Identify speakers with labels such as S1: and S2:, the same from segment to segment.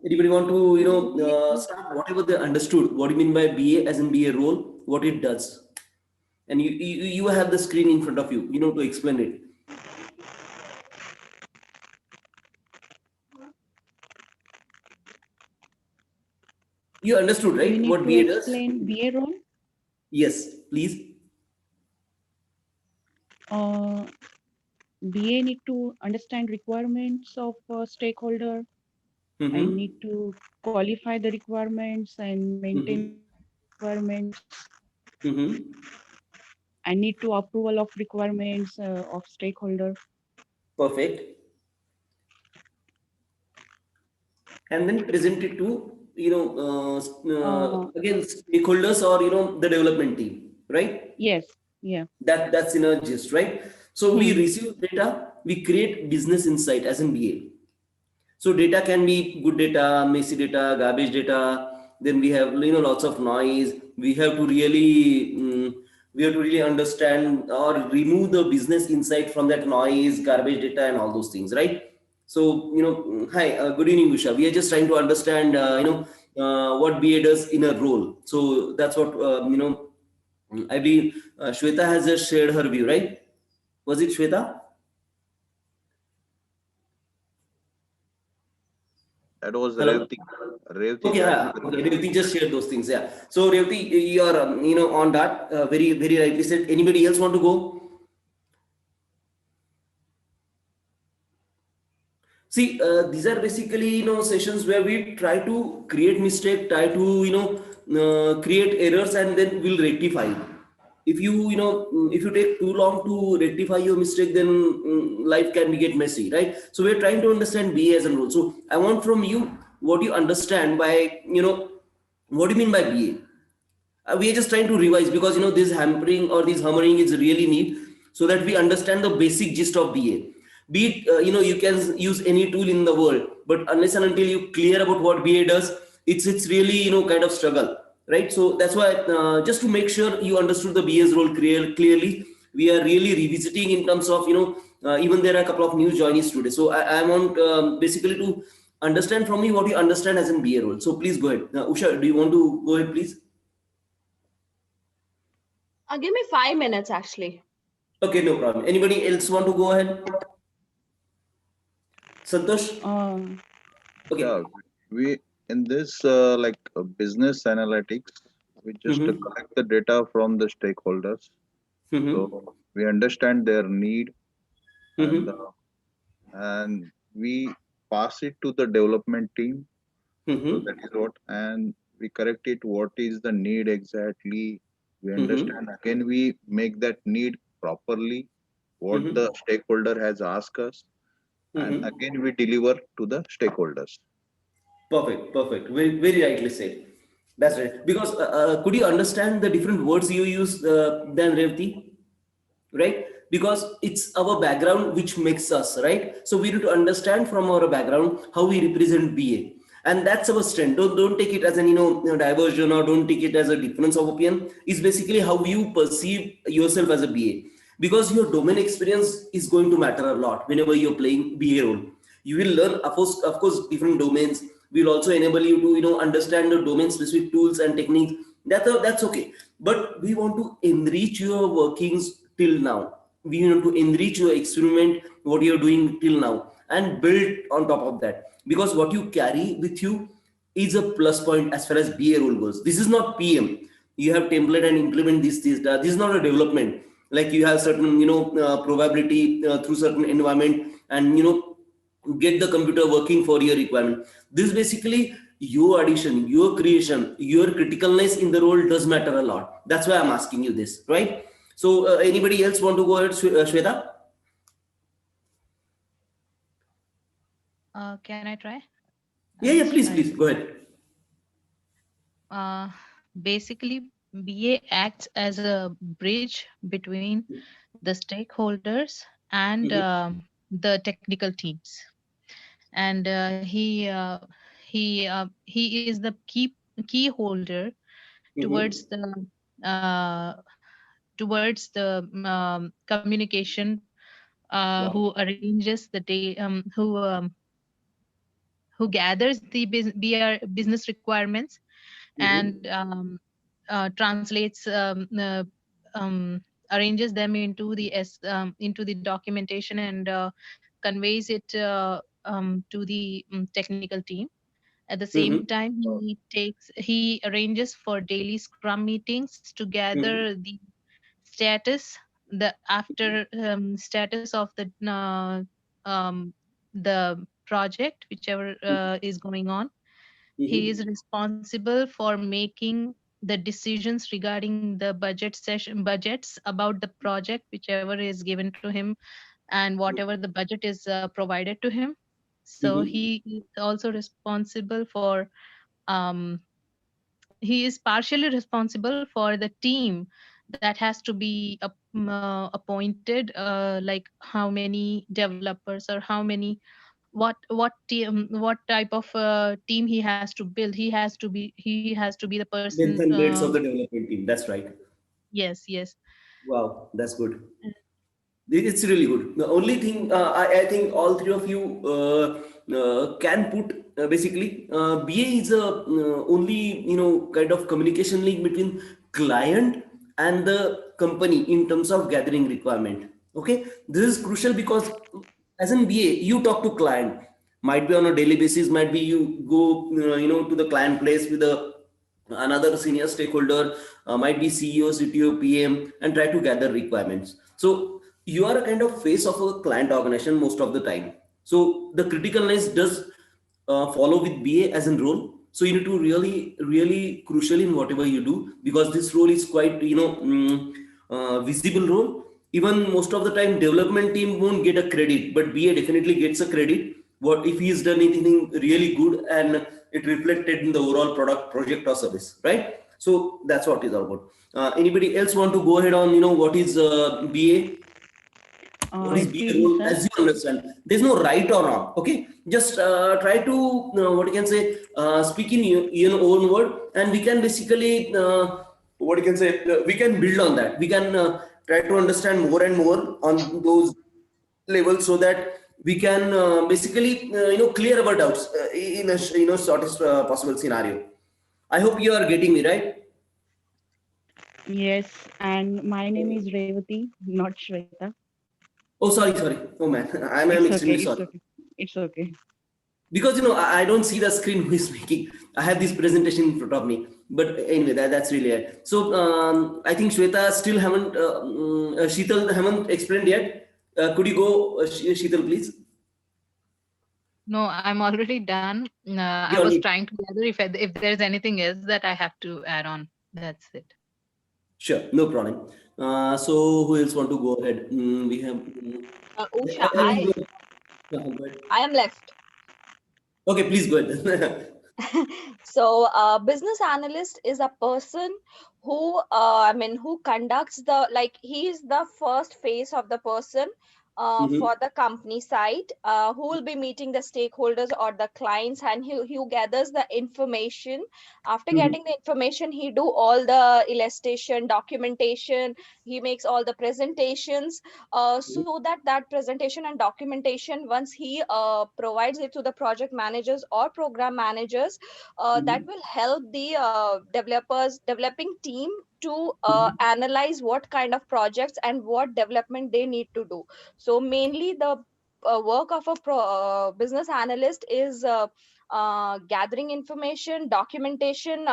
S1: Anybody want to, start whatever they understood? What do you mean by BA as in BA role? What it does? And you have the screen in front of you, to explain it. You understood,
S2: You
S1: right?
S2: need
S1: What
S2: to
S1: BA does?
S2: explain BA role.
S1: Yes, please.
S2: BA need to understand requirements of stakeholder. I need to qualify the requirements and maintain requirements. I need to approval of requirements of stakeholder.
S1: Perfect. And then present it to, again, stakeholders or, the development team, right?
S2: Yes, yeah.
S1: That's synergist, right? So we receive data, we create business insight as in BA. So data can be good data, messy data, garbage data. Then we have lots of noise. We have to really understand or remove the business insight from that noise, garbage data, and all those things, right? So hi, good evening, Usha. We are just trying to understand what BA does in a role. So that's what I believe Shweta has just shared her view, right? Was it Shweta?
S3: That was
S1: Hello.
S3: Revati. Revati,
S1: Okay,
S3: that
S1: yeah,
S3: is
S1: okay. Revati just shared those things. Yeah. So Revati, you are on that. Very very rightly said. Anybody else want to go? See, these are basically sessions where we try to create mistake, try to create errors, and then we'll rectify it. If if you take too long to rectify your mistake, then life can be get messy, right? So we're trying to understand BA as a role. So I want from you what you understand by what do you mean by BA? We are just trying to revise because this hampering or this hammering is really need so that we understand the basic gist of BA. Be it you can use any tool in the world, but unless and until you clear about what BA does, it's really kind of struggle, right? So that's why just to make sure you understood the BA's role clearly, we are really revisiting in terms of even there are a couple of new joinees today. So I want basically to understand from you what you understand as in BA role. So please go ahead. Usha, do you want to go ahead, please?
S4: Give me 5 minutes, actually.
S1: Okay, no problem. Anybody else want to go ahead? Santosh? Okay.
S3: Yeah, we in this business analytics, we just collect the data from the stakeholders. So we understand their need and we pass it to the development team. So that is what, and we correct it. What is the need exactly? We understand. Again, we make that need properly. What the stakeholder has asked us, and again we deliver to the stakeholders.
S1: Perfect, perfect. Very, very rightly said. That's right. Because could you understand the different words you use than Revati? Right? Because it's our background which makes us, right? So we need to understand from our background how we represent BA. And that's our strength. Don't take it as an diversion, or don't take it as a difference of opinion. It's basically how you perceive yourself as a BA. Because your domain experience is going to matter a lot whenever you're playing BA role. You will learn, of course, different domains. Will also enable you to understand the domain specific tools and techniques. That's okay. But we want to enrich your workings till now. We want to enrich your experiment, what you're doing till now, and build on top of that. Because what you carry with you is a plus point as far as BA role goes. This is not PM. You have template and implement this. This is not a development. Like you have certain probability through certain environment, and get the computer working for your requirement. This basically your addition, your creation, your criticalness in the role does matter a lot. That's why I'm asking you this, right? So anybody else want to go ahead, Shweta?
S5: Can I try?
S1: Yeah, please go ahead.
S5: Basically, BA acts as a bridge between the stakeholders and the technical teams, and he is the key holder towards the communication,
S1: Wow.
S5: who arranges the day, who gathers the business requirements and translates arranges them into into the documentation and conveys it to the technical team. At the same time, he arranges for daily scrum meetings to gather the status, the after status of the project, whichever is going on. He is responsible for making the decisions regarding the budgets about the project, whichever is given to him, and whatever the budget is provided to him. So he is also responsible for um, he is partially responsible for the team that has to be appointed, like how many developers or how many what type of team he has to build. He has to be the
S1: Length
S5: person.
S1: and breadth of the development team. That's right.
S5: Yes, yes.
S1: Wow, that's good. It's really good. The only thing I think all three of you can put basically BA is a only kind of communication link between client and the company in terms of gathering requirement. Okay, this is crucial because as an BA you talk to client, might be on a daily basis, might be you go to the client place with another senior stakeholder, might be CEO, CTO, PM, and try to gather requirements. So you are a kind of face of a client organization most of the time. So the criticalness does follow with BA as a role. So you need to really crucial in whatever you do, because this role is quite visible role. Even most of the time development team won't get a credit, but BA definitely gets a credit. What if he's done anything really good and it reflected in the overall product, project or service, right? So that's what it's all about. Anybody else want to go ahead on what is BA? What is BA
S2: Actually,
S1: role
S2: sir,
S1: as you understand? There's no right or wrong. Okay, just try to what you can say, speak in your own word, and we can basically what you can say, we can build on that. We can try to understand more and more on those levels, so that we can basically clear our doubts in a shortest possible scenario. I hope you are getting me right.
S2: yes, and my name is Revati, not Shweta.
S1: Oh, sorry. Oh man, I'm
S2: It's okay.
S1: extremely
S2: It's
S1: sorry.
S2: okay. It's okay.
S1: Because I don't see the screen who is speaking. I have this presentation in front of me, but anyway, that's really it. So I think Shweta still haven't Sheetal haven't explained yet. Could you go, Sheetal, please?
S5: No, I'm already done. I
S1: You
S5: was
S1: only
S5: trying to gather if there's anything else that I have to add on. That's it.
S1: sure, no problem. So who else want to go ahead? We have.
S4: Usha,
S1: I will go. Yeah, go ahead.
S4: I am left.
S1: Okay, please go ahead.
S4: So business analyst is a person who who conducts the, like, he is the first face of the person for the company side, who will be meeting the stakeholders or the clients, and he gathers the information. After getting the information, he do all the illustration, documentation, he makes all the presentations, so that presentation and documentation, once he provides it to the project managers or program managers, that will help the developing team to analyze what kind of projects and what development they need to do. So mainly the work of a business analyst is gathering information, documentation,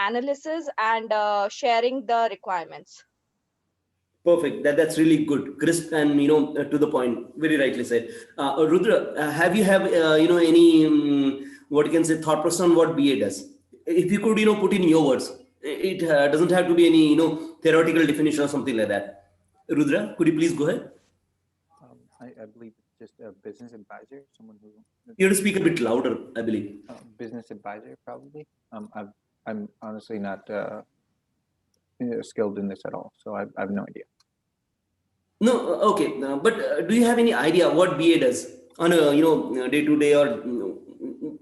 S4: analysis, and sharing the requirements.
S1: Perfect. That's really good, crisp, and to the point. Very rightly said. Rudra, have you have any what you can say thought process on what BA does? If you could put in your words, it doesn't have to be any theoretical definition or something like that. Rudra, could you please go ahead?
S6: I believe it's just a business advisor, someone who
S1: You have to speak a bit louder, I believe.
S6: business advisor probably. I'm honestly not skilled in this at all, so I have no idea.
S1: No, okay, but do you have any idea what BA does on a day to day, or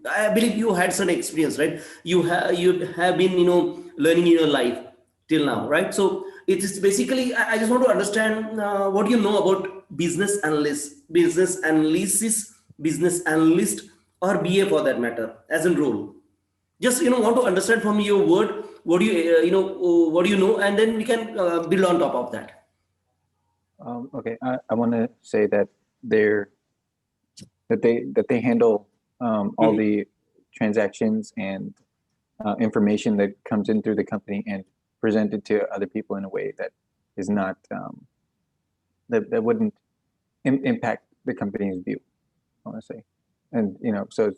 S1: I believe you had some experience, right? You have been learning in your life till now, right? So it is basically I just want to understand what you know about business analyst, business analysis, business analyst, or BA for that matter, as in role? Just want to understand from your word, what do you what do you know, and then we can build on top of that.
S6: Okay, I want to say that they handle all the transactions and information that comes in through the company and present it to other people in a way that is not that wouldn't impact the company's view, I want to say. And so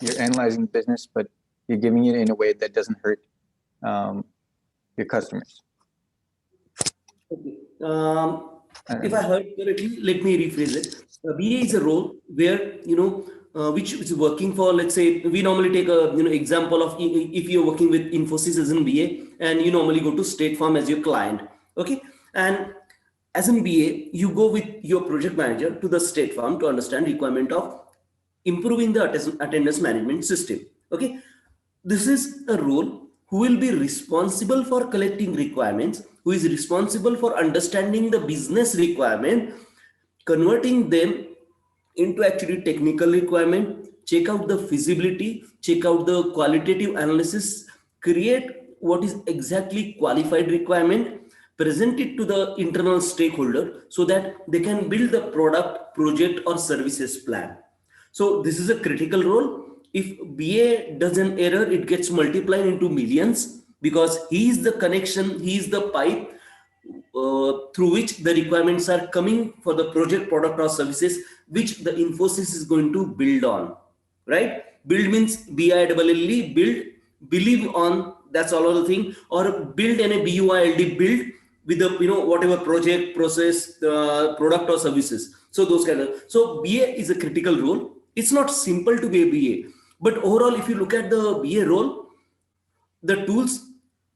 S6: you're analyzing the business, but you're giving it in a way that doesn't hurt your customers.
S1: Okay. If I heard correctly, let me rephrase it. BA is a role where which is working for, let's say, we normally take a example of if you're working with Infosys as an BA, and you normally go to State Farm as your client. Okay, and as an BA, you go with your project manager to the State Farm to understand requirement of improving the attendance management system. Okay, this is a role who will be responsible for collecting requirements, who is responsible for understanding the business requirement, converting them into actually technical requirement, check out the feasibility, check out the qualitative analysis, create what is exactly qualified requirement, present it to the internal stakeholder so that they can build the product, project, or services plan. So this is a critical role. If BA does an error, it gets multiplied into millions, because he is the connection, he is the pipe through which the requirements are coming for the project, product, or services which the Infosys is going to build on, right? Build means BILL, build, believe on, that's all of the thing, or build in a BUILD, build with the whatever project, process, product, or services. So those kind of, so BA is a critical role. It's not simple to be a BA, but overall, if you look at the BA role, the tools,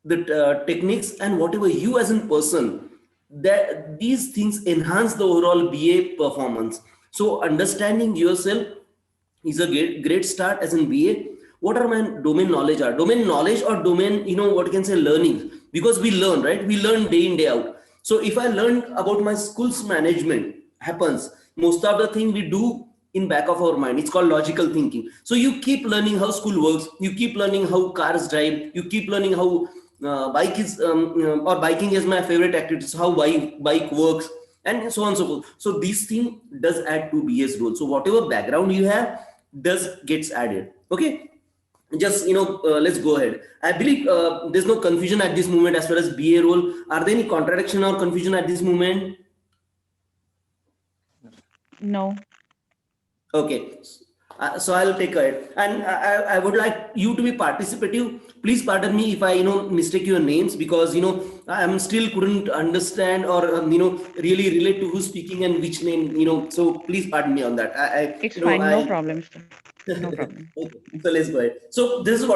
S1: the techniques, and whatever you as a person, that these things enhance the overall BA performance. So understanding yourself is a great start as in BA. What are my domain knowledge are? Domain knowledge or domain, what you can say, learning, because we learn, right? We learn day in, day out. So if I learned about my schools management happens, most of the thing we do in back of our mind, it's called logical thinking. So you keep learning how school works, you keep learning how cars drive, you keep learning how bike is or biking is my favorite activity, so how bike works, and so on and so forth. So this thing does add to BA's role. So whatever background you have gets added. Okay, just let's go ahead. I believe there's no confusion at this moment as far as BA role. Are there any contradiction or confusion at this moment?
S2: No.
S1: Okay, so I'll take it, and I would like you to be participative. Please pardon me if I mistake your names, because I'm still couldn't understand or really relate to who's speaking and which name, so please pardon me on that.
S2: It's fine, no problem, sir. No problem.
S1: Okay, so let's go ahead. So this is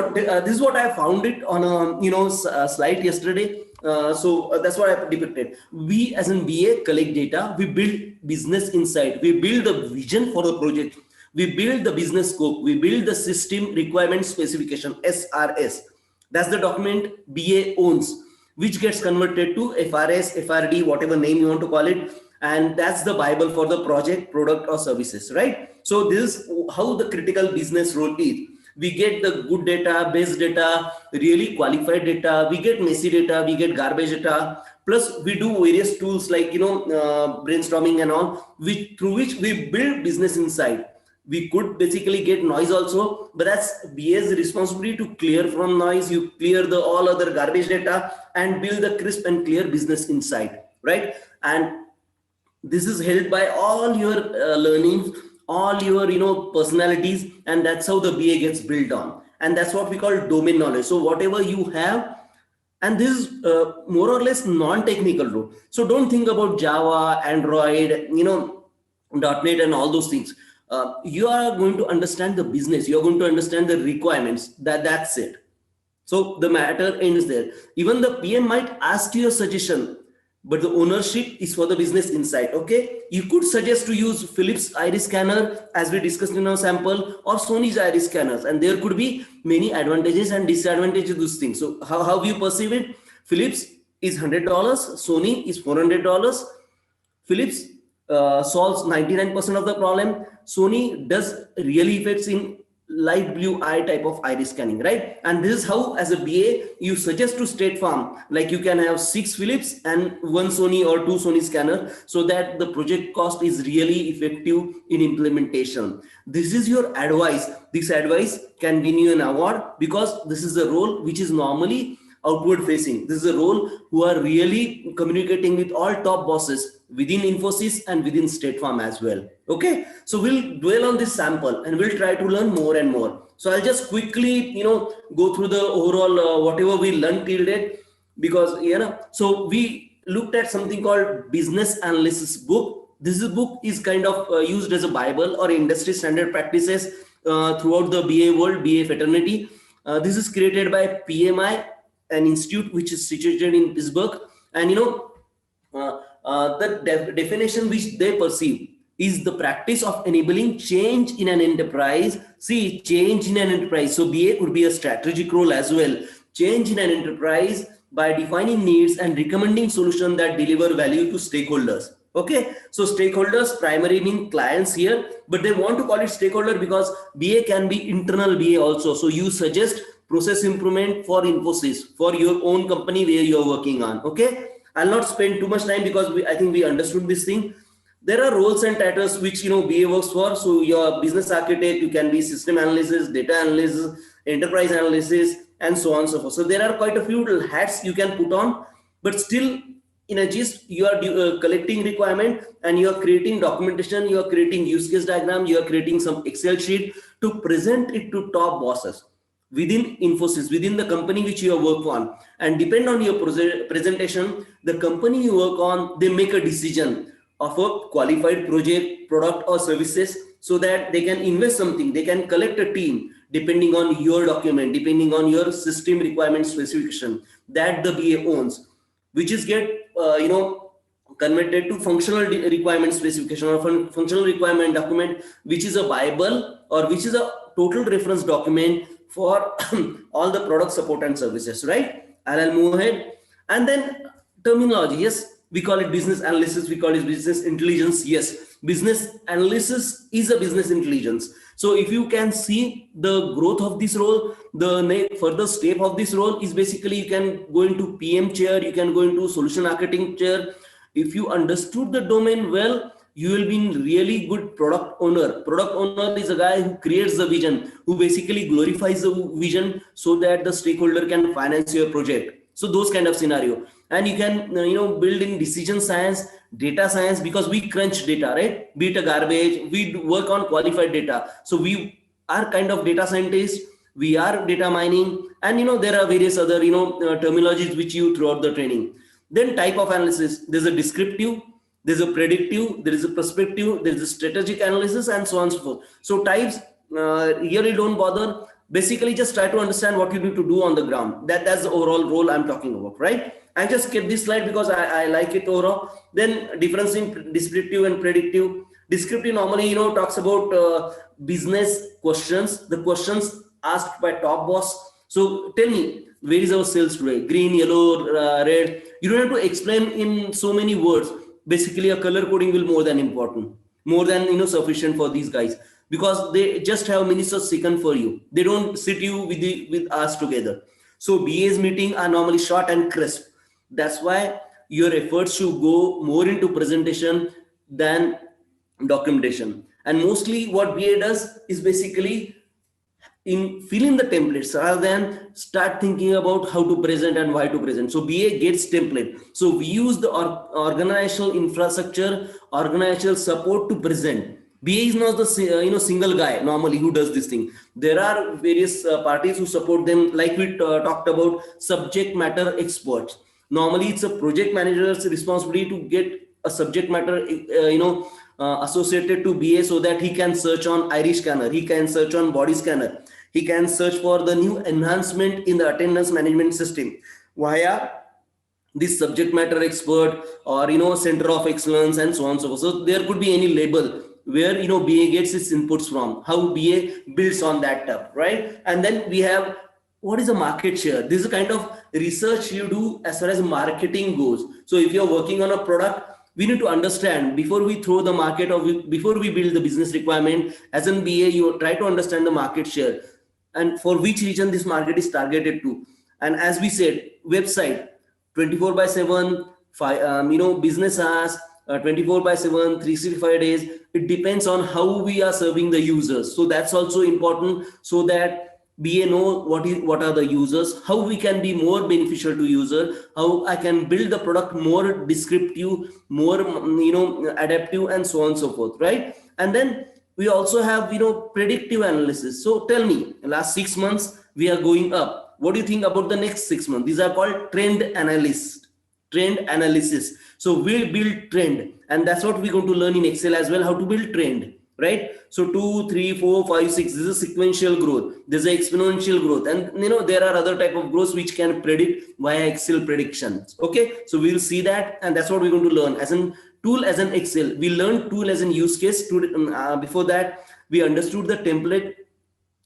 S1: what I found it on a slide yesterday. So that's what I depicted. We as in BA collect data, we build business insight, we build the vision for the project, we build the business scope, we build the system requirement specification, SRS. That's the document BA owns, which gets converted to FRS, FRD, whatever name you want to call it. And that's the Bible for the project, product, or services, right? So this is how the critical business role is. We get the good data, base data, really qualified data, we get messy data, we get garbage data, plus we do various tools like brainstorming and all, through which we build business insight. We could basically get noise also, but that's BA's responsibility to clear from noise. You clear the all other garbage data and build the crisp and clear business insight, right? And this is held by all your learnings, all your personalities, and that's how the BA gets built on. And that's what we call domain knowledge. So whatever you have, and this is more or less non-technical role. So don't think about Java, Android, .NET and all those things. You are going to understand the business. You are going to understand the requirements. That's it. So the matter ends there. Even the PM might ask you a suggestion, but the ownership is for the business insight. Okay, you could suggest to use Philips iris scanner as we discussed in our sample, or Sony's iris scanners, and there could be many advantages and disadvantages of those things. So how you perceive it? Philips is $100, Sony is $400. Philips solves 99% of the problem. Sony does really effects in light blue eye type of iris scanning, right? And this is how, as a BA, you suggest to State Farm, like you can have 6 Philips and 1 Sony or 2 Sony scanner, so that the project cost is really effective in implementation. This is your advice. This advice can win you an award, because this is a role which is normally outward facing. This is a role who are really communicating with all top bosses within Infosys and within State Farm as well. Okay, so we'll dwell on this sample and we'll try to learn more and more. So I'll just quickly, go through the overall whatever we learned till date, because so we looked at something called business analysis book. This book is kind of used as a Bible or industry standard practices throughout the BA world, BA fraternity. This is created by PMI, an institute which is situated in Pittsburgh, and the definition which they perceive is the practice of enabling change in an enterprise. See, change in an enterprise. So BA could be a strategic role as well. Change in an enterprise by defining needs and recommending solutions that deliver value to stakeholders. Okay, so stakeholders primarily mean clients here, but they want to call it stakeholder because BA can be internal BA also. So you suggest process improvement for Infosys, for your own company where you're working on. Okay, I'll not spend too much time because I think we understood this thing. There are roles and titles which BA works for. So your business architect, you can be system analysis, data analysis, enterprise analysis, and so on and so forth. So there are quite a few hats you can put on, but still in a gist, you are collecting requirement and you are creating documentation, you are creating use case diagram, you are creating some Excel sheet to present it to top bosses within Infosys, within the company which you work on. And depend on your presentation, the company you work on, they make a decision of a qualified project, product or services, so that they can invest something, they can collect a team depending on your document, depending on your system requirement specification that the BA owns, which is get converted to functional requirement specification or functional requirement document, which is a Bible or which is a total reference document for all the product support and services, right? And I'll move ahead. And then terminology, yes, we call it business analysis, we call it business intelligence. Yes, business analysis is a business intelligence. So if you can see the growth of this role, the further step of this role is basically you can go into PM chair, you can go into solution architect chair. If you understood the domain well, you will be in really good product owner. Product owner is a guy who creates the vision, who basically glorifies the vision so that the stakeholder can finance your project. So those kind of scenario. And you can build in decision science, data science, because we crunch data, right? Be it a garbage, we work on qualified data. So we are kind of data scientists, we are data mining, and there are various other terminologies which you throughout the training. Then type of analysis, there's a descriptive, there's a predictive, there is a prospective, there's a strategic analysis, and so on and so forth. So types really don't bother. Basically just try to understand what you need to do on the ground. That's the overall role I'm talking about, right? I just kept this slide because I like it overall. Then difference in descriptive and predictive. Descriptive normally talks about business questions, the questions asked by top boss. So tell me, where is our sales today? Green, yellow, red. You don't have to explain in so many words. Basically a color coding will more than important, more than sufficient for these guys, because they just have minutes of second for you. They don't sit you with us together. So BA's meeting are normally short and crisp. That's why your efforts should go more into presentation than documentation. And mostly what BA does is basically fill in the templates rather than start thinking about how to present and why to present. So BA gets template. So we use the organizational infrastructure, organizational support to present. BA is not the single guy normally who does this thing. There are various parties who support them, like we talked about subject matter experts. Normally it's a project manager's responsibility to get a subject matter associated to BA, so that he can search on iris scanner, he can search on body scanner, he can search for the new enhancement in the attendance management system via this subject matter expert or center of excellence and so on and so forth. So there could be any label where BA gets its inputs from, how BA builds on that tab, right? And then we have what is the market share. This is a kind of research you do as far as marketing goes. So if you're working on a product, we need to understand before we throw the market or before we build the business requirement. As an BA, you try to understand the market share and for which region this market is targeted to. And as we said, website 24 by 7, business hours, 24 by 7, 365 days. It depends on how we are serving the users. So that's also important, so that BA know what are the users, how we can be more beneficial to user, how I can build the product more descriptive, more adaptive, and so on and so forth, right? And then we also have predictive analysis. So tell me, last 6 months we are going up. What do you think about the next 6 months? These are called trend analysis. So we build trend, and that's what we're going to learn in Excel as well, how to build trend, right? So 2, 3, 4, 5, 6, this is sequential growth, there's an exponential growth, and there are other type of growths which can predict via Excel predictions. Okay, so we'll see that, and that's what we're going to learn as an tool, as an Excel. We learned tool as an use case. Before that, we understood the template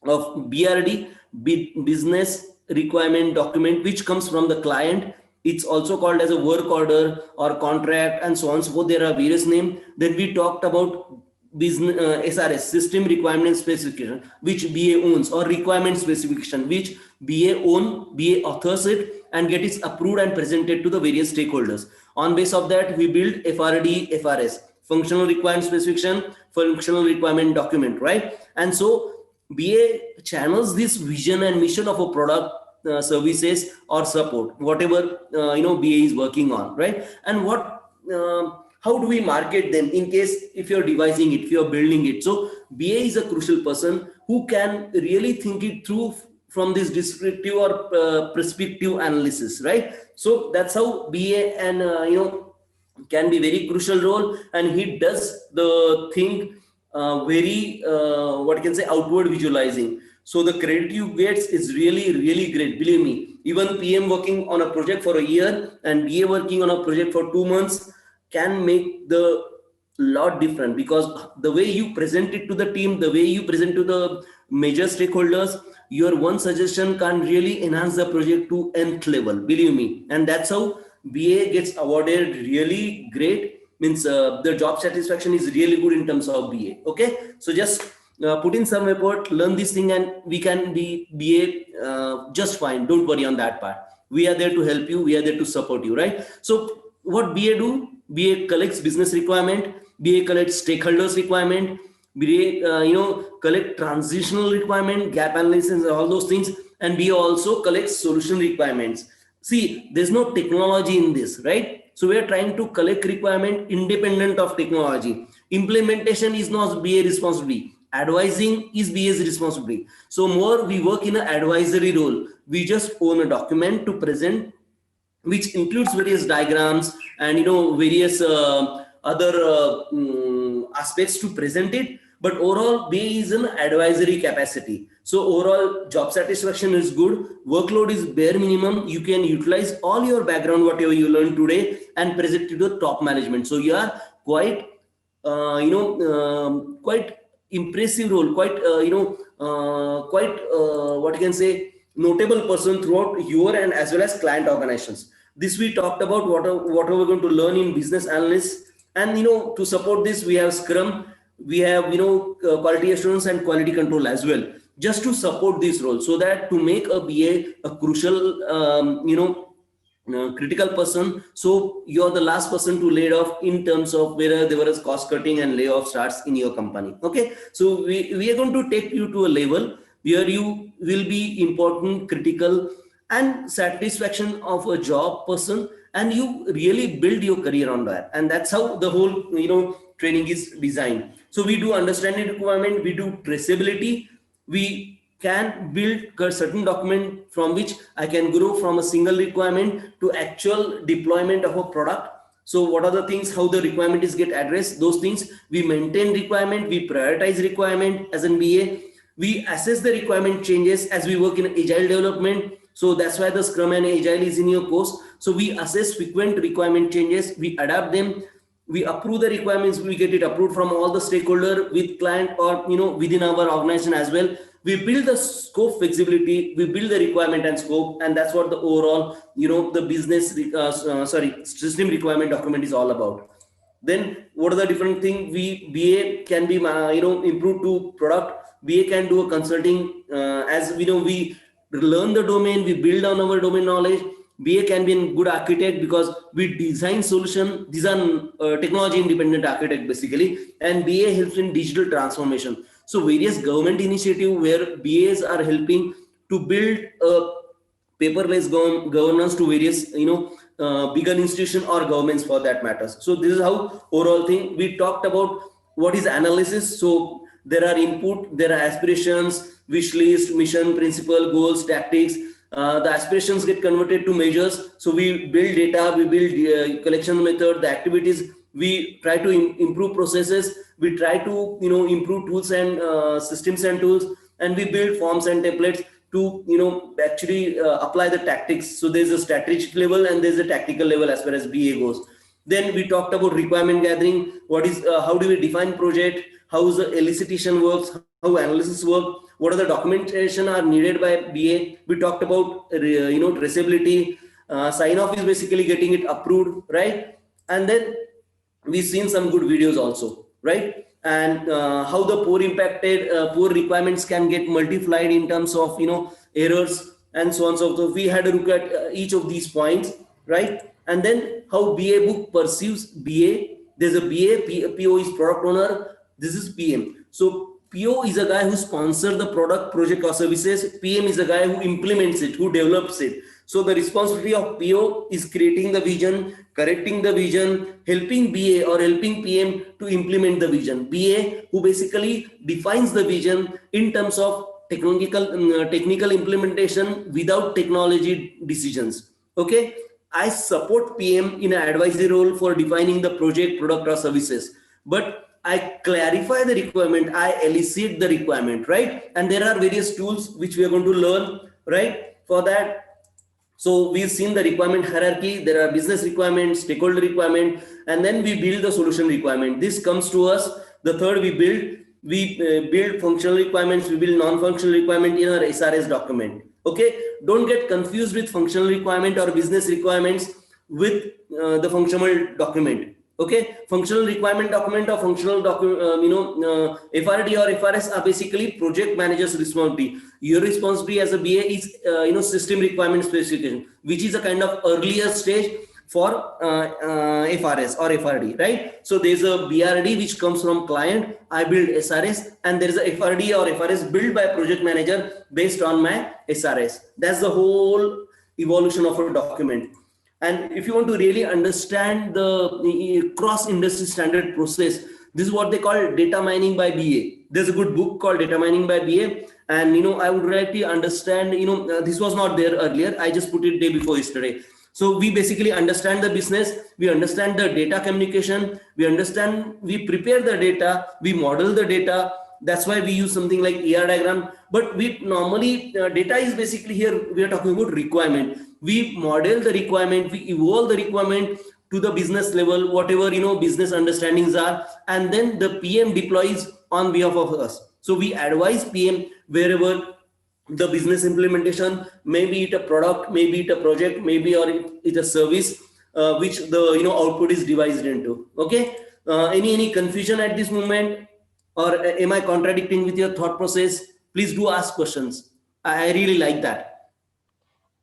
S1: of BRD, business requirement document, which comes from the client. It's also called as a work order or contract, and so on and so forth. There are various names. Then we talked about business SRS, system requirement specification, which BA owns, or requirement specification, which BA authors it and get it approved and presented to the various stakeholders. On base of that, we build FRD, FRS, functional requirement specification, functional requirement document, right? And so BA channels this vision and mission of a product, services or support, whatever BA is working on, right? And how do we market them in case if you're devising it, if you're building it? So BA is a crucial person who can really think it through from this descriptive or prescriptive analysis, right? So that's how BA and can be very crucial role, and he does the thing very outward visualizing. So the credit you get is really, really great. Believe me, even PM working on a project for a year and BA working on a project for 2 months can make the lot different, because the way you present it to the team, the way you present to the major stakeholders, your one suggestion can really enhance the project to nth level, believe me. And that's how BA gets awarded really great, means the job satisfaction is really good in terms of BA. Okay, so just put in some effort, learn this thing, and we can be BA just fine. Don't worry on that part. We are there to help you, we are there to support you, right? So what BA do? BA collects business requirement, BA collects stakeholders requirement, BA collect transitional requirement, gap analysis, all those things, and BA also collects solution requirements. See, there's no technology in this, right? So we are trying to collect requirement independent of technology. Implementation is not BA responsibility. Advising is BA's responsibility. So more we work in an advisory role. We just own a document to present, which includes various diagrams and various other aspects to present it. But overall, BA is an advisory capacity. So overall, job satisfaction is good. Workload is bare minimum. You can utilize all your background, whatever you learned today, and present it to the top management. So you are quite, quite impressive role, quite, what you can say, notable person throughout your and as well as client organizations. This we talked about what are we going to learn in business analysts. And to support this, we have Scrum, we have quality assurance and quality control as well, just to support this role, so that to make a BA a crucial critical person, so you're the last person to laid off in terms of whether there was cost cutting and layoff starts in your company. Okay, so we are going to take you to a level where you will be important, critical, and satisfaction of a job person, and you really build your career on that. And that's how the whole training is designed. So we do understanding requirement, we do traceability, we can build a certain document from which I can grow from a single requirement to actual deployment of a product. So what are the things, how the requirement is get addressed, those things. We maintain requirement, we prioritize requirement as an BA, we assess the requirement changes as we work in agile development. So that's why the Scrum and Agile is in your course. So we assess frequent requirement changes, we adapt them, we approve the requirements, we get it approved from all the stakeholder with client or within our organization as well. We build the scope flexibility, we build the requirement and scope, and that's what the overall the business system requirement document is all about. Then what are the different things BA can be improved to product. BA can do a consulting, as we know, we learn the domain, we build on our domain knowledge. BA can be a good architect because we design solution. These are technology independent architect basically, and BA helps in digital transformation. So various government initiative where BAs are helping to build a paperless governance to various bigger institution or governments for that matters. So this is how overall thing we talked about. What is analysis? So there are input, there are aspirations, wish list, mission, principle, goals, tactics. The aspirations get converted to measures. So we build data, we build collection method, the activities. We try to improve processes. We try to improve tools and systems and tools, and we build forms and templates to actually apply the tactics. So there's a strategic level and there's a tactical level as far as BA goes. Then we talked about requirement gathering. What is how do we define project? How the elicitation works? How analysis work? What are the documentation are needed by BA? We talked about traceability. Sign off is basically getting it approved, right? And then we've seen some good videos also, right? And how the poor requirements can get multiplied in terms of errors and so on and so forth. We had a look at each of these points, right? And then how BA book perceives BA. There's a BA, PO is product owner, this is PM. So PO is a guy who sponsors the product, project or services. PM is a guy who implements it, who develops it. So the responsibility of PO is creating the vision, correcting the vision, helping BA or helping PM to implement the vision. BA who basically defines the vision in terms of technical implementation without technology decisions. Okay, I support PM in an advisory role for defining the project, product or services, but I clarify the requirement, I elicit the requirement, right? And there are various tools which we are going to learn, right, for that. So we've seen the requirement hierarchy. There are business requirements, stakeholder requirement, and then we build the solution requirement. This comes to us. The third we build functional requirements, we build non-functional requirement in our SRS document. Okay, don't get confused with functional requirement or business requirements with the functional document. Okay, functional requirement document or functional FRD or FRS are basically project manager's responsibility. Your responsibility as a BA is system requirement specification, which is a kind of earlier stage for FRS or FRD, right? So there's a BRD which comes from client. I build SRS, and there is a FRD or FRS built by project manager based on my SRS. That's the whole evolution of a document. And if you want to really understand the cross-industry standard process, this is what they call data mining by BA. There's a good book called Data Mining by BA. And, I would like to understand, this was not there earlier. I just put it day before yesterday. So we basically understand the business, we understand the data communication, we prepare the data, we model the data. That's why we use something like ER diagram. But we normally, data is basically here, we are talking about requirement. We model the requirement, we evolve the requirement to the business level, whatever business understandings are, and then the PM deploys on behalf of us. So we advise PM wherever the business implementation, maybe it a product, maybe it a project, maybe or it a service, which the output is divided into. Okay, any confusion at this moment, or am I contradicting with your thought process? Please do ask questions. I really like that.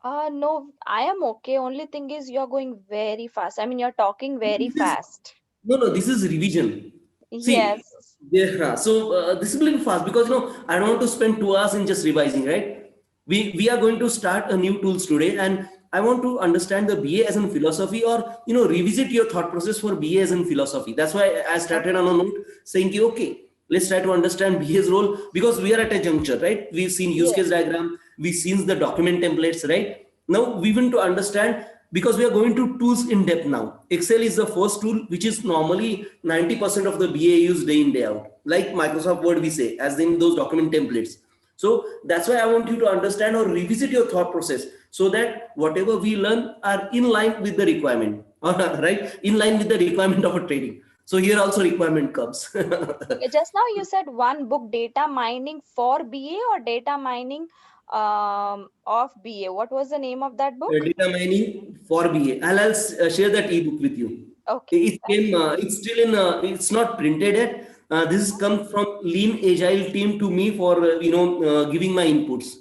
S4: No, I am okay. Only thing is you're going very fast. I mean, you're talking very fast.
S1: No, this is revision. See,
S4: Yes.
S1: yeah, so this is a little fast because I don't want to spend 2 hours in just revising, right? We are going to start a new tools today, and I want to understand the BA as in philosophy, or revisit your thought process for BA as in philosophy. That's why I started on a note saying, okay, let's try to understand BA's role, because we are at a juncture, right? We've seen use case diagram, we've seen the document templates, right? Now we want to understand, because we are going to tools in depth now. Excel is the first tool, which is normally 90% of the BA use day in, day out. Like Microsoft Word, we say, as in those document templates. So that's why I want you to understand or revisit your thought process, so that whatever we learn are in line with the requirement, right? In line with the requirement of a training. So here also requirement comes.
S4: Just now you said one book, data mining for BA or data mining of BA. What was the name of that book?
S1: Data mining for BA. I'll share that ebook with you.
S4: Okay.
S1: It came, it's still in, it's not printed yet. This has come from Lean Agile team to me for, giving my inputs.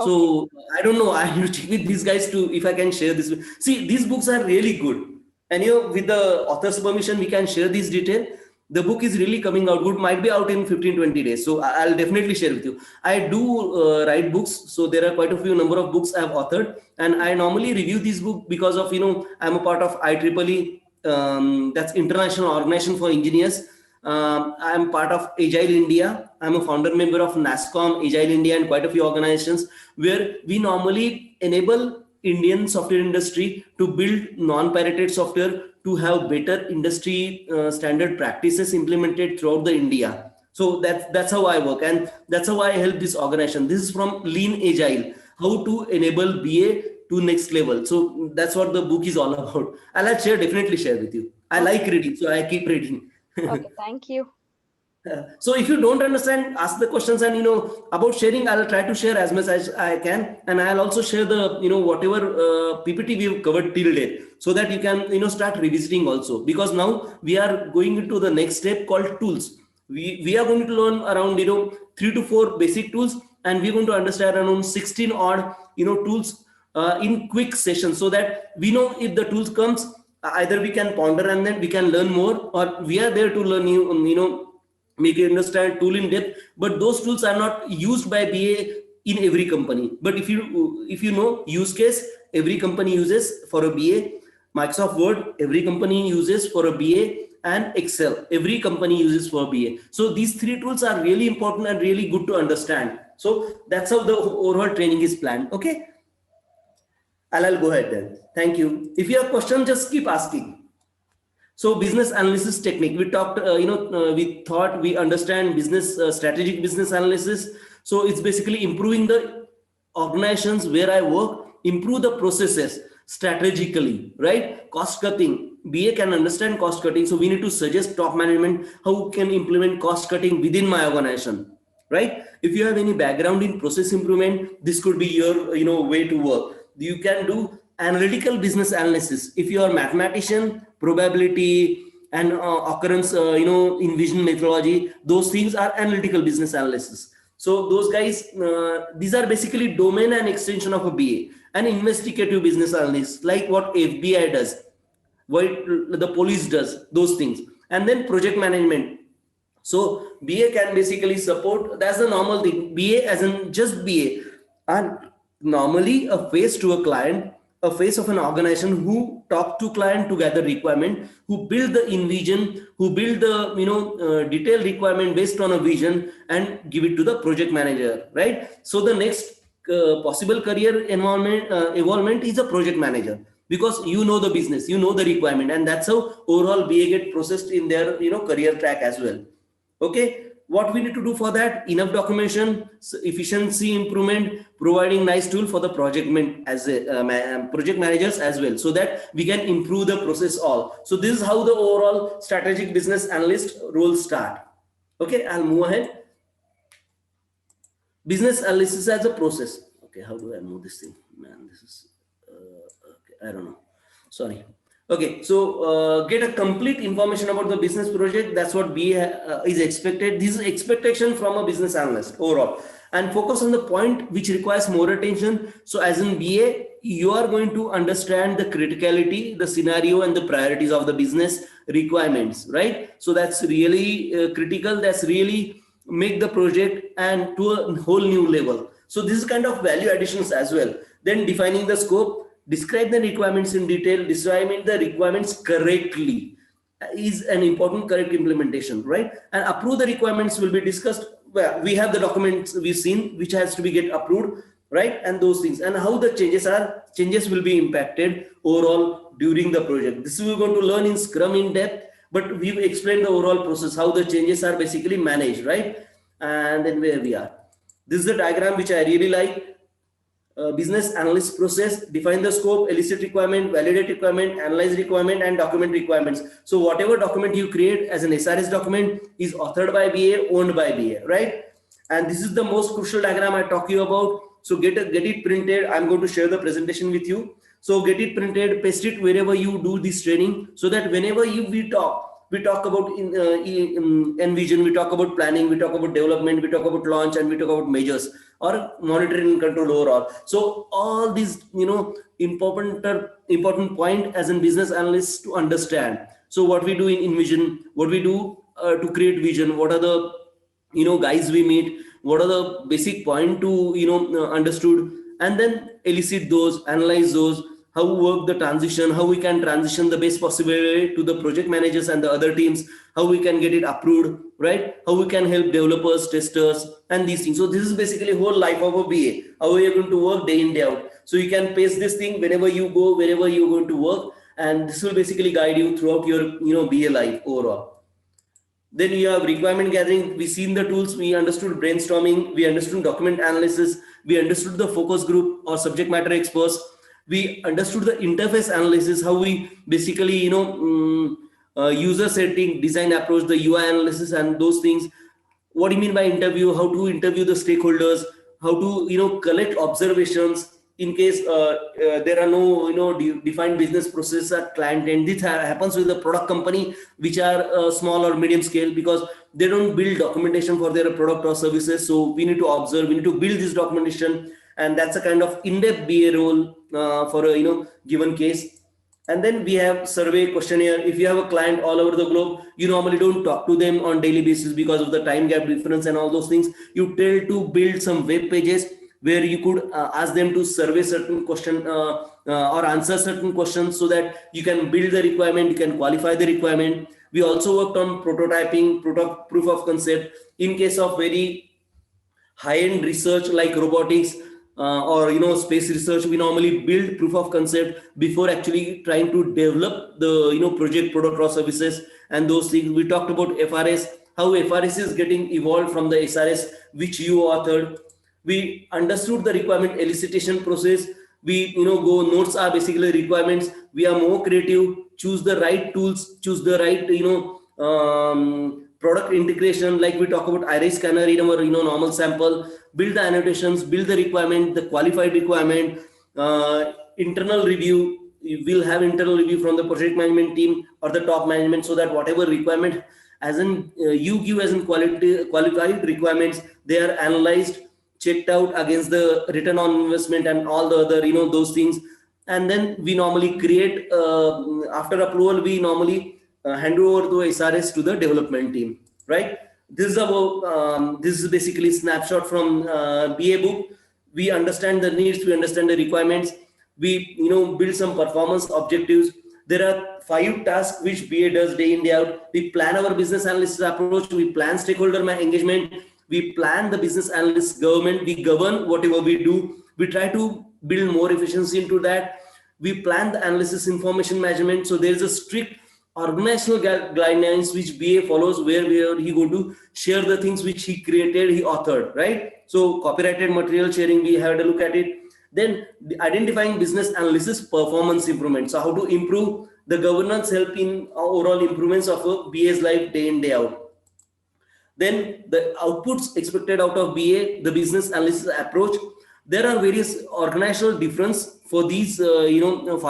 S4: Okay.
S1: So I don't know. I need to check with these guys to if I can share this. See, these books are really good, and with the author's permission, we can share this detail. The book is really coming out good. Might be out in 15-20 days. So I'll definitely share with you. I do write books, so there are quite a few number of books I've authored, and I normally review this book because of I'm a part of IEEE. That's International Organization for Engineers. I'm part of Agile India. I'm a founder member of NASSCOM, Agile India, and quite a few organizations where we normally enable Indian software industry to build non-pirated software to have better industry standard practices implemented throughout the India. So that's how I work, and that's how I help this organization. This is from Lean Agile, how to enable BA to next level. So that's what the book is all about. I'll definitely share with you. I like reading, so I keep reading.
S4: Okay, thank you.
S1: So if you don't understand, ask the questions, and about sharing, I'll try to share as much as I can, and I'll also share the whatever PPT we've covered till date, so that you can start revisiting also, because now we are going into the next step called tools. We are going to learn around 3 to 4 basic tools, and we're going to understand around 16 odd tools in quick sessions, so that we know if the tools comes, either we can ponder and then we can learn more, or we are there to learn make you understand tool in depth. But those tools are not used by BA in every company. But if you know use case, every company uses for a BA. Microsoft Word, every company uses for a BA, and Excel, every company uses for BA. So these 3 tools are really important and really good to understand. So that's how the overall training is planned. Okay, I'll go ahead then. Thank you. If you have questions, just keep asking. So business analysis technique, we talked, we thought we understand business, strategic business analysis. So it's basically improving the organizations where I work, improve the processes strategically, right? Cost cutting, BA can understand cost cutting. So we need to suggest top management how can implement cost cutting within my organization, right? If you have any background in process improvement, this could be your, way to work. You can do analytical business analysis. If you are mathematician, probability and occurrence, in vision methodology, those things are analytical business analysis. So those guys, these are basically domain and extension of a BA. And investigative business analyst, like what FBI does, what the police does, those things. And then project management. So BA can basically support, that's the normal thing. BA as in just BA. And normally a face to a client, a face of an organization who talk to client to gather requirement, who build the vision, who build the detailed requirement based on a vision and give it to the project manager, right? So the next possible career evolvement is a project manager, because you know the business, you know the requirement, and that's how overall BA get processed in their career track as well. Okay, what we need to do for that? Enough documentation, efficiency improvement, providing nice tool for the project project managers as well, so that we can improve the process all. So this is how the overall strategic business analyst role start. Okay, I'll move ahead. Business analysis as a process. Okay, how do I move this thing? Man, this is okay, I don't know. Sorry. Okay, so get a complete information about the business project. That's what BA is expected. This is expectation from a business analyst overall, and focus on the point which requires more attention. So as in BA, you are going to understand the criticality, the scenario, and the priorities of the business requirements, right? So that's really critical. That's really make the project and to a whole new level. So this is kind of value additions as well. Then defining the scope, describe the requirements in detail, describing the requirements correctly is an important correct implementation, right? And approve the requirements will be discussed. Well, we have the documents we've seen which has to be get approved, right? And those things, and how the changes will be impacted overall during the project. This we're going to learn in Scrum in depth, but we've explained the overall process, how the changes are basically managed, right? And then where we are. This is the diagram which I really like. Business analyst process, define the scope, elicit requirement, validate requirement, analyze requirement, and document requirements. So whatever document you create as an SRS document is authored by BA, owned by BA, right? And this is the most crucial diagram I talk to you about. So get it printed. I'm going to share the presentation with you. So get it printed, paste it wherever you do this training, so that whenever we talk about envision, we talk about planning, we talk about development, we talk about launch, and we talk about measures or monitoring and control overall. So all these, important point as a business analyst to understand. So what we do in envision, what we do to create vision, what are the guys we meet, what are the basic point to understood, and then elicit those, analyze those, how we work the transition, how we can transition the best possible way to the project managers and the other teams, how we can get it approved, right? How we can help developers, testers, and these things. So this is basically whole life of a BA, how we are going to work day in, day out. So you can paste this thing whenever you go, wherever you're going to work, and this will basically guide you throughout your BA life overall. Then you have requirement gathering. We seen the tools, we understood brainstorming, we understood document analysis, we understood the focus group or subject matter experts, we understood the interface analysis, how we basically user setting, design approach, the UI analysis, and those things. What do you mean by interview? How to interview the stakeholders? How to collect observations in case there are no defined business process at client end. This happens with the product company which are small or medium scale, because they don't build documentation for their product or services. So we need to observe, we need to build this documentation, and that's a kind of in-depth BA role for a given case. And then we have survey questionnaire. If you have a client all over the globe, you normally don't talk to them on daily basis because of the time gap difference and all those things. You tell to build some web pages where you could ask them to survey certain question or answer certain questions, so that you can build the requirement, you can qualify the requirement. We also worked on prototyping, proof of concept. In case of very high-end research like robotics or space research, we normally build proof of concept before actually trying to develop the project, product or services, and those things. We talked about FRS, how FRS is getting evolved from the SRS which you authored. We understood the requirement elicitation process. We go, notes are basically requirements. We are more creative, choose the right tools, choose the right product integration, like we talk about iris scanner in our normal sample, build the annotations, build the requirement, the qualified requirement, internal review. We will have internal review from the project management team or the top management, so that whatever requirement as in you give as in qualified requirements, they are analyzed, checked out against the return on investment and all the other those things. And then we normally create after approval, we normally hand over to SRS to the development team, right? This is about this is basically snapshot from BA book. We understand the needs, we understand the requirements, we build some performance objectives. There are 5 tasks which BA does day in, day out. We plan our business analysis approach, we plan stakeholder engagement, we plan the business analyst government, we govern whatever we do, we try to build more efficiency into that. We plan the analysis information management. So there is a strict organizational guidelines which BA follows, where he going to share the things which he created, he authored, right? So copyrighted material sharing, we had a look at it. Then identifying business analysis performance improvement. So how to improve the governance, help in overall improvements of a BA's life day in, day out. Then the outputs expected out of BA, the business analysis approach. There are various organizational difference for these 5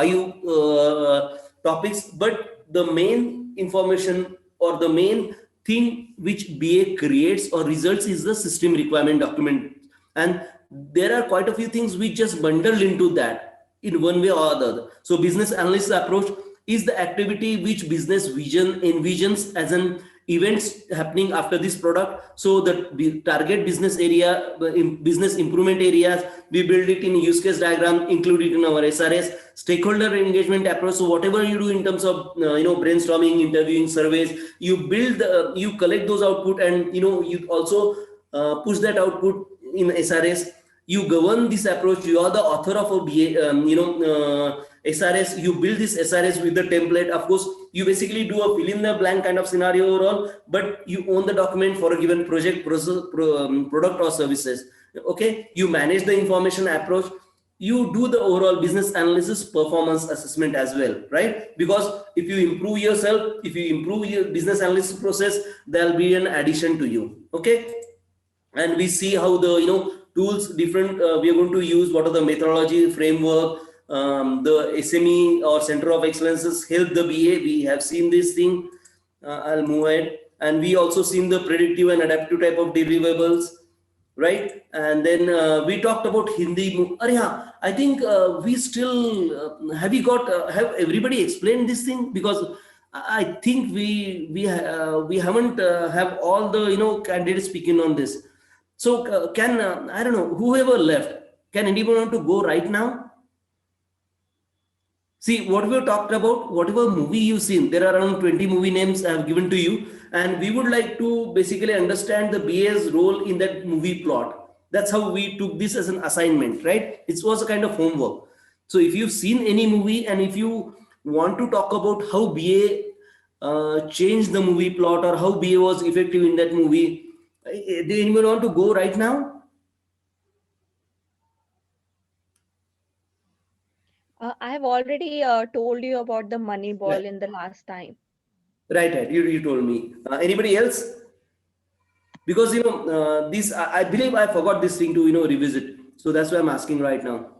S1: topics, but the main information or the main thing which BA creates or results is the system requirement document. And there are quite a few things which just bundled into that in one way or the other. So business analysis approach is the activity which business envisions as an events happening after this product. So the target business area, business improvement areas, we build it in use case diagram, include it in our SRS. Stakeholder engagement approach. So whatever you do in terms of brainstorming, interviewing, surveys, you build, you collect those output, and you also push that output in SRS. You govern this approach. You are the author of a BA, SRS. You build this SRS with the template. Of course, you basically do a fill in the blank kind of scenario overall, but you own the document for a given project, process, product or services. Okay, you manage the information approach. You do the overall business analysis performance assessment as well, right? Because if you improve yourself, if you improve your business analysis process, there'll be an addition to you. Okay, and we see how the tools different we are going to use, what are the methodology framework, the SME or Center of Excellences help the BA. We have seen this thing. I'll move ahead. And we also seen the predictive and adaptive type of deliverables, right? And then we talked about Hindi. Yeah, I think we still have we got have everybody explained this thing, because I think we haven't have all the candidates speaking on this. So can I don't know, whoever left, can anyone want to go right now? See, what we talked about, whatever movie you've seen, there are around 20 movie names I have given to you, and we would like to basically understand the BA's role in that movie plot. That's how we took this as an assignment, right? It was a kind of homework. So if you've seen any movie and if you want to talk about how BA changed the movie plot or how BA was effective in that movie, do anyone want to go right now?
S4: I have already told you about the money ball
S1: Right,
S4: in the last time.
S1: right. You told me. Anybody else? Because this I believe I forgot this thing to revisit, so that's why I'm asking right now.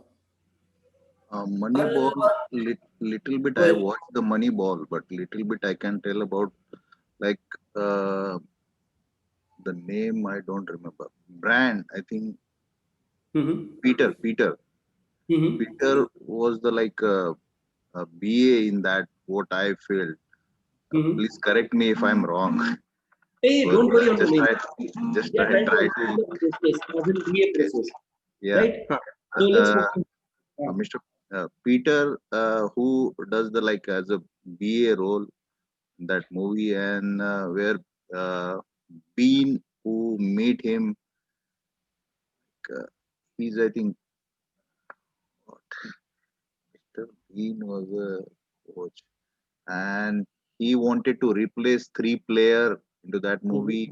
S3: Moneyball, little bit I
S1: Well,
S3: watched the Moneyball, but little bit I can tell about, like, the name I don't remember. Brand, I think
S1: mhm,
S3: Peter.
S1: mhm.
S3: Peter was the like BA in that. What I feel.
S1: Mhm.
S3: Please correct me if I'm wrong.
S1: Hey,
S3: But
S1: don't worry on the name.
S3: just
S1: We are
S3: try
S1: trying to
S3: try to.
S1: understand the process, as in BA
S3: Yes,
S1: process,
S3: yeah.
S1: right? Huh. So let's
S3: Uh,
S1: focus.
S3: Mr. Peter, who does the like as a BA role in that movie, and where uh, Bean, who meet him, uh, he's I think what, Mr. Bean was a coach, and he wanted to replace three player into that
S1: Mhm,
S3: movie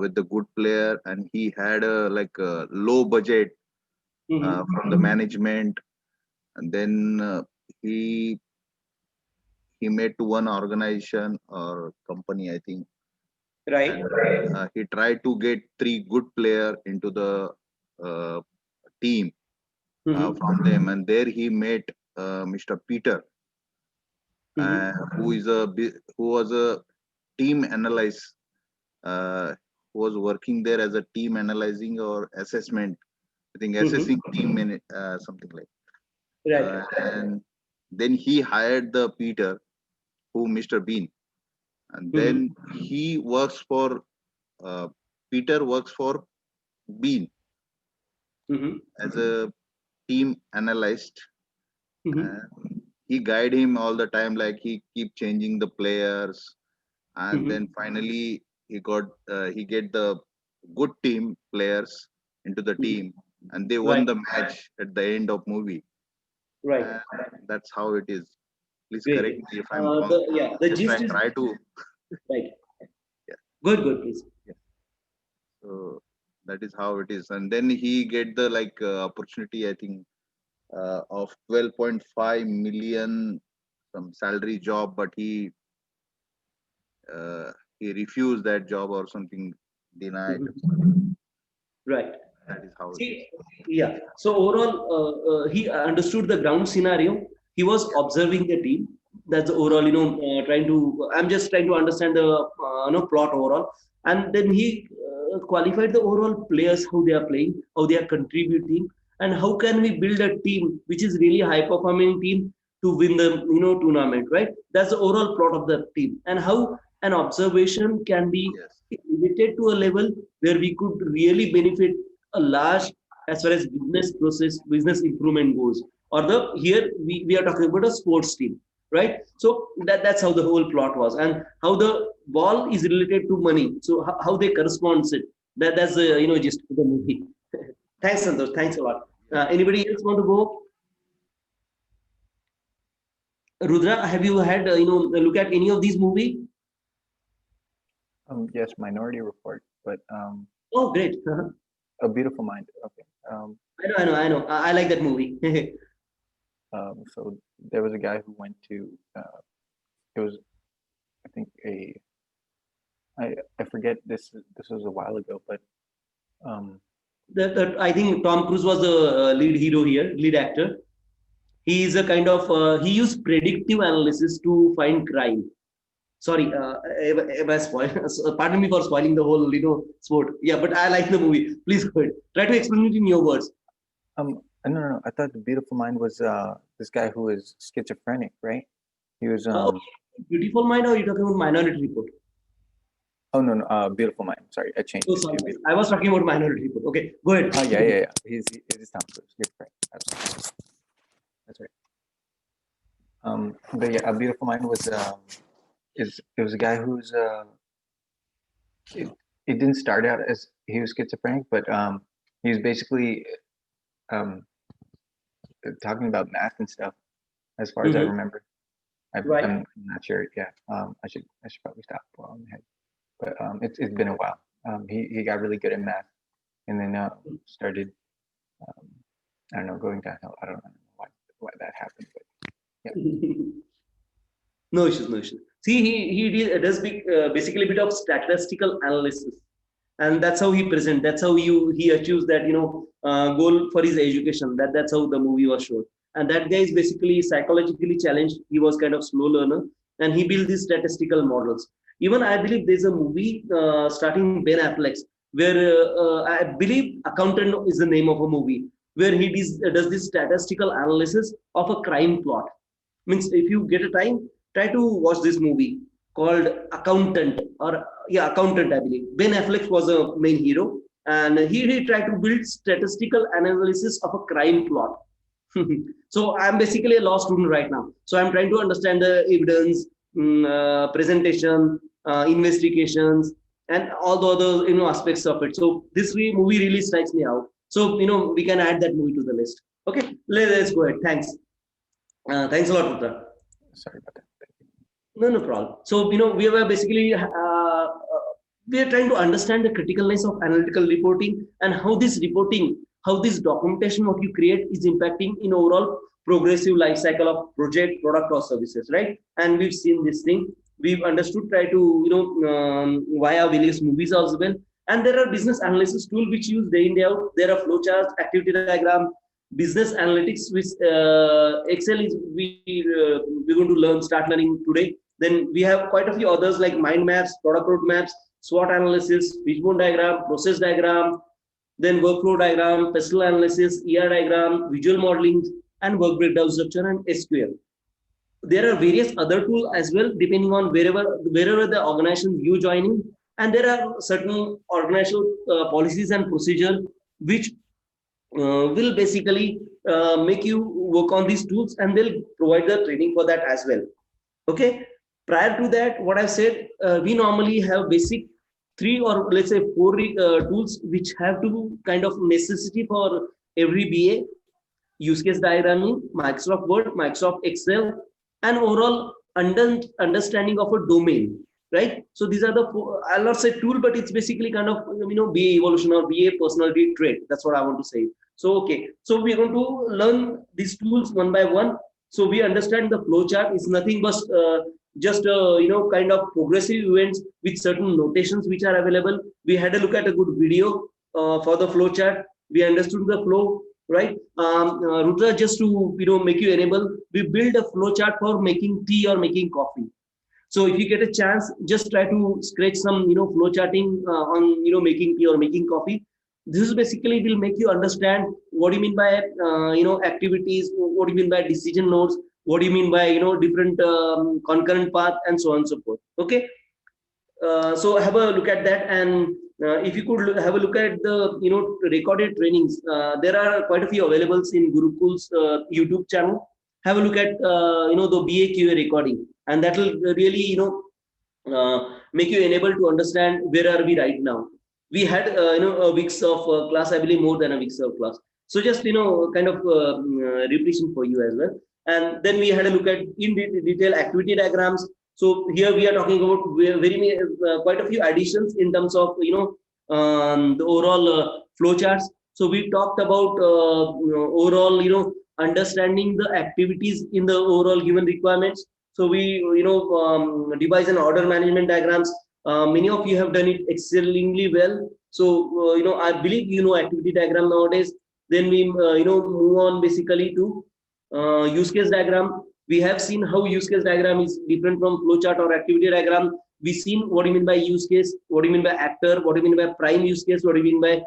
S3: with the good player, and he had a like a low budget
S1: mhm.
S3: from the management, and then he he made to one organization or company, I think, and
S1: Right.
S3: he tried to get three good player into the uh, team
S1: Mhm,
S3: from them, and there he met Mr. Peter,
S1: mhm,
S3: who was a team analyst, who was working there as a team analyzing or assessment, I think
S1: mhm.
S3: assessing team in something like,
S1: Right.
S3: and then he hired the Peter, who Mr. Bean, and
S1: Mhm,
S3: then he works for uh, Peter works for Bean
S1: mhm,
S3: as a team analyst,
S1: mhm,
S3: and he guide him all the time, like he keep changing the players, and then
S1: mhm,
S3: finally he get the good team players into the
S1: mhm.
S3: team, and they won
S1: Right.
S3: the match at the end of movie,
S1: Right.
S3: and that's how it is. Please
S1: Great.
S3: correct
S1: Great.
S3: me if I'm wrong.
S1: The
S3: Just I
S1: gist is
S3: try to.
S1: right.
S3: Yeah,
S1: Good. Good. Please.
S3: yeah. So that is how it is, and then he get the like opportunity, I think, of 12.5 million some salary job, but uh, he refused that job or something, denied.
S1: Mhm. Right.
S3: That is how it is.
S1: See, yeah. So overall, he understood the ground scenario. He was observing the team. That's the overall, trying to. I'm just trying to understand the, plot overall, and then he qualified the overall players, how they are playing, how they are contributing, and how can we build a team which is really high performing team to win the tournament, right? That's the overall plot of the team, and how an observation can be
S3: Yes.
S1: limited to a level where we could really benefit a large as far as business process, business improvement goes. Or the here we are talking about a sports team, right? So that's how the whole plot was, and how the ball is related to money. So how they correspond it. That's the gist of the movie. Thanks, Santosh. Thanks a lot.
S3: Yeah.
S1: Anybody else want to go? Rudra, have you had a look at any of these movie?
S6: Yes, Minority Report, but
S1: Oh, great.
S6: A Beautiful Mind. Okay.
S1: I know. I like that movie.
S6: So there was a guy who went to. It was, I think, I forget this. This was a while ago, but um,
S1: I think Tom Cruise was the lead hero here, lead actor. He is a kind of, he used predictive analysis to find crime. Sorry, am I pardon me for spoiling the whole, sport. Yeah, but I like the movie. Please go ahead. Try to explain it in your words.
S6: No. I thought The Beautiful Mind was this guy who is schizophrenic, right? He was
S1: Beautiful Mind, or are you talking about Minority Report?
S6: Oh no, Beautiful Mind. Sorry, I changed.
S1: Oh, sorry. I was talking about Minority Report. Okay, go ahead.
S6: Oh yeah. He's Tom Cruise. You're right. Absolutely. That's right. But yeah, A Beautiful Mind was it was a guy who's it didn't start out as he was schizophrenic, but he was basically talking about math and stuff, as far as I remember.
S1: Right.
S6: I'm not sure. Yeah. I should probably stop while I'm ahead. But it's been a while. He got really good at math, and then started I don't know, going downhill. I don't know why that happened, but yeah.
S1: No issues. See, he does basically a bit of statistical analysis, and that's how he present. That's how he achieves that goal for his education. That's how the movie was shown. And that guy is basically psychologically challenged. He was kind of slow learner, and he built these statistical models. Even I believe there's a movie starting Ben Affleck, where I believe Accountant is the name of a movie, where he does this statistical analysis of a crime plot. Means if you get a time, try to watch this movie called Accountant, or Accountant, I believe. Ben Affleck was a main hero, and he tried to build statistical analysis of a crime plot. So I'm basically a law student right now. So I'm trying to understand the evidence, presentation, investigations, and all the other aspects of it. So this movie really strikes me out. So we can add that movie to the list. Okay, let's go ahead. Thanks. Thanks a lot, Rutra.
S6: Sorry about that.
S1: No problem. So we were basically we are trying to understand the criticalness of analytical reporting, and how this reporting, how this documentation what you create is impacting in overall progressive life cycle of project, product, or services, right? And we've seen this thing. We've understood, try to via various movies as well. And there are business analysis tools which use day in day out. There are flowcharts, activity diagram, business analytics, which Excel is we're going to start learning today. Then we have quite a few others like mind maps, product road maps, SWOT analysis, wishbone diagram, process diagram, then workflow diagram, pestle analysis, ER diagram, visual modeling, and work breakdown structure, and SQL. There are various other tools as well, depending on wherever the organization you join in, and there are certain organizational policies and procedure which will basically make you work on these tools, and they'll provide the training for that as well. Okay. Prior to that, what I've said, we normally have basic 3 or let's say 4 tools which have to kind of necessity for every BA: use case diagramming, Microsoft Word, Microsoft Excel, and overall understanding of a domain, right? So these are the 4, I'll not say tool, but it's basically kind of BA evolution or BA personality trait. That's what I want to say. So okay, so we're going to learn these tools one by one. So we understand the flowchart is nothing but just kind of progressive events with certain notations which are available. We had a look at a good video for the flowchart. We understood the flow, right? Rutra, just to make you enable, we build a flowchart for making tea or making coffee. So if you get a chance, just try to scratch some flowcharting on making tea or making coffee. This is basically will make you understand what do you mean by activities, what do you mean by decision nodes, what do you mean by different concurrent path, and so on and so forth. Okay. So have a look at that, and if you could have a look at the recorded trainings, there are quite a few available in GURUSCHOOLS YouTube channel. Have a look at the BAQA recording, and that will really make you enable to understand where are we right now. We had a weeks of class, I believe more than a weeks of class. So just kind of repetition for you as well. And then we had a look at in detail activity diagrams. So here we are talking about quite a few additions in terms of the overall flowcharts. So we talked about overall understanding the activities in the overall given requirements. So we devise an order management diagrams. Many of you have done it excellently well. So I believe activity diagram nowadays. Then we move on basically to use case diagram. We have seen how use case diagram is different from flowchart or activity diagram. We've seen what do you mean by use case, what do you mean by actor, what do you mean by prime use case, what do you mean by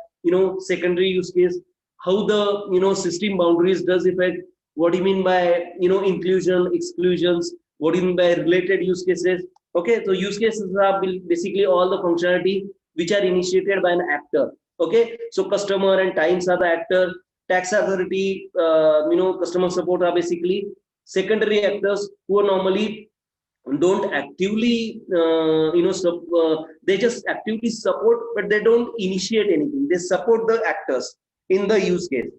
S1: secondary use case, how the system boundaries does affect, what do you mean by inclusion, exclusions, what do you mean by related use cases. Okay, so use cases are basically all the functionality which are initiated by an actor. Okay, so customer and times are the actor, tax authority, customer support are basically secondary actors who are normally don't actively they just actively support, but they don't initiate anything. They support the actors in the use case,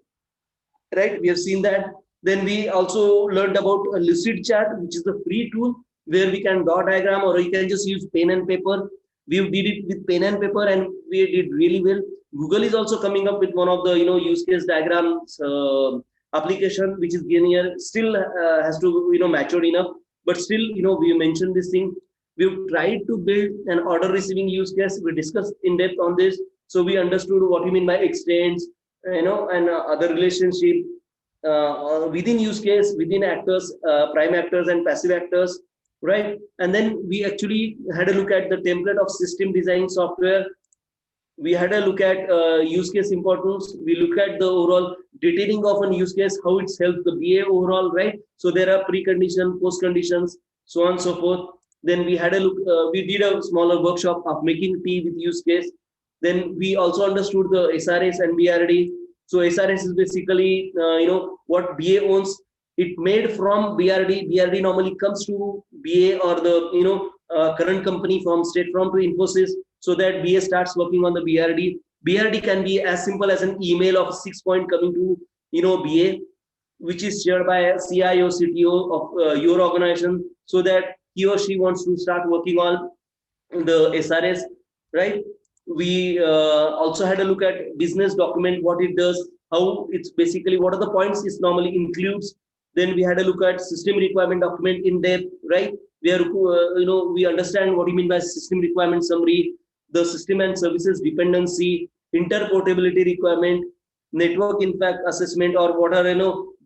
S1: right? We have seen that. Then we also learned about a lucid chart, which is a free tool where we can draw diagram, or you can just use pen and paper. We did it with pen and paper and we did really well. Google is also coming up with one of the use case diagrams application, which is here still has to mature enough, but still we mentioned this thing. We've tried to build an order receiving use case. We discussed in depth on this, so we understood what you mean by extents, and other relationship within use case, within actors, prime actors and passive actors, right? And then we actually had a look at the template of system design software. We had a look at use case importance. We look at the overall detailing of a use case, how it's helped the BA overall, right? So there are precondition, post conditions, so on and so forth. Then we had a look, we did a smaller workshop of making tea with use case. Then we also understood the SRS and BRD. So SRS is basically, what BA owns. It made from BRD. BRD normally comes to BA or the, current company from State Farm to Infosys, so that BA starts working on the BRD. BRD can be as simple as an email of 6 point coming to, BA, which is shared by a CIO, CTO of your organization, so that he or she wants to start working on the SRS, right? We also had a look at business document, what it does, how it's basically, what are the points it normally includes. Then we had a look at system requirement document in depth, right? Where we understand what you mean by system requirement summary, the system and services dependency, interportability requirement, network impact assessment, or what are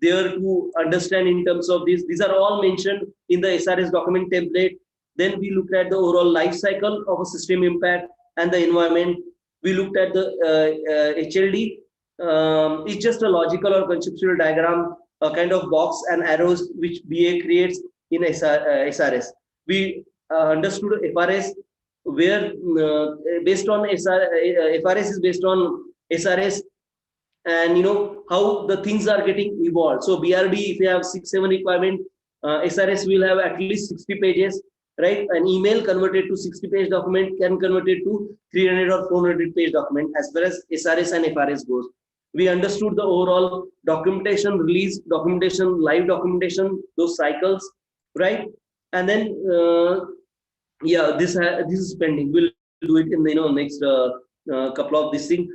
S1: there to understand in terms of this. These are all mentioned in the SRS document template. Then we looked at the overall life cycle of a system impact and the environment. We looked at the HLD. It's just a logical or conceptual diagram, a kind of box and arrows which BA creates in SRS. We understood FRS, where based on FRS is based on SRS, and how the things are getting evolved. So BRD, if you have 6-7 requirement, SRS will have at least 60 pages, right? An email converted to 60-page document can convert it to 300 or 400-page document as far as SRS and FRS goes. We understood the overall documentation, release documentation, live documentation, those cycles, right? And then this is pending. We'll do it in the next couple of this thing.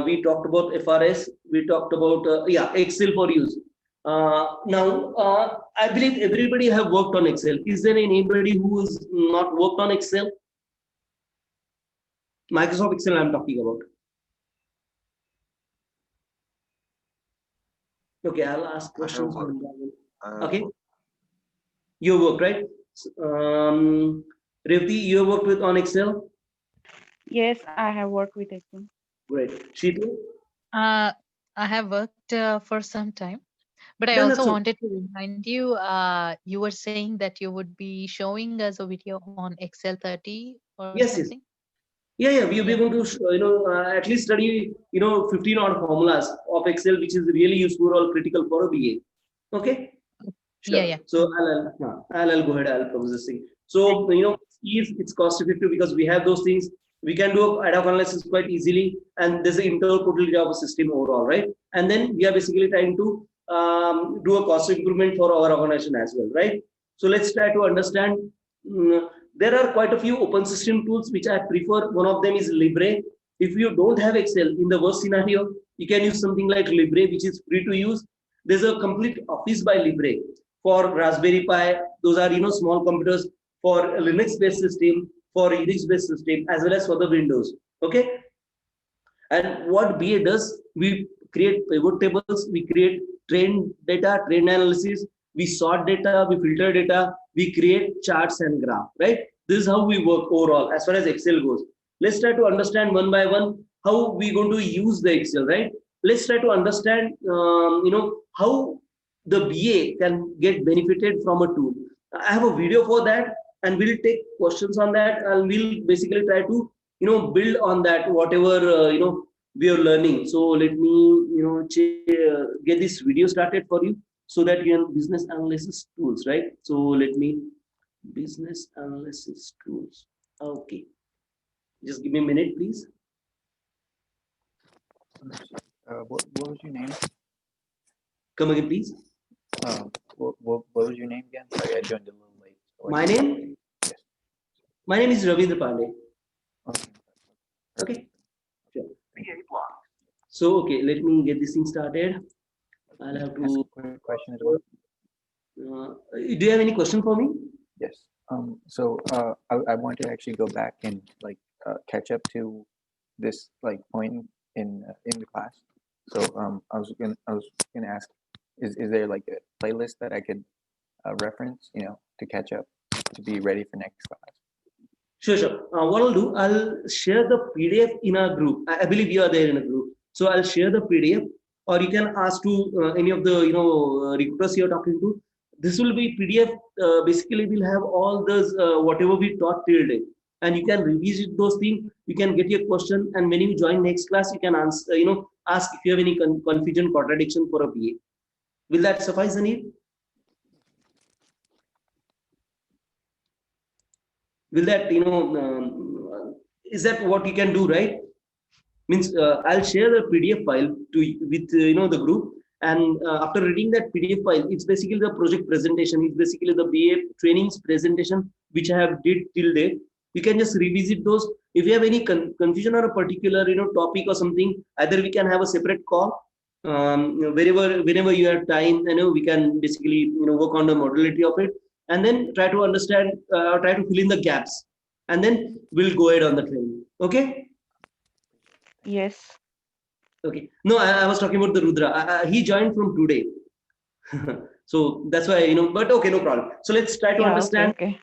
S1: We talked about FRS. We talked about Excel for use. Now I believe everybody have worked on Excel. Is there anybody who has not worked on Excel? Microsoft Excel I'm talking about. Okay, I'll ask questions. Okay, you work, right? Revati, you worked with on Excel?
S2: Yes, I have worked with Excel.
S1: Great. Sheetal?
S5: I have worked for some time, but I also wanted to remind you, you were saying that you would be showing us a video on Excel 30 or something?
S1: Yeah, we'll be able to, at least study, 15 odd formulas of Excel, which is really useful or critical for a BA. Okay? Sure.
S5: Yeah.
S1: So I'll go ahead, I'll propose this thing. So, it's cost effective because we have those things. We can do ad hoc analysis quite easily, and there's an interportability of a system overall, right? And then we are basically trying to do a cost improvement for our organization as well, right? So let's try to understand. There are quite a few open system tools which I prefer. One of them is Libre. If you don't have Excel, in the worst scenario, you can use something like Libre, which is free to use. There's a complete office by Libre for Raspberry Pi. Those are small computers, for Linux-based system, for Unix-based system, as well as for the Windows. Okay. And what BA does, we create pivot tables, we create train data, train analysis, we sort data, we filter data, we create charts and graph, right? This is how we work overall as far as Excel goes. Let's try to understand one by one how we going to use the Excel, right? Let's try to understand, how the BA can get benefited from a tool. I have a video for that, and we'll take questions on that, and we'll basically try to, build on that whatever we are learning. So let me, get this video started for you so that you can business analysis tools, right? So let me business analysis tools. Okay, just give me a minute, please.
S6: What was your name?
S1: Come again, please.
S6: What was your name again? Sorry, I joined a little late. So
S1: My name?
S6: Yes.
S1: My name is Ravindra Pandey.
S6: Okay.
S1: Okay. Sure. So okay, let me get this thing started. I'll have
S6: Ask
S1: to.
S6: a quick question as well.
S1: Do you have any question for me?
S6: Yes. So I want to actually go back and like catch up to this like point in the class. So I was gonna ask, is there like a playlist that I could reference, to catch up, to be ready for next class?
S1: Sure. What I'll do, I'll share the PDF in our group. I believe you are there in a group. So I'll share the PDF, or you can ask to any of the recruiters you're talking to. This will be PDF. Basically, we'll have all those whatever we taught till date, and you can revisit those things. You can get your question, and when you join next class, you can answer. Ask if you have any confusion, contradiction for a BA. Will that suffice, Anil? Will that is that what you can do, right? Means I'll share the PDF file with the group, and after reading that PDF file, it's basically the project presentation. It's basically the BA trainings presentation which I have did till date. You can just revisit those. If you have any confusion on a particular topic or something, either we can have a separate call. Whenever you have time, we can basically work on the modality of it, and then try to understand, try to fill in the gaps, and then we'll go ahead on the training. Okay.
S2: Yes.
S1: Okay. No, I was talking about the Rudra. He joined from today. So that's why, but okay, no problem. So let's try to
S2: Yeah,
S1: understand.
S2: okay.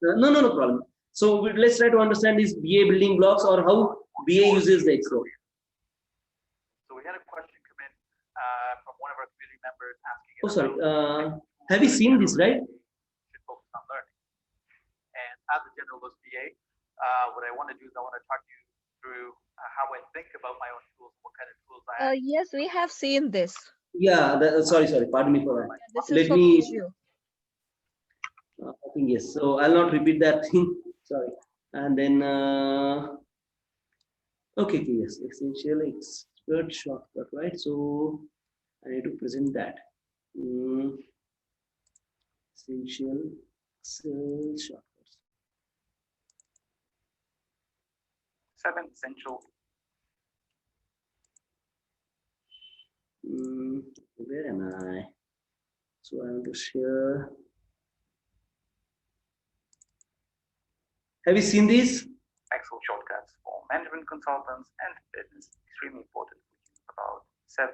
S1: No problem. So let's try to understand these BA building blocks, or how BA uses the Excel.
S7: So we had a question come in from one of our community members asking.
S1: Oh, sorry. Have you seen this, right?
S7: Should focus on learning. And as a generalist BA, what I want to do is I want to talk you through how I think about my own tools, what kind of tools I have.
S4: Yes, we have seen this.
S1: Yeah. Sorry. Pardon me for that.
S4: This is
S1: Let
S4: for
S1: me.
S4: you.
S1: I think yes. So I'll not repeat that thing. Sorry. And then. Okay. Yes. Essential expert shortcut, right? So I need to present that. Essential Excel shortcuts.
S7: 7 essential.
S1: Where am I? So I want to share. Have you seen these?
S7: Excel shortcuts for management consultants and business. Extremely important for you. About 7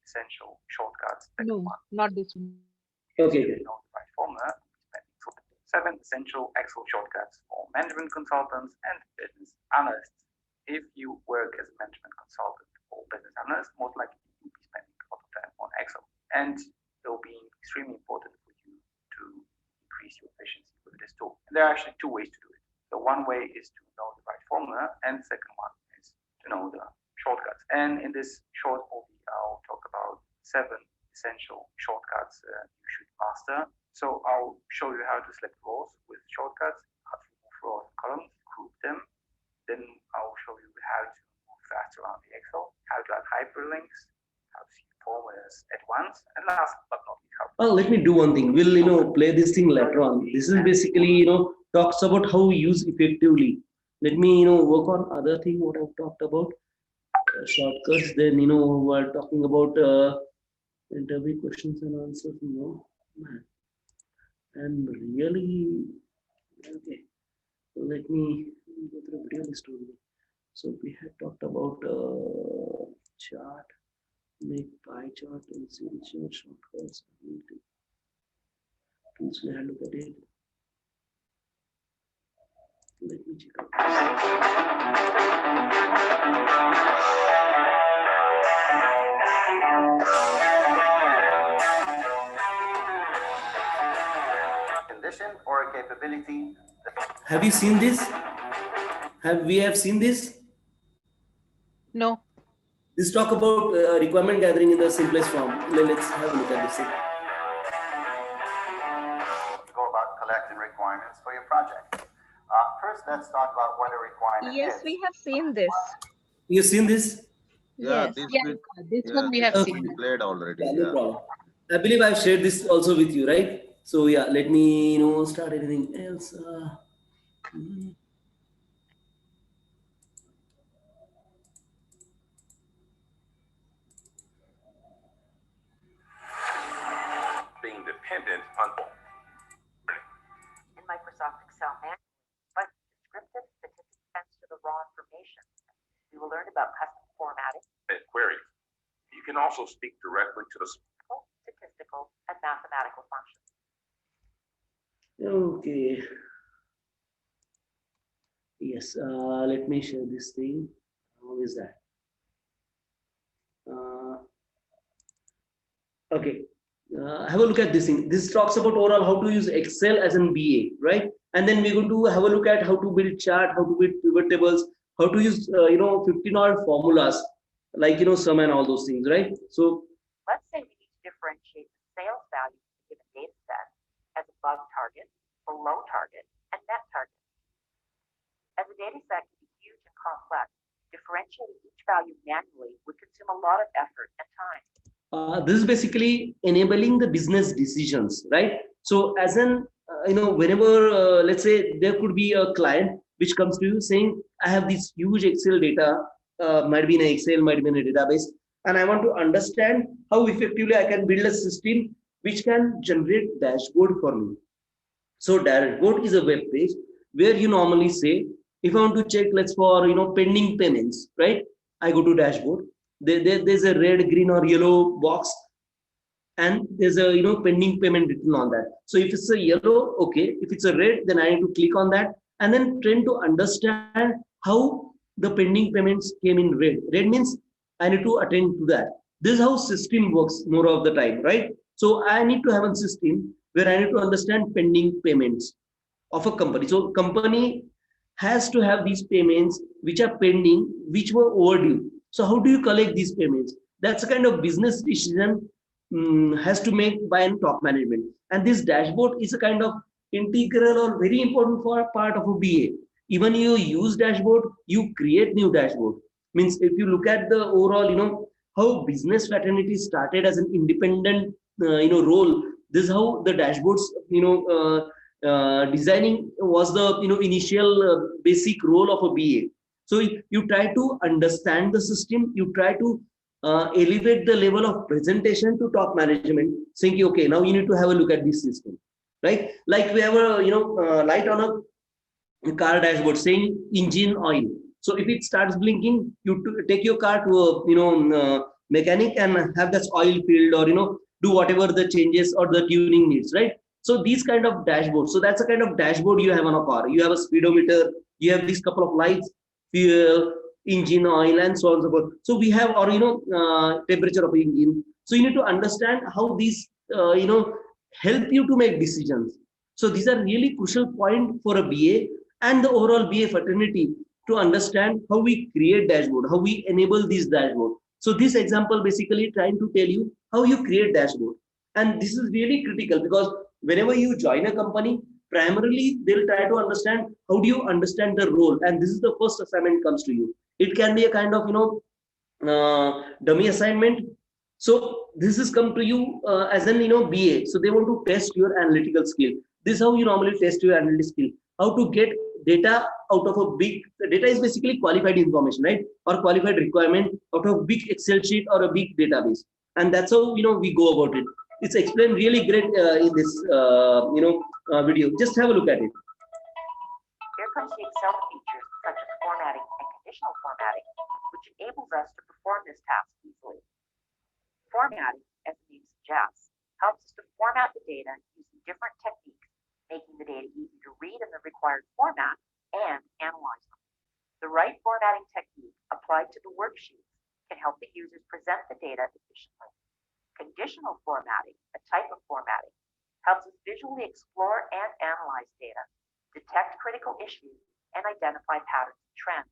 S7: essential shortcuts.
S4: No, not this one.
S1: Okay.
S7: You know the right formula. 7 essential Excel shortcuts for management consultants and business analysts. If you work as a management consultant or business analyst, most likely you'll be spending a lot of time on Excel, and they'll be extremely important for you to increase your efficiency with this tool. And there are actually 2 ways to do it. So one way is to know the right formula, and the second one is to know the shortcuts. And in this short movie, I'll talk about 7 essential shortcuts you should master. So I'll show you how to select rows with shortcuts, how to move rows and columns, group them. Then I'll show you how to move fast around the Excel, how to add hyperlinks, how to see formulas at once, and last but not least, how to.
S1: Well, let me do one thing. We'll play this thing later on. This is basically talks about how we use effectively. Let me work on other thing what I've talked about, shortcuts. Then we're talking about interview questions and answers. Man, I'm really okay. Let me go through the video story. So we had talked about chart. Make pie chart and signature shortcuts. Tools we have look at it. Let me check out.
S8: Condition or a capability.
S1: Have you seen this? Have we seen this?
S5: No.
S1: This talk about requirement gathering in the simplest form. Let's have a look at this thing.
S8: Go about collecting requirements for your project. First, let's talk about what a requirement
S4: Yes,
S8: is.
S4: we have seen this.
S1: You've seen this?
S3: Yeah,
S4: Yes.
S3: this
S5: Yeah,
S3: bit,
S5: this
S3: yeah,
S5: one we
S3: this
S5: have
S3: bit
S5: seen.
S3: we played already.
S1: Yeah, no
S3: Yeah.
S1: problem. I believe I've shared this also with you, right? So yeah, let me start anything else.
S8: Being dependent on
S9: in Microsoft Excel manually, but descriptive statistics tends to the raw information. We will learn about custom formatting
S8: and queries. You can also speak directly to the
S9: statistical and mathematical functions.
S1: Okay. Yes, let me share this thing. How is that? Okay. Have a look at this thing. This talks about overall how to use Excel as an BA, right? And then we're going to have a look at how to build chart, how to build pivot tables, how to use 15 odd formulas like sum and all those things, right? So
S9: Let's say we need to differentiate the sales value of a given data set as above target, below target, and net target. As a data set can be huge and complex, differentiating each value manually would consume a lot of effort and time.
S1: this is basically enabling the business decisions, right? So as an whenever let's say there could be a client which comes to you saying, I have this huge Excel data, might be in Excel, might be in a database, and I want to understand how effectively I can build a system which can generate dashboard for me. So dashboard is a web page where you normally say, if I want to check, let's for pending payments, right? I go to dashboard. There's a red, green, or yellow box, and there's a pending payment written on that. So if it's a yellow, okay. If it's a red, then I need to click on that and then trying to understand how the pending payments came in red. Red means I need to attend to that. This is how system works more of the time, right? So I need to have a system where I need to understand pending payments of a company. So company has to have these payments which are pending, which were overdue. So how do you collect these payments? That's a kind of business decision has to make by a top management. And this dashboard is a kind of integral or very important for part of a BA. Even you use dashboard, you create new dashboard. Means if you look at the overall, how business fraternity started as an independent, role. This is how the dashboards, designing was the initial basic role of a BA. So you try to understand the system, you try to elevate the level of presentation to top management, saying, okay, now you need to have a look at this system, right? Like we have a light on a car dashboard saying engine oil. So if it starts blinking, you take your car to a mechanic and have that oil filled, or do whatever the changes or the tuning needs, right? So these kind of dashboards. So that's a kind of dashboard you have on a car. You have a speedometer, you have these couple of lights, fuel, engine oil, and so on and so forth. So we have, or temperature of engine. So you need to understand how these help you to make decisions. So these are really crucial point for a BA and the overall BA fraternity to understand how we create dashboard, how we enable these dashboard. So this example basically trying to tell you how you create dashboard. And this is really critical because whenever you join a company, primarily they'll try to understand how do you understand the role. And this is the first assignment comes to you. It can be a kind of, dummy assignment. So this is come to you as an, BA. So they want to test your analytical skill. This is how you normally test your analytical skill. How to get data out of a big, data is basically qualified information, right? Or qualified requirement out of a big Excel sheet or a big database. And that's how, we go about it. It's explained really great in this, video. Just have a look at it.
S9: Here comes the Excel features such as formatting and conditional formatting, which enables us to perform this task easily. Formatting, as the name suggests, helps us to format the data using different techniques, making the data easy to read in the required format and analyze them. The right formatting technique applied to the worksheets can help the users present the data efficiently. Conditional formatting, a type of formatting, helps us visually explore and analyze data, detect critical issues, and identify patterns and trends.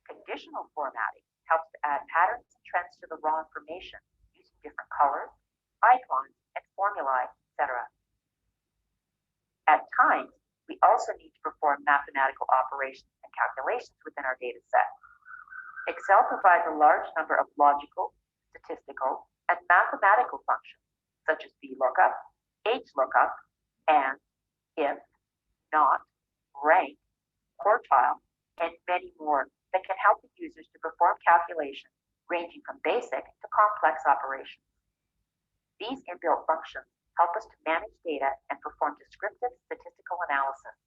S9: Conditional formatting helps to add patterns and trends to the raw information using different colors, icons, and formulae, etc. At times, we also need to perform mathematical operations and calculations within our data set. Excel provides a large number of logical, statistical, and mathematical functions, such as VLOOKUP, HLOOKUP, and, if, not, rank, quartile, and many more that can help the users to perform calculations ranging from basic to complex operations. These inbuilt functions help us to manage data and perform descriptive statistical analysis.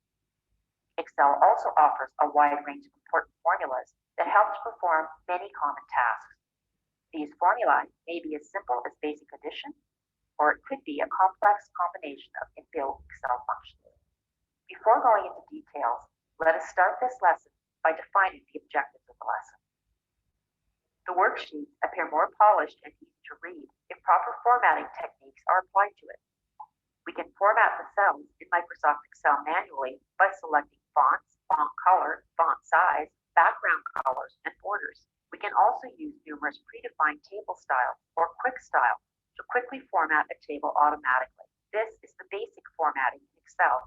S9: Excel also offers a wide range of important formulas that help to perform many common tasks. These formulae may be as simple as basic addition, or it could be a complex combination of inbuilt Excel functions. Before going into details, let us start this lesson by defining the objectives of the lesson. The worksheets appear more polished and easy to read if proper formatting techniques are applied to it. We can format the cells in Microsoft Excel manually by selecting fonts, font color, font size, background colors, and borders. We can also use numerous predefined table styles or quick style to quickly format a table automatically. This is the basic formatting in Excel.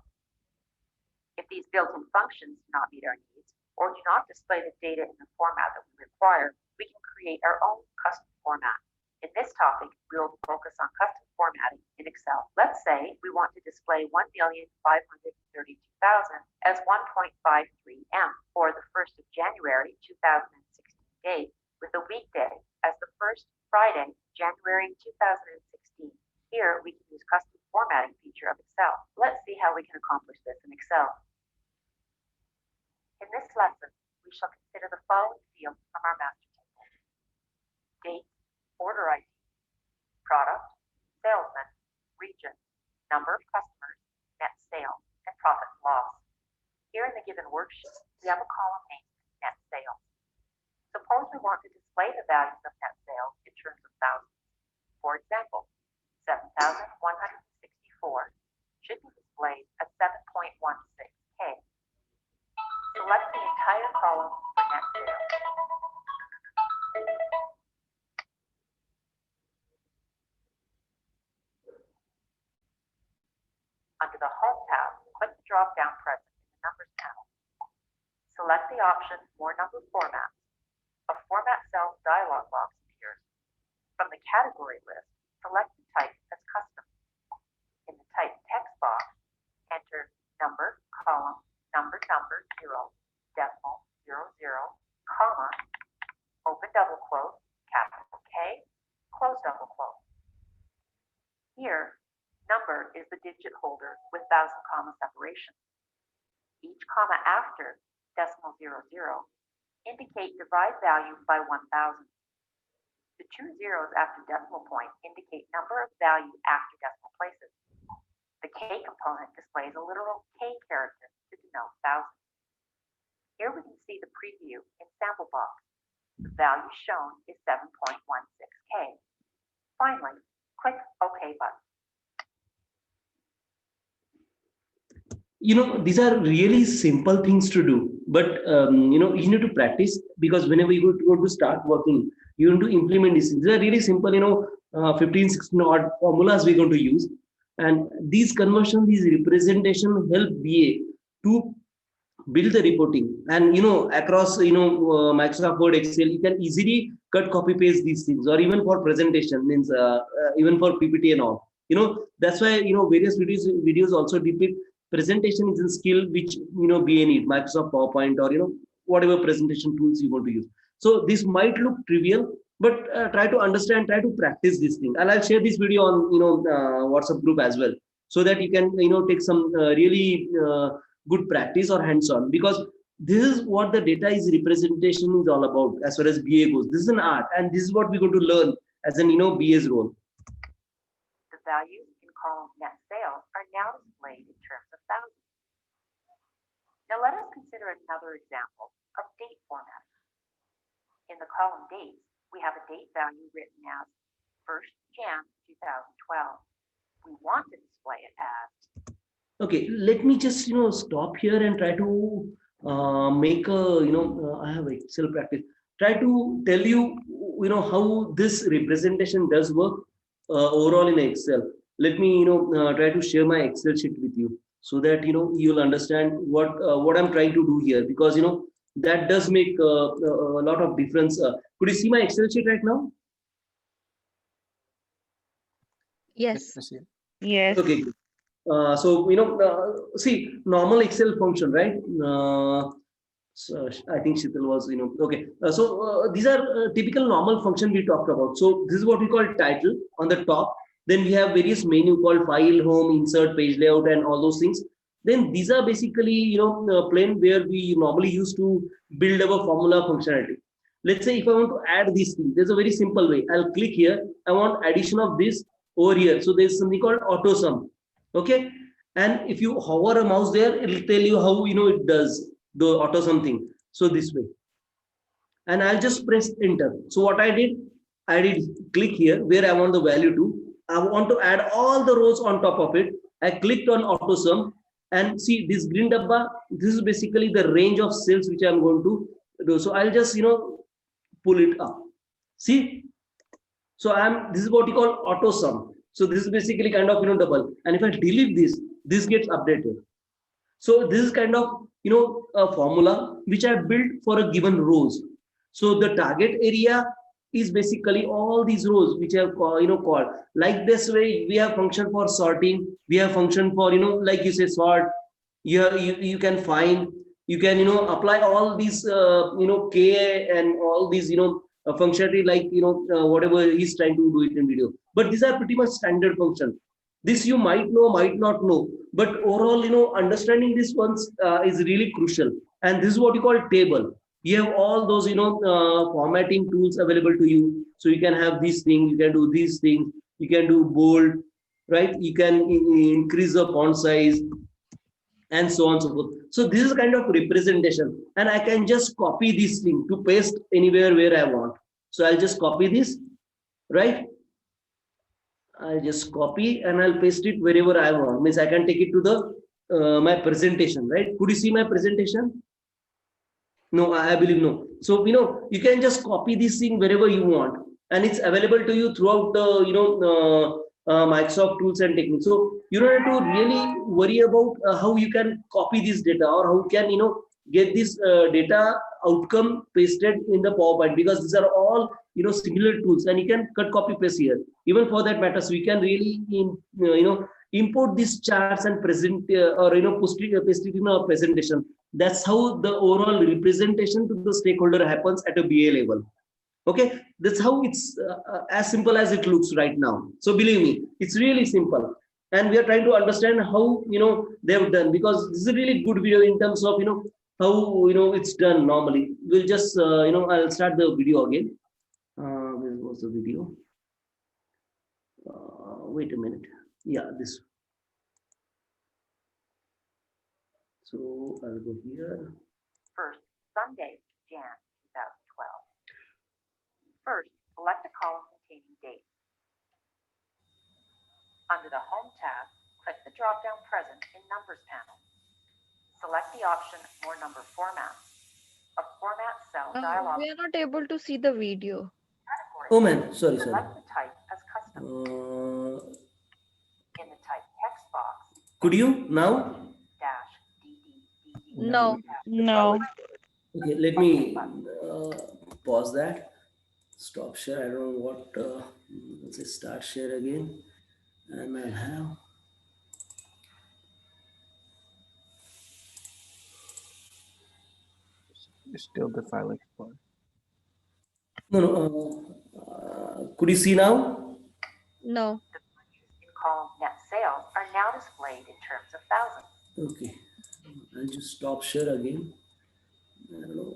S9: If these built-in functions do not meet our needs, or do not display the data in the format that we require, we can create our own custom format. In this topic, we will focus on custom formatting in Excel. Let's say we want to display 1,532,000 as 1.53M for the 1st of January 2016 date, with a weekday as the first Friday, January 2016. Here, we can use custom formatting feature of Excel. Let's see how we can accomplish this in Excel. In this lesson, we shall consider the following fields from our master table: date, order ID, product, salesman, region, number of customers, net sales, and profit and loss. Here in the given worksheet, we have a column named net sales. Suppose we want to display the values of net sales in terms of thousands. For example, 7,164 should be displayed as 7.16K. Select the entire column for net sales. Under the Home tab, click the drop-down present in the Numbers panel. Select the option More Number Formats. A Format Cells dialog box appears. From the category list, select the type as Custom. In the Type text box, enter number, column, number, 0, decimal, 00, comma, open double quote, capital K, close double quote. Here, number is the digit holder with 1,000 comma separation. Each comma after decimal 00 indicate divide value by 1,000. The 2 zeros after decimal point indicate number of value after decimal places. The K component displays a literal K character to denote thousand. Here we can see the preview in sample box. The value shown is 7.16K. Finally, click OK button.
S1: These are really simple things to do, but you need to practice, because whenever you go to start working, you need to implement these things. These are really simple, 15, 16 odd formulas we're going to use. And these conversion, these representation help BA to build the reporting. And, across, Microsoft Word, Excel, you can easily cut, copy, paste these things, or even for presentation, means even for PPT and all. That's why, various videos also depict presentation is a skill which, BA need, Microsoft PowerPoint, or, whatever presentation tools you want to use. So this might look trivial, but try to understand, try to practice this thing. And I'll share this video on, WhatsApp group as well, so that you can, take some really good practice or hands-on, because this is what the data is representation is all about as far as BA goes. This is an art, and this is what we're going to learn as an BA's role.
S9: The values in column net sales are now displayed in terms of thousands. Now let us consider another example of date format. In the column dates, we have a date value written as 1st Jan 2012. We want to display it as.
S1: Okay, let me just stop here and try to make a I have Excel practice. Try to tell you how this representation does work overall in Excel. Let me try to share my Excel sheet with you so that you'll understand what I'm trying to do here, because that does make a lot of difference. Could you see my Excel sheet right now?
S5: Yes.
S2: Yes.
S1: Okay. So see normal Excel function, right? So I think Shital was okay. So these are typical normal function we talked about. So this is what we call title on the top. Then we have various menu called file, home, insert, page layout, and all those things. Then these are basically plain where we normally use to build our formula functionality. Let's say if I want to add this thing, there's a very simple way. I'll click here. I want addition of this over here. So there's something called auto sum. Okay, and if you hover a mouse there, it'll tell you how it does the auto something. So this way, and I'll just press enter. So what I did click here where I want the value to. I want to add all the rows on top of it. I clicked on auto sum, and see this green dabba. This is basically the range of cells which I'm going to do. So I'll just pull it up. See, so this is what you call auto sum. So this is basically kind of double. And if I delete this gets updated. So this is kind of a formula which I built for a given rows. So the target area is basically all these rows which I have called. Like this way, we have function for sorting. We have function for like you say sort. You can find. You can apply all these K and all these functionality like whatever he's trying to do it in video. But these are pretty much standard function. This you might know, might not know, but overall understanding this ones is really crucial. And this is what you call table. You have all those formatting tools available to you, so you can have these things, you can do these things, you can do bold, right? You can increase the font size and so on and so forth. So this is kind of representation, and I can just copy this thing to paste anywhere where I want. So I'll just copy this, right? I'll just copy and I'll paste it wherever I want. Means I can take it to the my presentation, right? Could you see my presentation? No, I believe no. So you can just copy this thing wherever you want, and it's available to you throughout the Microsoft tools and techniques. So you don't have to really worry about how you can copy this data or how can get this data outcome pasted in the PowerPoint, because these are all similar tools, and you can cut copy paste here. Even for that matter, so we can really import these charts and present or paste it in our presentation. That's how the overall representation to the stakeholder happens at a BA level. Okay, that's how it's as simple as it looks right now. So believe me, it's really simple, and we are trying to understand how they have done, because this is a really good video in terms of how it's done normally. We'll just I'll start the video again. Where was the video? Wait a minute. Yeah, this. So I'll go here.
S9: First, Sunday, Jan 2012. First, select a column containing dates. Under the Home tab, click the drop-down present in Numbers panel. Select the option More Number Format. A Format Cell dialog.
S10: We are not able to see the video.
S9: Category.
S1: Oh man, sorry.
S9: Select the type as custom. In the type text box.
S1: Could you now?
S9: Dash DD.
S10: No.
S2: No.
S1: Okay, let me pause that. Stop share. I don't know what. Let's say start share again, and I'll have.
S6: Still the file explorer.
S1: No. Could you see now?
S10: No.
S9: In column net sales are now displayed in terms of thousands.
S1: Okay, I'll just stop share again. I don't know.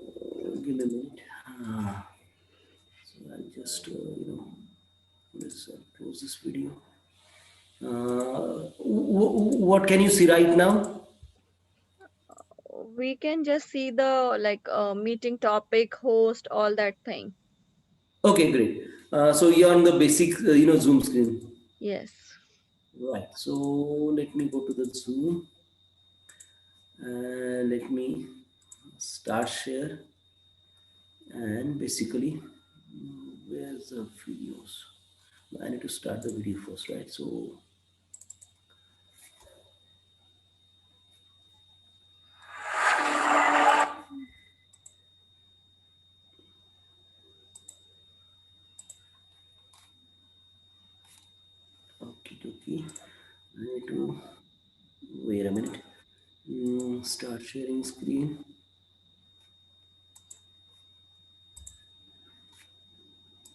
S1: Give me a minute. So I'll just Let's close this video. What can you see right now?
S10: We can just see the meeting topic, host, all that thing.
S1: Okay, great. So you're on the basic, Zoom screen.
S10: Yes.
S1: Right. So let me go to the Zoom and let me start share. And basically, where's the videos? I need to start the video first, right? So okay, okay. I need to wait a minute. Start sharing screen.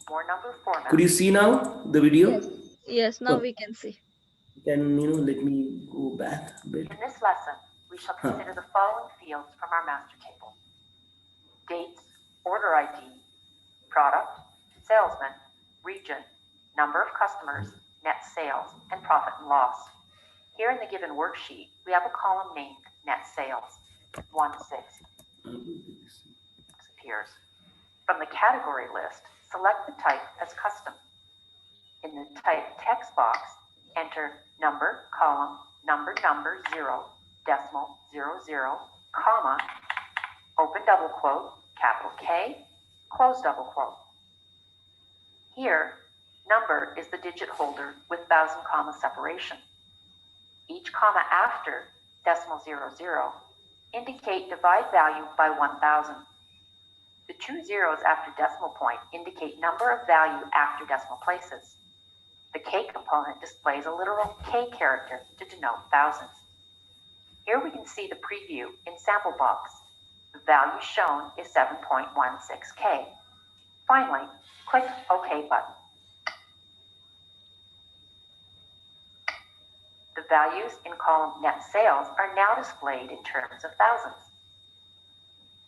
S9: More number format.
S1: Could you see now the video?
S10: Yes. Yes, now we can see.
S1: Can let me go back a bit.
S9: In this lesson, we shall consider the following fields from our master table: dates, order ID, product, salesman, region, number of customers, net sales, and profit and loss. Here in the given worksheet, we have a column named net sales. 1/6 appears. From the category list, select the type as custom. In the type text box, enter number, column, number, 0, decimal, 00, comma, open double quote, capital K, close double quote. Here, number is the digit holder with 1,000 comma separation. Each comma after decimal 00 indicate divide value by 1,000. The 2 zeros after decimal point indicate number of value after decimal places. The K component displays a literal K character to denote thousands. Here we can see the preview in sample box. The value shown is 7.16K. Finally, click OK button. The values in column net sales are now displayed in terms of thousands.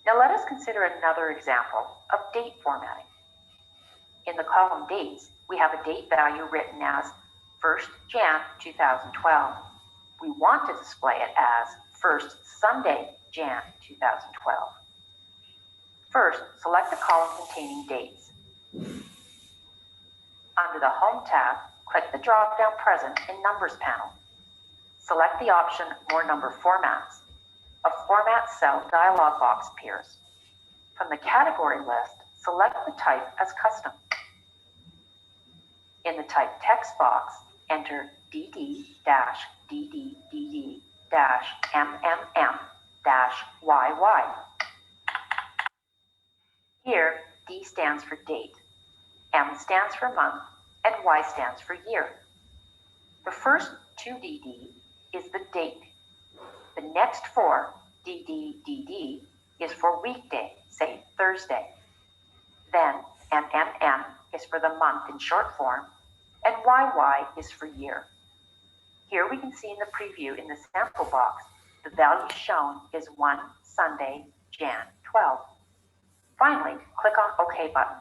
S9: Now let us consider another example of date formatting. In the column dates, we have a date value written as 1st Jan 2012. We want to display it as 1st Sunday, Jan 2012. First, select the column containing dates. Under the Home tab, click the drop-down Present in Numbers panel. Select the option More Number Formats. A Format Cell dialog box appears. From the category list, select the type as custom. In the type text box, enter DD-DDD-MMM-YY. Here, D stands for date, M stands for month, and Y stands for year. The first 2 DD is the date. The next 4, DDDD, is for weekday, say Thursday. Then MMM is for the month in short form, and YY is for year. Here we can see in the preview in the sample box, the value shown is 1 Sunday, Jan 12. Finally, click on OK button.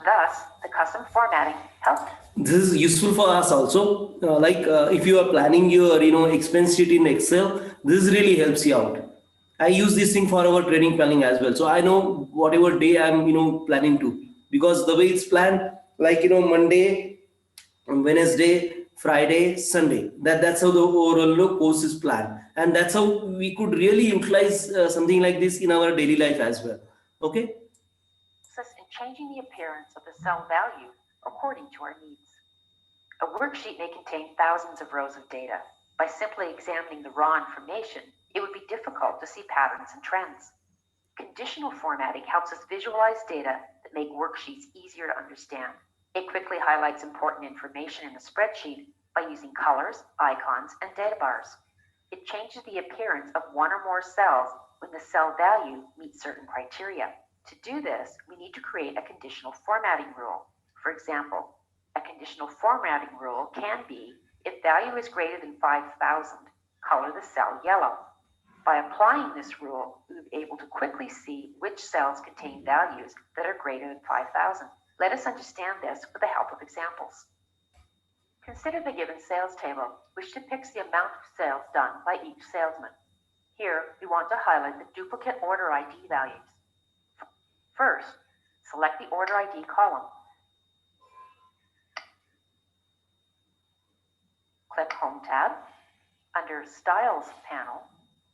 S9: Thus, the custom formatting helps.
S1: This is useful for us also. If you are planning your expense sheet in Excel, this really helps you out. I use this thing for our training planning as well. So I know whatever day I'm planning to, because the way it's planned, Monday, Wednesday, Friday, Sunday. That's how the overall course is planned, and that's how we could really utilize something like this in our daily life as well. Okay.
S9: In changing the appearance of the cell value according to our needs. A worksheet may contain thousands of rows of data. By simply examining the raw information, it would be difficult to see patterns and trends. Conditional formatting helps us visualize data that make worksheets easier to understand. It quickly highlights important information in a spreadsheet by using colors, icons, and data bars. It changes the appearance of one or more cells when the cell value meets certain criteria. To do this, we need to create a conditional formatting rule. For example, a conditional formatting rule can be if value is greater than 5,000, color the cell yellow. By applying this rule, we will be able to quickly see which cells contain values that are greater than 5,000. Let us understand this with the help of examples. Consider the given sales table, which depicts the amount of sales done by each salesman. Here, we want to highlight the duplicate order ID values. First, select the order ID column. Click Home tab. Under Styles panel,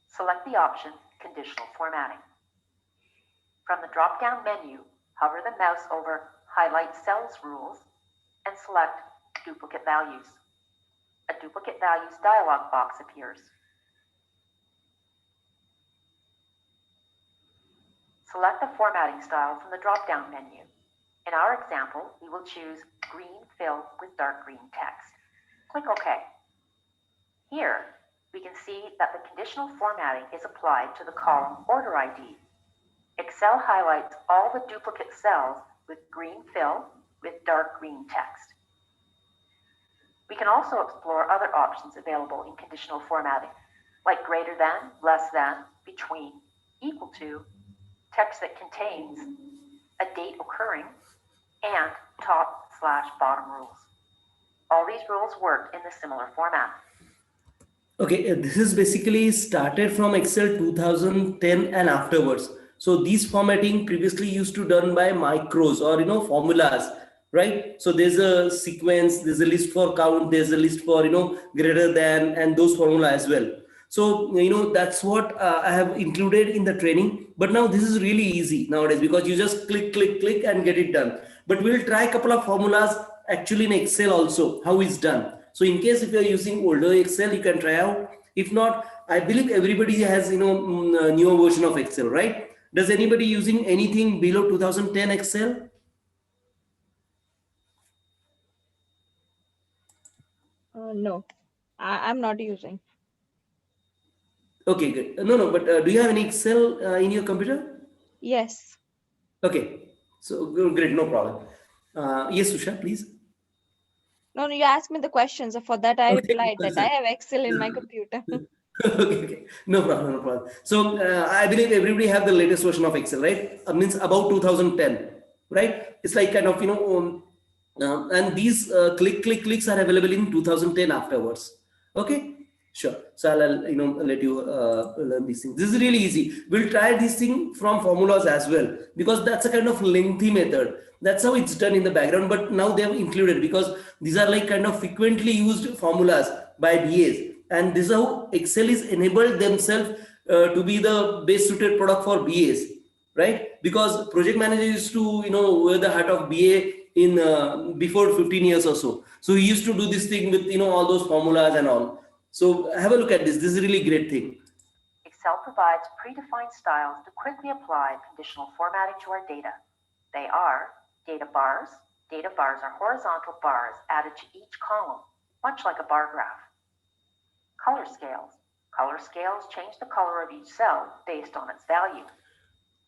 S9: select the option Conditional Formatting. From the drop-down menu, hover the mouse over Highlight Cells Rules and select Duplicate Values. A Duplicate Values dialog box appears. Select the formatting style from the drop-down menu. In our example, we will choose green fill with dark green text. Click OK. Here, we can see that the conditional formatting is applied to the column Order ID. Excel highlights all the duplicate cells with green fill with dark green text. We can also explore other options available in conditional formatting, like greater than, less than, between, equal to, text that contains, a date occurring, and top/bottom rules. All these rules work in the similar format.
S1: Okay, this is basically started from Excel 2010 and afterwards. So these formatting previously used to done by micros or formulas, right? So there's a sequence, there's a list for count, there's a list for greater than, and those formula as well. So that's what I have included in the training. But now this is really easy nowadays because you just click and get it done. But we'll try a couple of formulas actually in Excel also, how it's done. So in case if you're using older Excel, you can try out. If not, I believe everybody has newer version of Excel, right? Does anybody using anything below 2010 Excel?
S10: No, I'm not using.
S1: Okay, good. No, but do you have any Excel in your computer?
S10: Yes.
S1: Okay, so great, no problem. Yes, Susha, please.
S10: No, you asked me the questions. For that, I
S1: Okay.
S10: replied that I have Excel in my computer.
S1: Okay, no problem. So I believe everybody have the latest version of Excel, right? Means about 2010, right? It's like kind of and these clicks are available in 2010 afterwards. Okay, sure. So I'll let you learn these things. This is really easy. We'll try this thing from formulas as well because that's a kind of lengthy method. That's how it's done in the background, but now they have included because these are like kind of frequently used formulas by BAs, and this is how Excel is enabled themselves to be the best suited product for BAs, right? Because project manager used to wear the hat of BA in before 15 years or so. So he used to do this thing with all those formulas and all. So have a look at this. This is a really great thing.
S9: Excel provides predefined styles to quickly apply conditional formatting to our data. They are data bars. Data bars are horizontal bars added to each column, much like a bar graph. Color scales. Color scales change the color of each cell based on its value.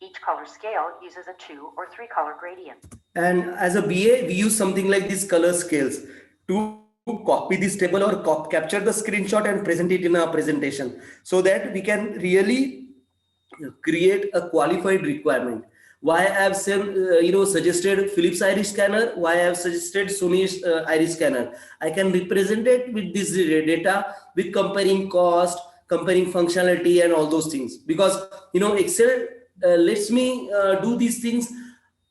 S9: Each color scale uses a 2 or 3 color gradient.
S1: And as a BA, we use something like these color scales to copy this table or capture the screenshot and present it in our presentation so that we can really create a qualified requirement. Why I have suggested Philips iris scanner, why I have suggested Sony's iris scanner. I can represent it with this data with comparing cost, comparing functionality and all those things, because Excel lets me do these things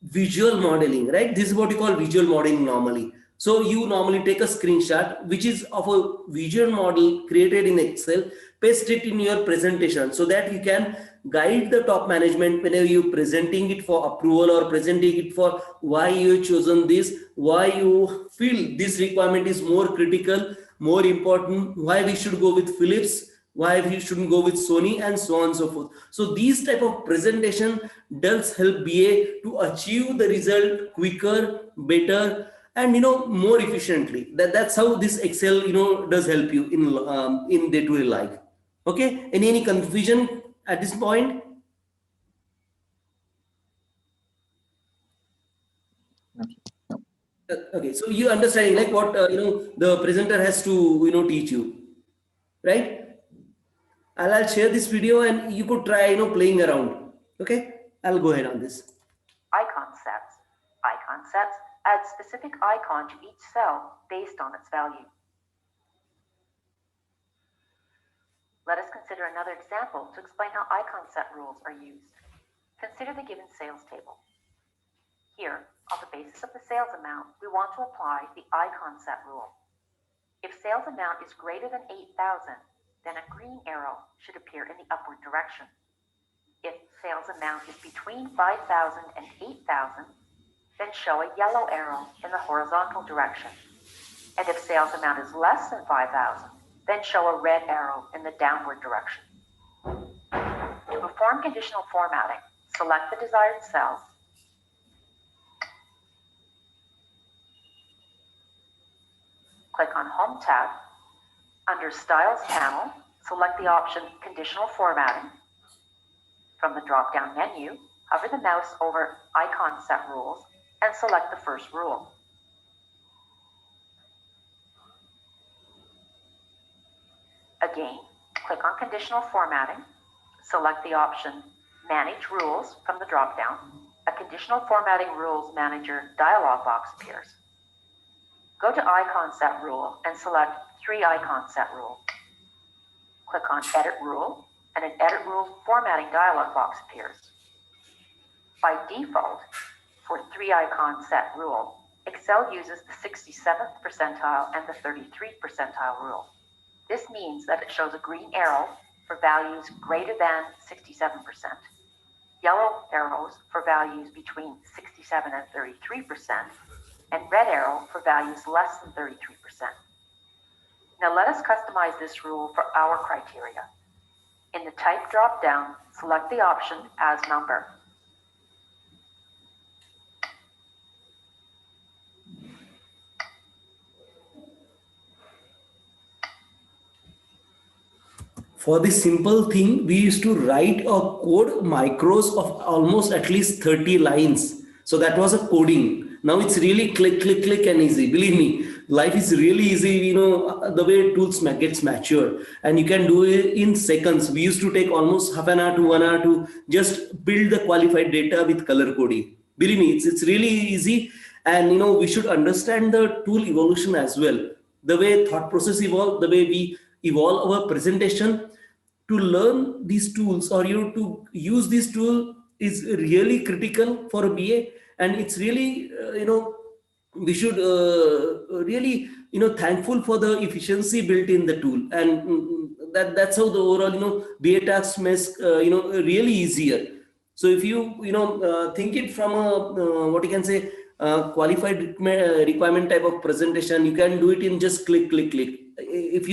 S1: visual modeling, right? This is what you call visual modeling normally. So you normally take a screenshot which is of a visual model created in Excel, paste it in your presentation so that you can guide the top management whenever you're presenting it for approval or presenting it for why you chosen this, why you feel this requirement is more critical, more important, why we should go with Philips, why we shouldn't go with Sony, and so on and so forth. So these type of presentation does help BA to achieve the result quicker, better, and more efficiently. That's how this Excel does help you in day-to-day life. Okay, any confusion at this point? Okay, so you understanding like what the presenter has to teach you, right? I'll share this video and you could try, playing around. Okay, I'll go ahead on this.
S9: Icon sets. Icon sets add specific icon to each cell based on its value. Let us consider another example to explain how icon set rules are used. Consider the given sales table. Here, on the basis of the sales amount, we want to apply the icon set rule. If sales amount is greater than 8,000, then a green arrow should appear in the upward direction. If sales amount is between 5,000 and 8,000, then show a yellow arrow in the horizontal direction. And if sales amount is less than 5,000, then show a red arrow in the downward direction. To perform conditional formatting, select the desired cells, click on Home tab. Under Styles panel, select the option Conditional Formatting. From the drop-down menu, hover the mouse over Icon Set Rules and select the first rule. Again, click on Conditional Formatting, select the option Manage Rules from the drop-down. A Conditional Formatting Rules Manager dialog box appears. Go to Icon Set Rule and select 3 Icon Set Rule. Click on Edit Rule, and an Edit Rule Formatting dialog box appears. By default, for 3 Icon Set Rule, Excel uses the 67th percentile and the 33rd percentile rule. This means that it shows a green arrow for values greater than 67%, yellow arrows for values between 67 and 33%, and red arrow for values less than 33%. Now let us customize this rule for our criteria. In the Type drop-down, select the option As Number.
S1: For this simple thing, we used to write a code micros of almost at least 30 lines. So that was a coding. Now it's really click, click, click and easy. Believe me, life is really easy, the way tools gets mature. And you can do it in seconds. We used to take almost half an hour to 1 hour to just build the qualified data with color coding. Believe me, it's really easy. And, we should understand the tool evolution as well. The way thought process evolve, the way we evolve our presentation. To learn these tools or to use this tool is really critical for a BA, and it's really we should really thankful for the efficiency built in the tool, and that's how the overall BA tasks makes really easier. So if you think it from a what you can say qualified requirement type of presentation, you can do it in just click, click, click. If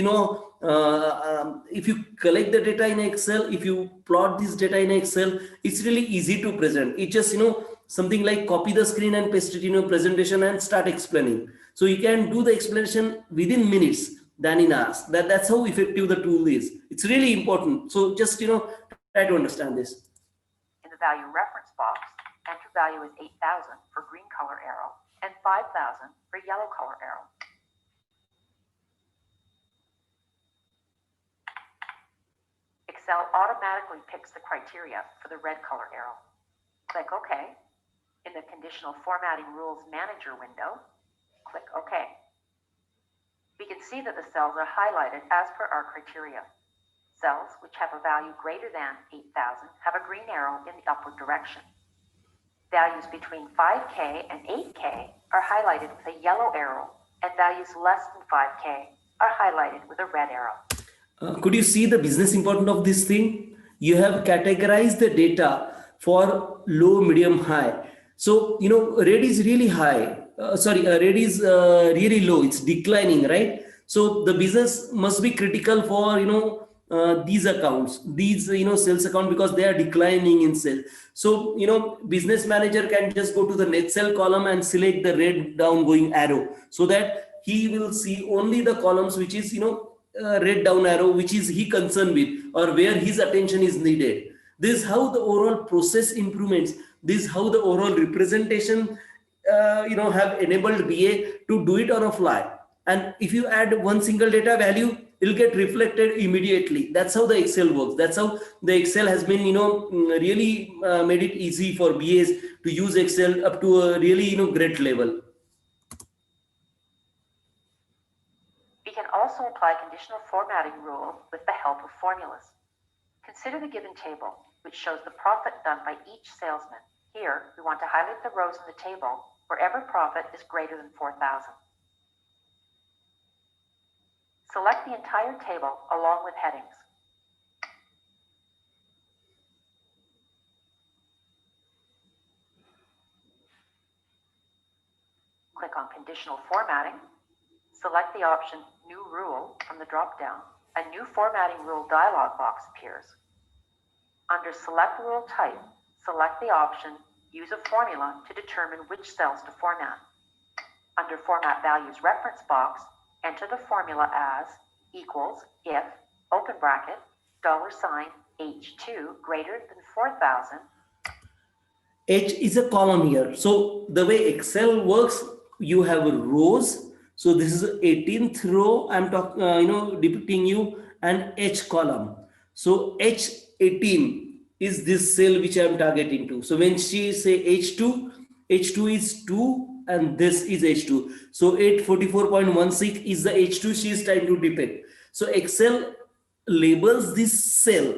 S1: if you collect the data in Excel, if you plot this data in Excel, it's really easy to present. It just something like copy the screen and paste it in your presentation and start explaining. So you can do the explanation within minutes than in hours. That's how effective the tool is. It's really important. So just try to understand this.
S9: In the value reference box, enter value as 8,000 for green color arrow and 5,000 for yellow color arrow. Excel automatically picks the criteria for the red color arrow. Click OK. In the Conditional Formatting Rules Manager window, click OK. We can see that the cells are highlighted as per our criteria. Cells which have a value greater than 8,000 have a green arrow in the upward direction. Values between 5K and 8K are highlighted with a yellow arrow, and values less than 5K are highlighted with a red arrow.
S1: Could you see the business importance of this thing? You have categorized the data for low, medium, high. So, red is really high. Red is really low. It's declining, right? So the business must be critical for, these accounts, these, sales account, because they are declining in sales. So, business manager can just go to the net sell column and select the red down going arrow, so that he will see only the columns which is, red down arrow, which is he concerned with, or where his attention is needed. This is how the overall process improvements. This is how the overall representation, have enabled BA to do it on a fly. And if you add one single data value, it'll get reflected immediately. That's how the Excel works. That's how the Excel has been, really made it easy for BAs to use Excel up to a really, great level.
S9: We can also apply conditional formatting rule with the help of formulas. Consider the given table, which shows the profit done by each salesman. Here, we want to highlight the rows in the table wherever profit is greater than 4,000. Select the entire table along with headings. Click on Conditional Formatting. Select the option New Rule from the drop-down. A new formatting rule dialog box appears. Under Select Rule Type, select the option Use a Formula to determine which cells to format. Under Format Values reference box, enter the formula as equals if, open bracket, $H2 greater than 4,000.
S1: H is a column here. So the way Excel works, you have rows. So this is the 18th row I'm talking, depicting you, and H column. So H18 is this cell which I'm targeting to. So when she say H2, H2 is 2 and this is H2. So 844.16 is the H2 she is trying to depict. So Excel labels this cell.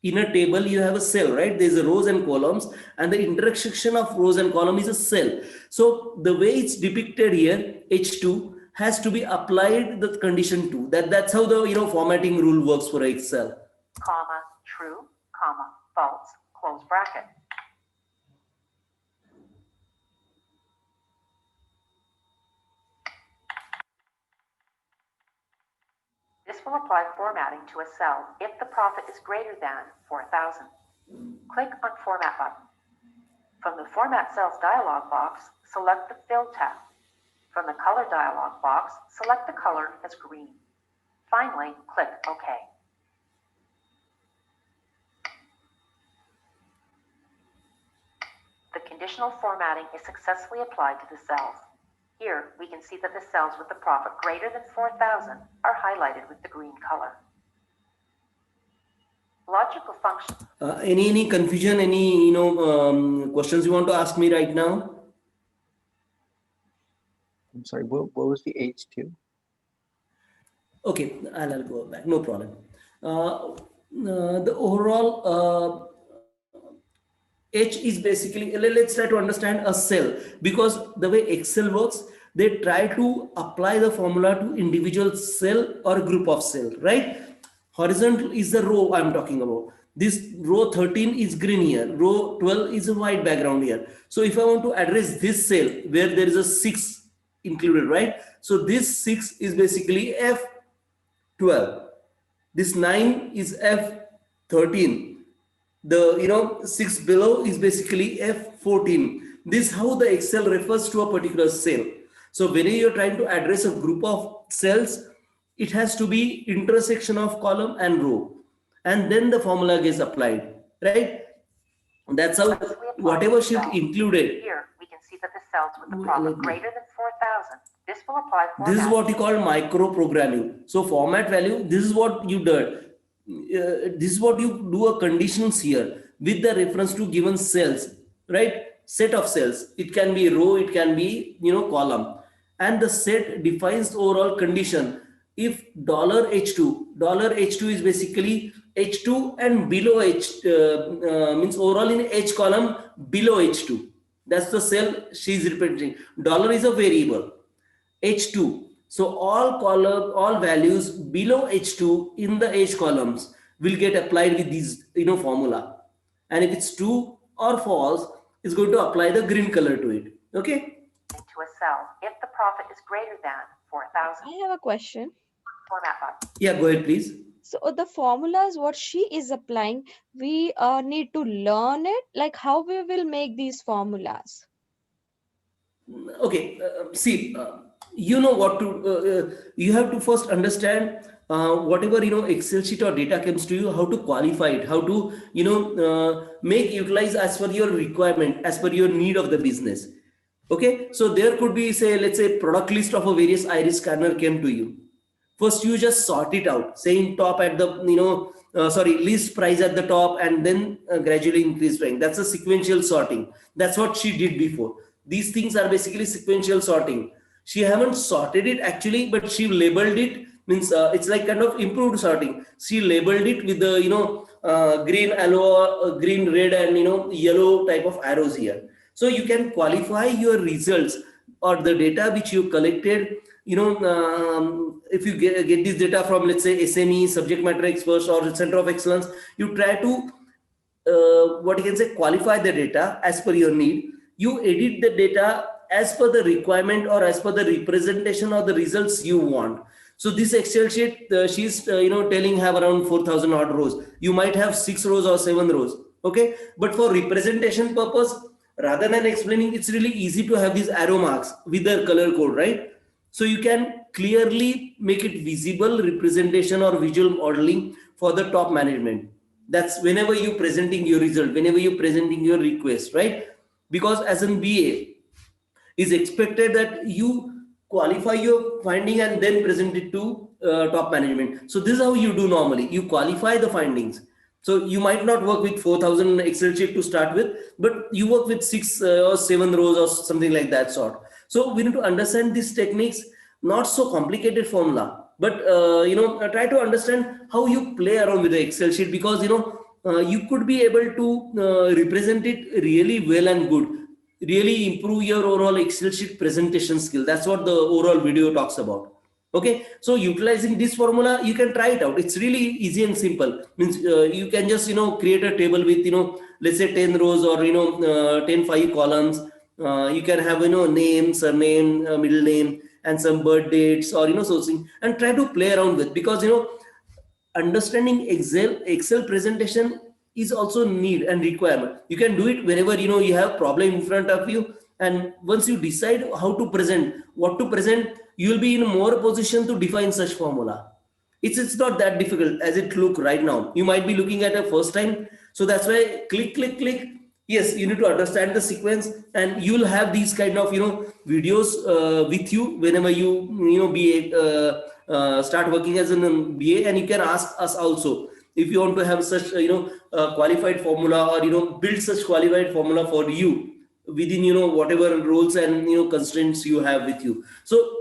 S1: In a table, you have a cell, right? There's a rows and columns, and the intersection of rows and column is a cell. So the way it's depicted here, H2 has to be applied the condition 2. That's how the formatting rule works for Excel.
S9: Comma, true, comma, false, close bracket. This will apply formatting to a cell if the profit is greater than 4,000. Click on Format button. From the Format Cells dialog box, select the Fill tab. From the Color dialog box, select the color as green. Finally, click OK. The conditional formatting is successfully applied to the cells. Here, we can see that the cells with the profit greater than 4,000 are highlighted with the green color. Logical function.
S1: Any confusion? Any questions you want to ask me right now?
S6: I'm sorry. What was the H2?
S1: Okay, I'll go back. No problem. The overall H is basically, let's try to understand a cell, because the way Excel works, they try to apply the formula to individual cell or group of cell, right? Horizontal is the row I'm talking about. This row 13 is green here, row 12 is a white background here. So if I want to address this cell where there is a 6 included, right? So this 6 is basically F12. This 9 is F13. The 6 below is basically F14. This is how the Excel refers to a particular cell. So whenever you're trying to address a group of cells, it has to be intersection of column and row, and then the formula gets applied, right? That's how whatever sheet included.
S9: Here we can see that the cells with the profit greater than 4,000. This will apply.
S1: This is what you call micro programming. So format value. This is what you did. This is what you do a conditions here with the reference to given cells, right? Set of cells. It can be row, it can be column, and the set defines the overall condition. If $H2 is basically H2 and below H means overall in H column below H2. That's the cell she's representing. Dollar is a variable. H2. So all values below H2 in the H columns will get applied with these formula. And if it's true or false, it's going to apply the green color to it. Okay.
S9: Into a cell if the profit is greater than 4,000.
S10: I have a question.
S9: Format button.
S1: Yeah, go ahead, please.
S10: So the formulas what she is applying, we need to learn it. Like how we will make these formulas.
S1: Okay. See. You know what to you have to first understand whatever Excel sheet or data comes to you, how to qualify it, how to make utilize as per your requirement, as per your need of the business. Okay, so there could be, say, let's say product list of a various iris scanner came to you. First, you just sort it out, saying top at the, least price at the top, and then gradually increase rank. That's a sequential sorting. That's what she did before. These things are basically sequential sorting. She haven't sorted it actually, but she labeled it, means it's like kind of improved sorting. She labeled it with the, green, yellow, green, red, and, yellow type of arrows here. So you can qualify your results or the data which you collected. If you get this data from, let's say, SME, subject matter experts, or center of excellence, you try to qualify the data as per your need. You edit the data as per the requirement or as per the representation or the results you want. So this Excel sheet, she's telling have around 4,000 odd rows. You might have 6 rows or 7 rows. Okay, but for representation purpose, rather than explaining, it's really easy to have these arrow marks with the color code, right? So you can clearly make it visible representation or visual modeling for the top management. That's whenever you're presenting your result, whenever you're presenting your request, right? Because as an BA, is expected that you qualify your finding and then present it to top management. So this is how you do normally. You qualify the findings. So you might not work with 4,000 Excel sheet to start with, but you work with 6 or 7 rows or something like that sort. So we need to understand these techniques, not so complicated formula, but try to understand how you play around with the Excel sheet, because you could be able to represent it really well and good, really improve your overall Excel sheet presentation skill. That's what the overall video talks about. Okay, so utilizing this formula, you can try it out. It's really easy and simple. Means you can just create a table with let's say 10 rows or 10 5 columns. You can have name, surname, middle name, and some birth dates or sourcing, and try to play around with, because understanding Excel presentation is also need and requirement. You can do it whenever you have problem in front of you, and once you decide how to present, what to present, you will be in more position to define such formula. It's not that difficult as it look right now. You might be looking at a first time, so that's why click. Yes, you need to understand the sequence, and you will have these kind of videos with you whenever you start working as an BA, and you can ask us also if you want to have such qualified formula, or build such qualified formula for you within whatever roles and constraints you have with you. So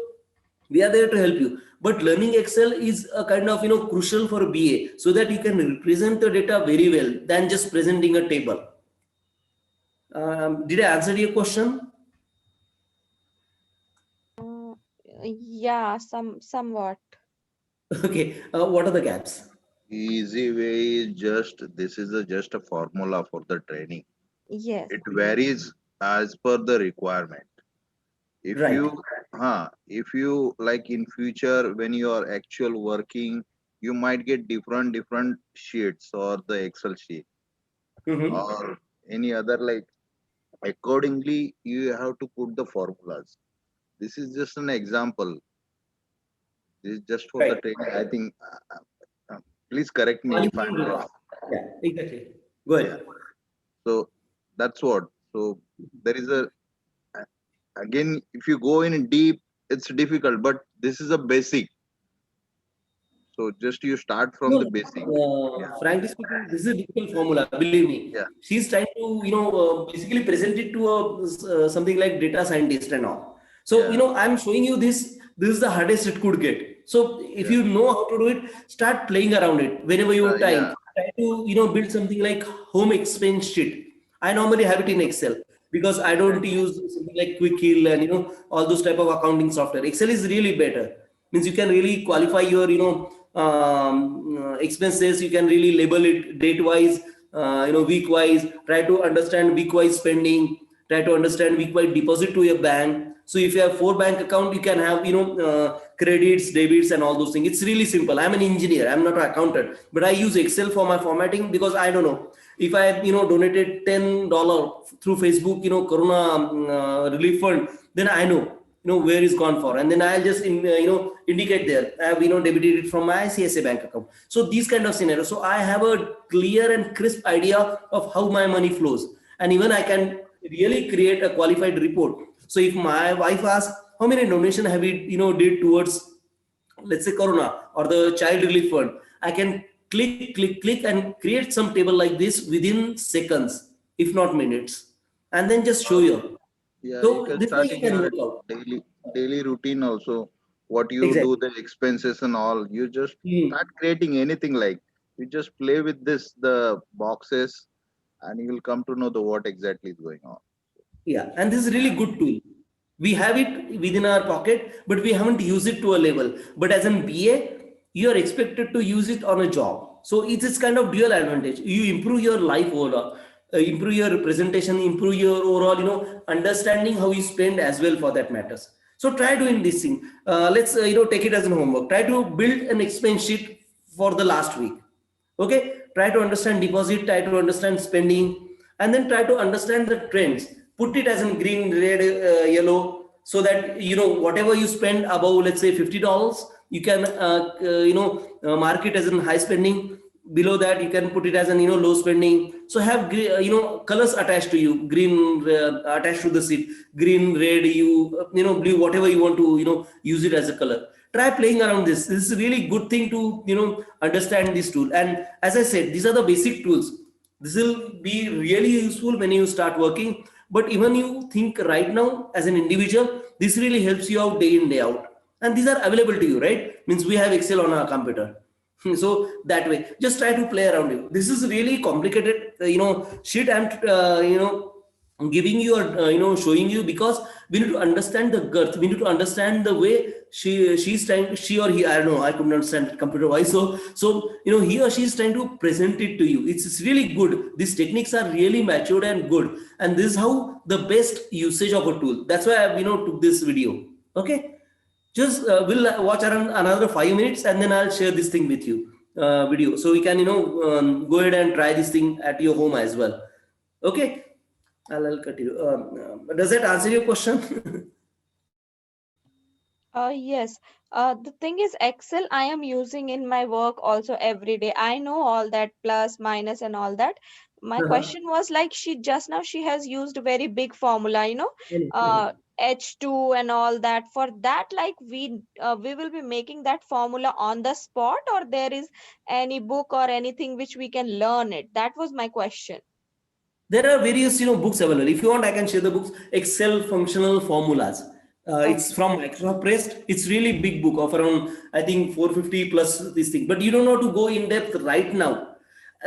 S1: we are there to help you, but learning Excel is a kind of crucial for BA, so that you can represent the data very well than just presenting a table. Did I answer your question?
S10: Yeah, somewhat.
S1: Okay, what are the gaps?
S3: Easy way is just just a formula for the training.
S10: Yes.
S3: It varies as per the requirement. If
S1: right.
S3: If you like in future when you are actual working, you might get different sheets or the Excel sheet or any other, like accordingly you have to put the formulas. This is just an example. This is just for the training. I think please correct me if I'm wrong.
S1: Yeah, exactly. Go ahead.
S3: So that's what. So there is again, if you go in deep, it's difficult, but this is a basic. So just you start from the basic.
S1: Frankly speaking, this is a difficult formula. Believe me.
S3: Yeah.
S1: She's trying to basically present it to something like data scientist and all. So I'm showing you this. This is the hardest it could get. So if you know how to do it, start playing around it whenever you have time. Try to build something like home expense sheet. I normally have it in Excel, because I don't use something like Quick Hill and all those type of accounting software. Excel is really better. Means you can really qualify your expenses. You can really label it date wise, week wise. Try to understand week wise spending. Try to understand week wise deposit to your bank. So if you have 4 bank account, you can have credits, debits, and all those things. It's really simple. I'm an engineer. I'm not an accountant, but I use Excel for my formatting, because I don't know if I donated $10 through Facebook, Corona relief fund, then I know where it's gone for, and then I'll just indicate there I have debited it from my ICICI bank account. So these kind of scenarios. So I have a clear and crisp idea of how my money flows, and even I can really create a qualified report. So if my wife asks how many donation have we did towards let's say Corona or the Child Relief Fund, I can click and create some table like this within seconds, if not minutes, and then just show you.
S3: Yeah, you
S1: So
S3: can
S1: this way
S3: start
S1: you
S3: in
S1: can
S3: your
S1: work out.
S3: daily routine also. What you do,
S1: Exactly.
S3: the expenses and all. You just
S1: Hmm.
S3: start creating anything like you just play with the boxes, and you will come to know the what exactly is going on.
S1: Yeah, and this is really good tool. We have it within our pocket, but we haven't used it to a level. But as an BA, you are expected to use it on a job. So it is kind of dual advantage. You improve your life overall, improve your presentation, improve your overall, understanding how you spend as well for that matters. So try doing this thing. Let's, take it as a homework. Try to build an expense sheet for the last week. Okay, try to understand deposit, try to understand spending, and then try to understand the trends. Put it as in green, red, yellow, so that whatever you spend above, let's say $50, you can mark it as in high spending. Below that, you can put it as an low spending. So have colors attached to you, green attached to the seat, green, red, blue, whatever you want to use it as a color. Try playing around this is a really good thing to understand this tool. And as I said, these are the basic tools. This will be really useful when you start working, but even you think right now as an individual, this really helps you out day in day out, and these are available to you, right? Means we have Excel on our computer. So that way just try to play around it. This is really complicated sheet I'm giving you or showing you, because we need to understand the girth, we need to understand the way she's trying, she or he, I don't know, I couldn't understand computer wise. So he or she is trying to present it to you. It's really good. These techniques are really matured and good, and this is how the best usage of a tool. That's why I took this video. Okay, just we'll watch around another 5 minutes, and then I'll share this thing with you, video, so we can go ahead and try this thing at your home as well. Okay, I'll continue. Does that answer your question?
S10: Yes. The thing is, Excel I am using in my work also every day. I know all that plus, minus, and all that. My question was like she has used a very big formula, H2 and all that. For that, like we will be making that formula on the spot, or there is any book or anything which we can learn it. That was my question.
S1: There are various books available. If you want, I can share the books. Excel functional formulas. It's
S10: Okay.
S1: from Microsoft Press. It's really big book of around, I think, 450 plus this thing. But you don't know to go in depth right now.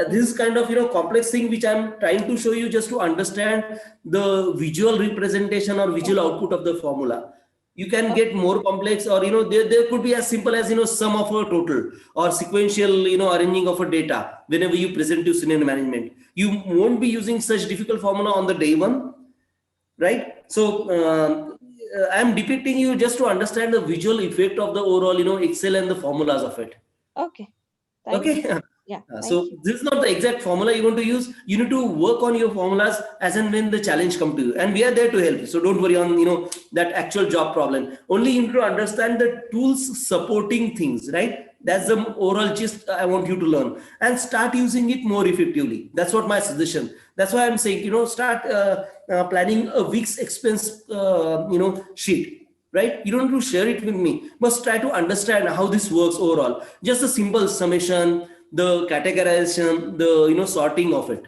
S1: This is kind of complex thing which I'm trying to show you, just to understand the visual representation or visual output of the formula. You can get more complex, or there could be as simple as sum of a total, or sequential arranging of a data whenever you present to senior management. You won't be using such difficult formula on the day one, right? So I'm depicting you just to understand the visual effect of the overall Excel and the formulas of it.
S10: Okay. Thank
S1: Okay.
S10: you. Yeah.
S1: So
S10: Thank you.
S1: this is not the exact formula you want to use. You need to work on your formulas as and when the challenge come to you, and we are there to help you. So don't worry on that actual job problem. Only you need to understand the tools supporting things, right? That's the overall gist I want you to learn, and start using it more effectively. That's what my suggestion. That's why I'm saying start planning a week's expense sheet. Right? You don't have to share it with me, but try to understand how this works overall. Just a simple summation, the categorization, the sorting of it.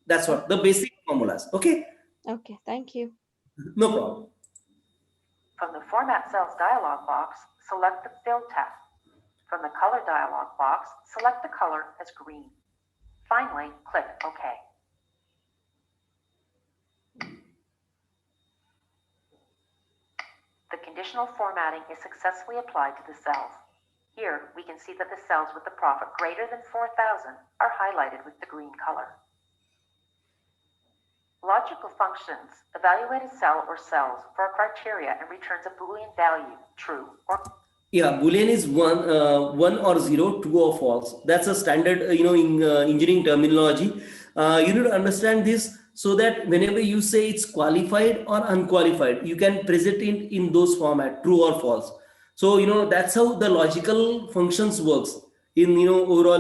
S1: That's what the basic formulas. Okay,
S10: Okay. Thank you.
S1: no problem.
S9: From the Format Cells dialog box, select the Fill tab. From the Color dialog box, select the color as green. Finally, click OK. The conditional formatting is successfully applied to the cells. Here, we can see that the cells with the profit greater than 4,000 are highlighted with the green color. Logical functions evaluate a cell or cells for a criteria and returns a Boolean value, true or
S1: Yeah, Boolean is one or zero, true or false. That's a standard, in engineering terminology. You need to understand this, so that whenever you say it's qualified or unqualified, you can present it in those format, true or false. So that's how the logical functions works in overall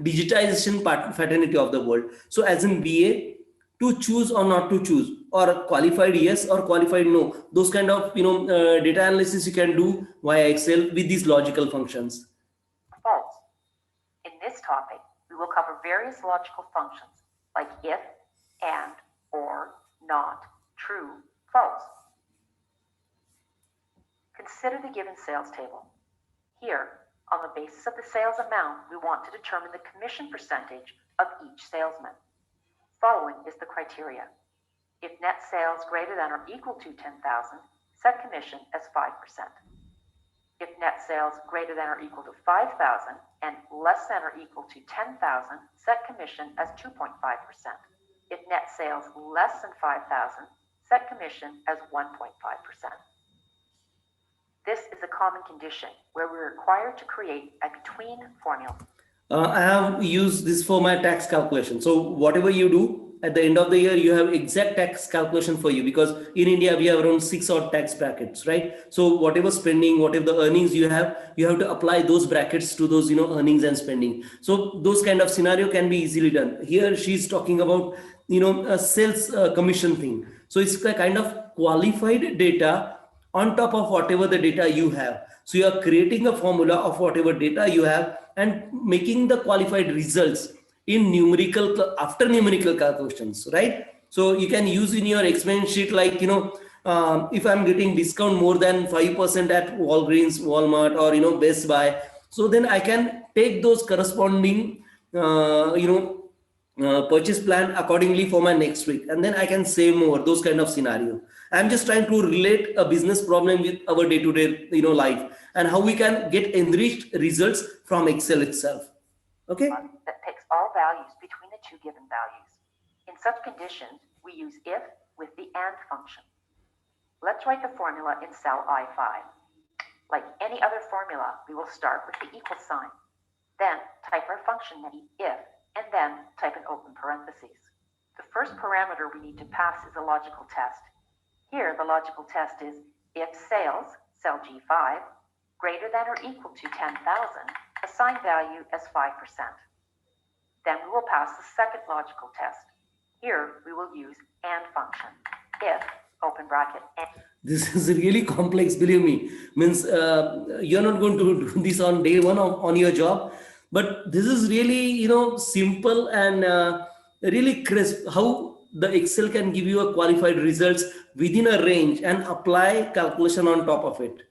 S1: digitization fraternity of the world. So as in BA, to choose or not to choose, or qualified yes or qualified no. Those kind of data analysis you can do via Excel with these logical functions.
S9: False. In this topic, we will cover various logical functions like if, and, or, not, true, false. Consider the given sales table. Here, on the basis of the sales amount, we want to determine the commission percentage of each salesman. Following is the criteria. If net sales greater than or equal to 10,000, set commission as 5%. If net sales greater than or equal to 5,000 and less than or equal to 10,000, set commission as 2.5%. If net sales less than 5,000, set commission as 1.5%. This is a common condition where we're required to create a between formula.
S1: I have used this for my tax calculation. So whatever you do at the end of the year, you have exact tax calculation for you, because in India we have around 6 odd tax brackets, right? So whatever spending, whatever the earnings you have to apply those brackets to those earnings and spending. So those kind of scenario can be easily done. Here she's talking about a sales commission thing. So it's a kind of qualified data on top of whatever the data you have. So you are creating a formula of whatever data you have and making the qualified results in numerical, after numerical calculations, right? So you can use in your expense sheet, like, if I'm getting discount more than 5% at Walgreens, Walmart, or, Best Buy, so then I can take those corresponding, purchase plan accordingly for my next week, and then I can save more, those kind of scenario. I'm just trying to relate a business problem with our day-to-day, life, and how we can get enriched results from Excel itself. Okay.
S9: That takes all values between the two given values. In such conditions, we use if with the and function. Let's write the formula in cell I5. Like any other formula, we will start with the equal sign. Then type our function name if, and then type an open parentheses. The first parameter we need to pass is a logical test. Here, the logical test is if sales, cell G5, greater than or equal to 10,000, assign value as 5%. Then we will pass the second logical test. Here, we will use and function. If, open bracket, and.
S1: This is really complex, believe me. Means you're not going to do this on day one on your job, but this is really, simple and really crisp, how the Excel can give you a qualified results within a range and apply calculation on top of it.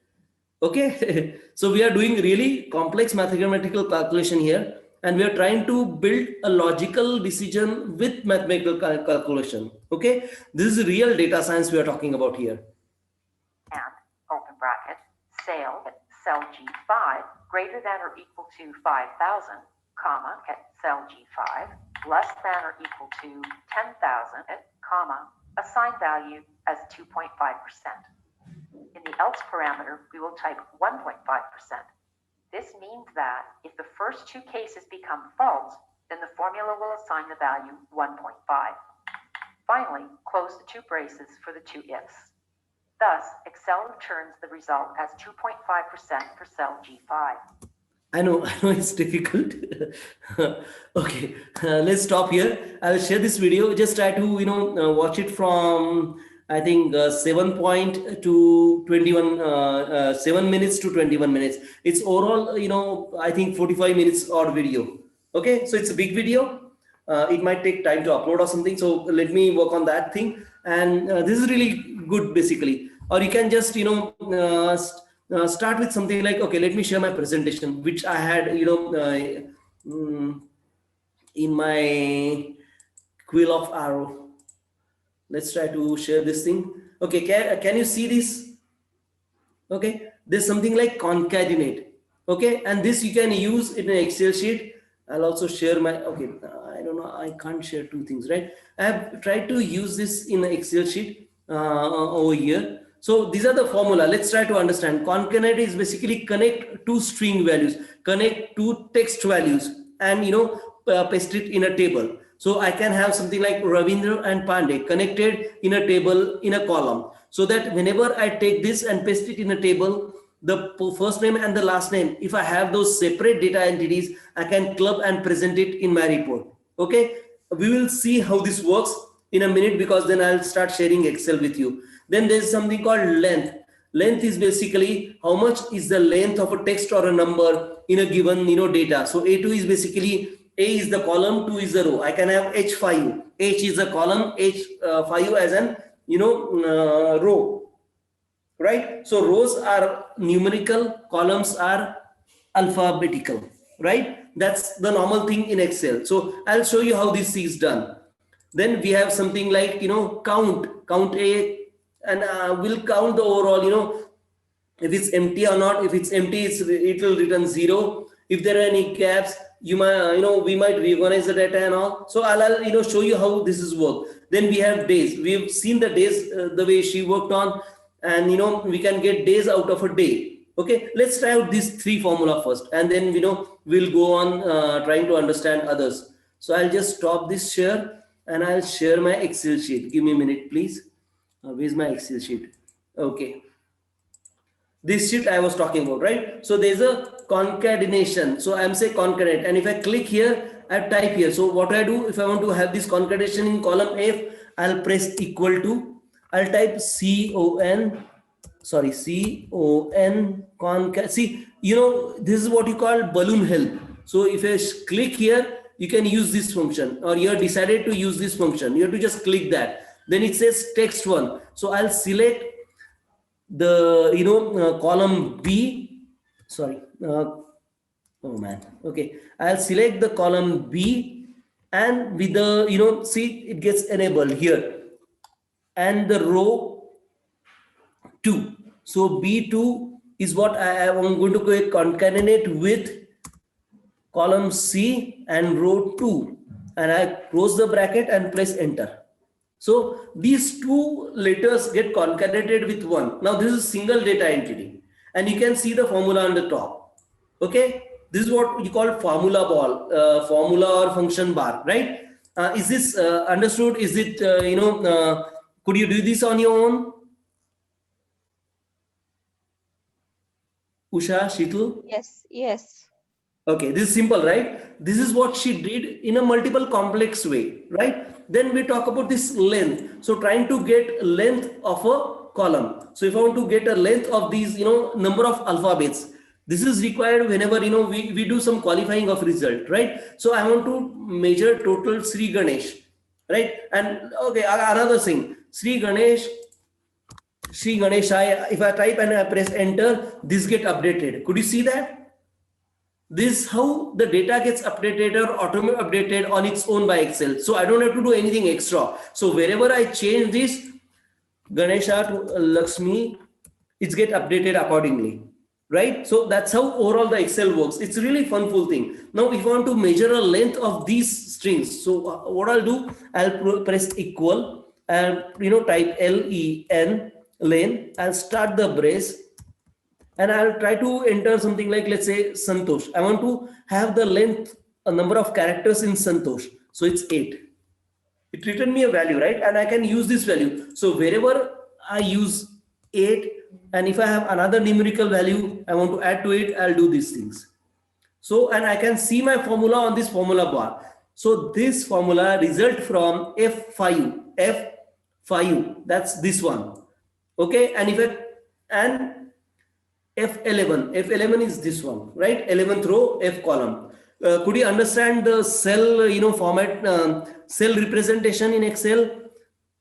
S1: Okay. So we are doing really complex mathematical calculation here, and we are trying to build a logical decision with mathematical calculation. Okay. This is real data science we are talking about here.
S9: And open bracket, sale at cell G5 greater than or equal to 5,000, comma, at cell G5 less than or equal to 10,000, comma, assign value as 2.5%. In the else parameter, we will type 1.5%. This means that if the first two cases become false, then the formula will assign the value 1.5. Finally, close the two braces for the two ifs. Thus, Excel returns the result as 2.5% for cell G5.
S1: I know it's difficult. Okay, let's stop here. I will share this video. Just try to, watch it from, I think 7 to 21, 7 minutes to 21 minutes. It's overall, I think 45 minutes odd video. Okay, so it's a big video. It might take time to upload or something. So let me work on that thing. And this is really good, basically. Or you can just, start with something like, okay, let me share my presentation, which I had, in my quill of arrow. Let's try to share this thing. Okay, can you see this? Okay, there's something like concatenate. Okay, and this you can use in an Excel sheet. I'll also share my, okay, I don't know, I can't share two things, right? I have tried to use this in an Excel sheet over here. So these are the formula. Let's try to understand. Concatenate is basically connect two string values, connect two text values, and paste it in a table. So I can have something like Ravindra and Pandey connected in a table in a column, so that whenever I take this and paste it in a table, the first name and the last name, if I have those separate data entities, I can club and present it in my report. Okay, we will see how this works in a minute, because then I'll start sharing Excel with you. Then there's something called length. Length is basically how much is the length of a text or a number in a given data. So A2 is basically, A is the column, 2 is the row. I can have H5. H is the column, H5 as an row, right? So rows are numerical, columns are alphabetical, right? That's the normal thing in Excel. So I'll show you how this is done. Then we have something like count A, and we'll count the overall, if it's empty or not. If it's empty, it will return 0. If there are any gaps, we might reorganize the data and all. So I'll show you how this is work. Then we have days. We've seen the days, the way she worked on, and we can get days out of a day. Okay, let's try out these 3 formula first, and then we'll go on trying to understand others. So I'll just stop this share, and I'll share my Excel sheet. Give me a minute, please. Where's my Excel sheet? Okay, this sheet I was talking about, right? So there's a concatenation. So I'm saying concatenate, and if I click here, I type here. So what I do, if I want to have this concatenation in column F, I'll press equal to, I'll type concat. See, this is what you call balloon help. So if I click here, you can use this function, or you have decided to use this function. You have to just click that. Then it says text 1. So I'll select the column B. Okay, I'll select the column B, and with the see, it gets enabled here, and the row 2. So B2 is what I am going to concatenate with column C and row 2, and I close the bracket and press enter. So these 2 letters get concatenated with 1. Now this is single data entity, and you can see the formula on the top. Okay, this is what you call formula or function bar, right? Is this understood? Is it could you do this on your own? Usha, Sheetal?
S10: Yes.
S1: Okay, this is simple, right? This is what she did in a multiple complex way, right? Then we talk about this length. So trying to get length of a column. So if I want to get a length of these, number of alphabets, this is required whenever, we do some qualifying of result, right? So I want to measure total Sri Ganesh, right? And okay, another thing, Sri Ganesh, if I type and I press enter, this get updated. Could you see that? This is how the data gets updated or updated on its own by Excel. So I don't have to do anything extra. So wherever I change this Ganesha to Lakshmi, it's get updated accordingly, right? So that's how overall the Excel works. It's really fun, full thing. Now if I want to measure a length of these strings, so what I'll do, I'll press equal and type LEN, lane. I'll start the brace, and I'll try to enter something like, let's say, Santosh. I want to have the length, a number of characters in Santosh. So it's 8. It returned me a value, right? And I can use this value. So wherever I use 8, and if I have another numerical value I want to add to it, I'll do these things. So, and I can see my formula on this formula bar. So this formula result from F5, that's this one. Okay, and F11 is this one, right? 11th row, F column. Could you understand the cell, format, cell representation in Excel?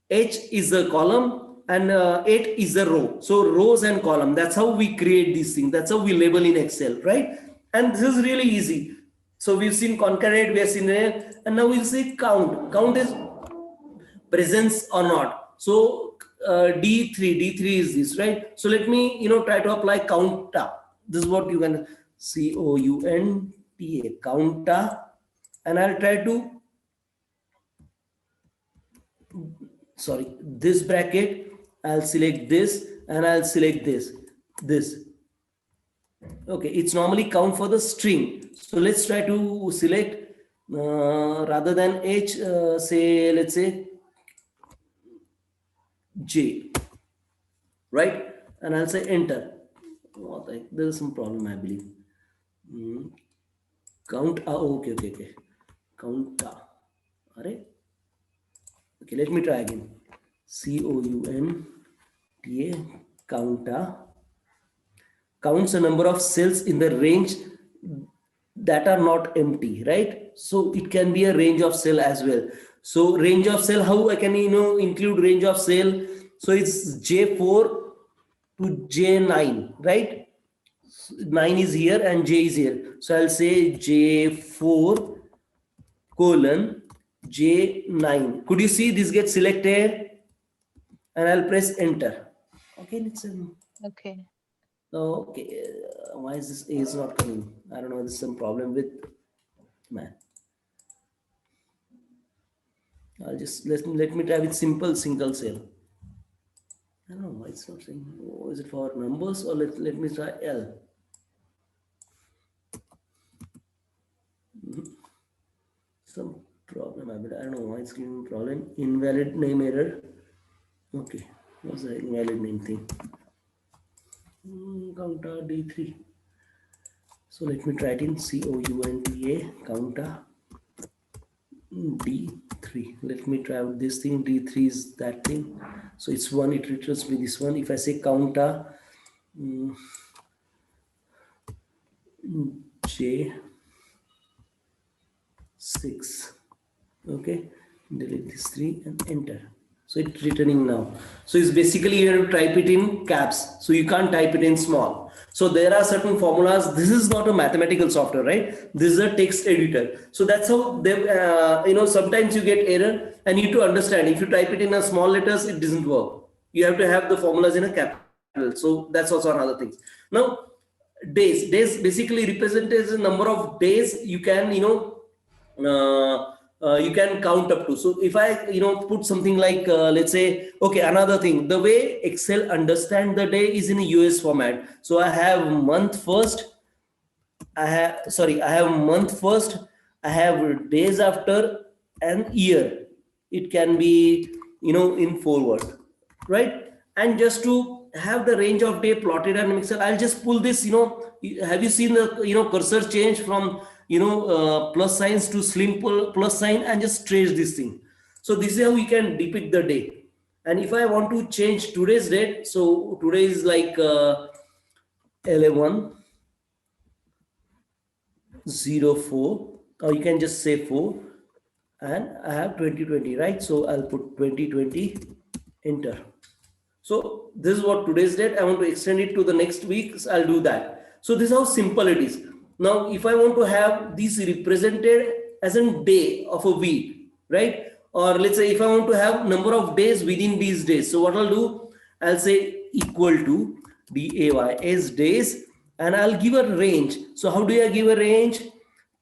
S1: H is the column and 8 is the row. So rows and column, that's how we create these things. That's how we label in Excel, right? And this is really easy. So we've seen concatenate, we have seen there, and now we'll see count. Count is presence or not. So D3 is this, right? So let me try to apply counta. This is what you can COUNTA, counta, and I'll try to this bracket. I'll select this and I'll select this. Okay, it's normally count for the string. So let's try to select rather than H, let's say J, right? And I'll say enter. There's some problem, I believe. Count. Okay. Counta. All right. Okay, let me try again. COUNTA, counts a number of cells in the range that are not empty, right? So it can be a range of cell as well. So range of cell, how I can include range of cell? So it's J4 to J9, right? 9 is here and J is here. So I'll say J4 colon J9. Could you see this gets selected? And I'll press enter. Okay, let's
S5: Okay.
S1: okay. Why is this A is not coming? I don't know. There's some problem with man. I'll just let me try with simple single cell. I don't know why it's not saying. Oh, is it for numbers or let me try L? Some problem. I don't know why it's giving problem. Invalid name error. Okay, what's the invalid name thing? Counter D3. So let me try it in COUNTA counter D3. Let me try out this thing. D3 is that thing. So it's one, it returns me this one. If I say counter J6, okay, delete this 3 and enter. So it's returning now. So it's basically you have to type it in caps. So you can't type it in small. So there are certain formulas. This is not a mathematical software, right? This is a text editor. So that's how they, sometimes you get error and you need to understand. If you type it in a small letters, it doesn't work. You have to have the formulas in a capital. So that's also another thing. Now, days basically represents the number of days you can, you can count up to. So if I put something like let's say, okay, another thing, the way Excel understand the day is in a US format. So I have month first, I have month first, I have days after, and year. It can be in forward, right? And just to have the range of day plotted and Excel, I'll just pull this. Have you seen the cursor change from plus signs to slim plus sign, and just trace this thing? So this is how we can depict the day. And if I want to change today's date, so today is like 11/04, or you can just say 4, and I have 2020, right? So I'll put 2020, enter. So this is what today's date. I want to extend it to the next week, so I'll do that. So this is how simple it is. Now, if I want to have this represented as a day of a week, right? Or let's say if I want to have number of days within these days. So what I'll do, I'll say equal to DAYS days, and I'll give a range. So how do I give a range?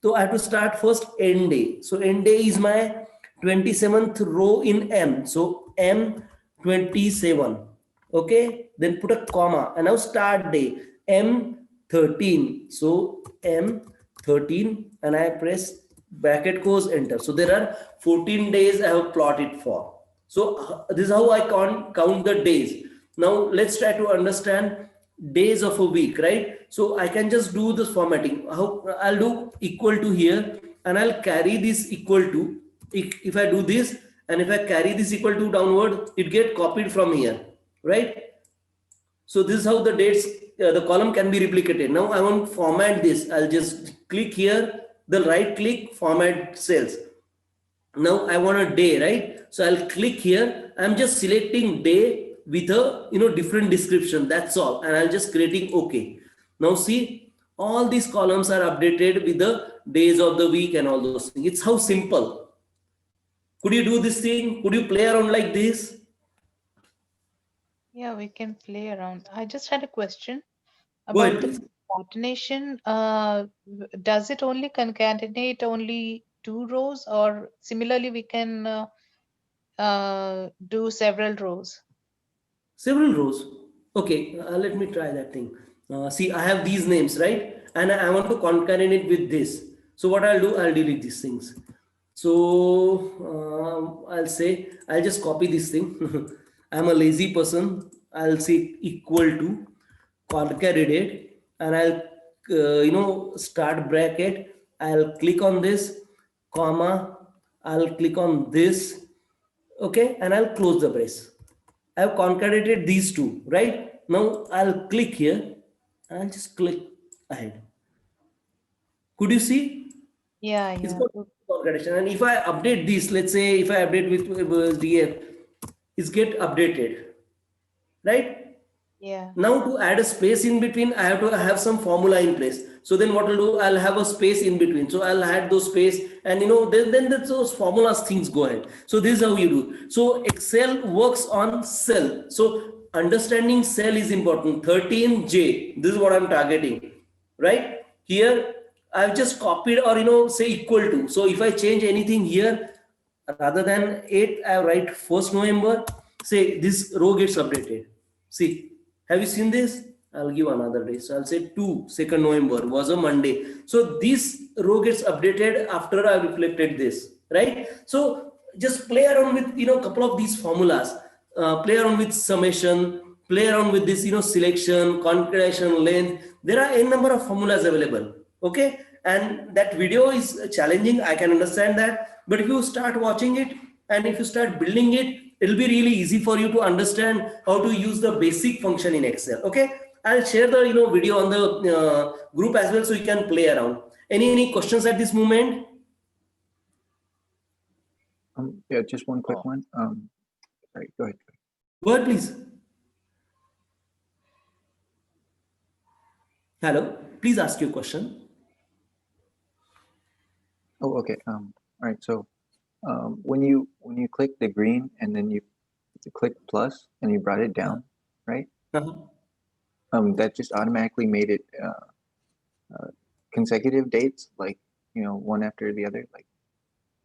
S1: So I have to start first end day. So end day is my 27th row in M. So M27. Okay, then put a comma, and now start day M13. So M13, and I press bracket close, enter. So there are 14 days I have plotted for. So this is how I count the days. Now let's try to understand days of a week, right? So I can just do this formatting. How I'll do equal to here, and I'll carry this equal to. If I do this, and if I carry this equal to downward, it get copied from here, right? So this is how the dates, the column can be replicated. Now I want to format this. I'll just click here, the right click, format cells. Now I want a day, right? So I'll click here. I'm just selecting day with a different description. That's all, and I'll just creating OK. Now see, all these columns are updated with the days of the week and all those things. It's how simple. Could you do this thing? Could you play around like this?
S5: Yeah, we can play around. I just had a question
S1: Go ahead,
S5: about the
S1: please.
S5: concatenation. Does it only concatenate only 2 rows, or similarly we can do several rows?
S1: Several rows. Okay, let me try that thing. See, I have these names, right? And I want to concatenate with this. So what I'll do, I'll delete these things. So I'll just copy this thing. I'm a lazy person. I'll say equal to concatenate, and I'll start bracket. I'll click on this comma. I'll click on this Okay, and I'll close the brace. I've concatenated these two, right? Now I'll click here and I'll just click ahead. Could you see?
S5: Yeah,
S1: It's
S5: yeah.
S1: got concatenation. And if I update this, let's say if I update with DF, it's get updated, right?
S5: Yeah.
S1: Now to add a space in between, I have to have some formula in place. So then what I'll do, I'll have a space in between. So I'll add those space, and then those formulas things go ahead. So this is how you do. So Excel works on cell. So understanding cell is important. 13J, this is what I'm targeting, right? Here, I've just copied or say equal to. So if I change anything here, rather than 8, I write 1st November, say this row gets updated. See, have you seen this? I'll give another day. So I'll say 2nd November was a Monday. So this row gets updated after I reflected this, right? So just play around with, couple of these formulas, play around with summation, play around with this, selection, concatenation, length. There are a number of formulas available. Okay. And that video is challenging. I can understand that. But if you start watching it and if you start building it, it'll be really easy for you to understand how to use the basic function in Excel. Okay. I'll share the video on the group as well, so you can play around. Any questions at this moment?
S6: Yeah, just one quick one. Sorry, go ahead.
S1: Go ahead, please. Hello, please ask your question.
S6: Oh, okay. All right. So when you click the green and then you click plus and you brought it down, right? That just automatically made it consecutive dates, like one after the other, like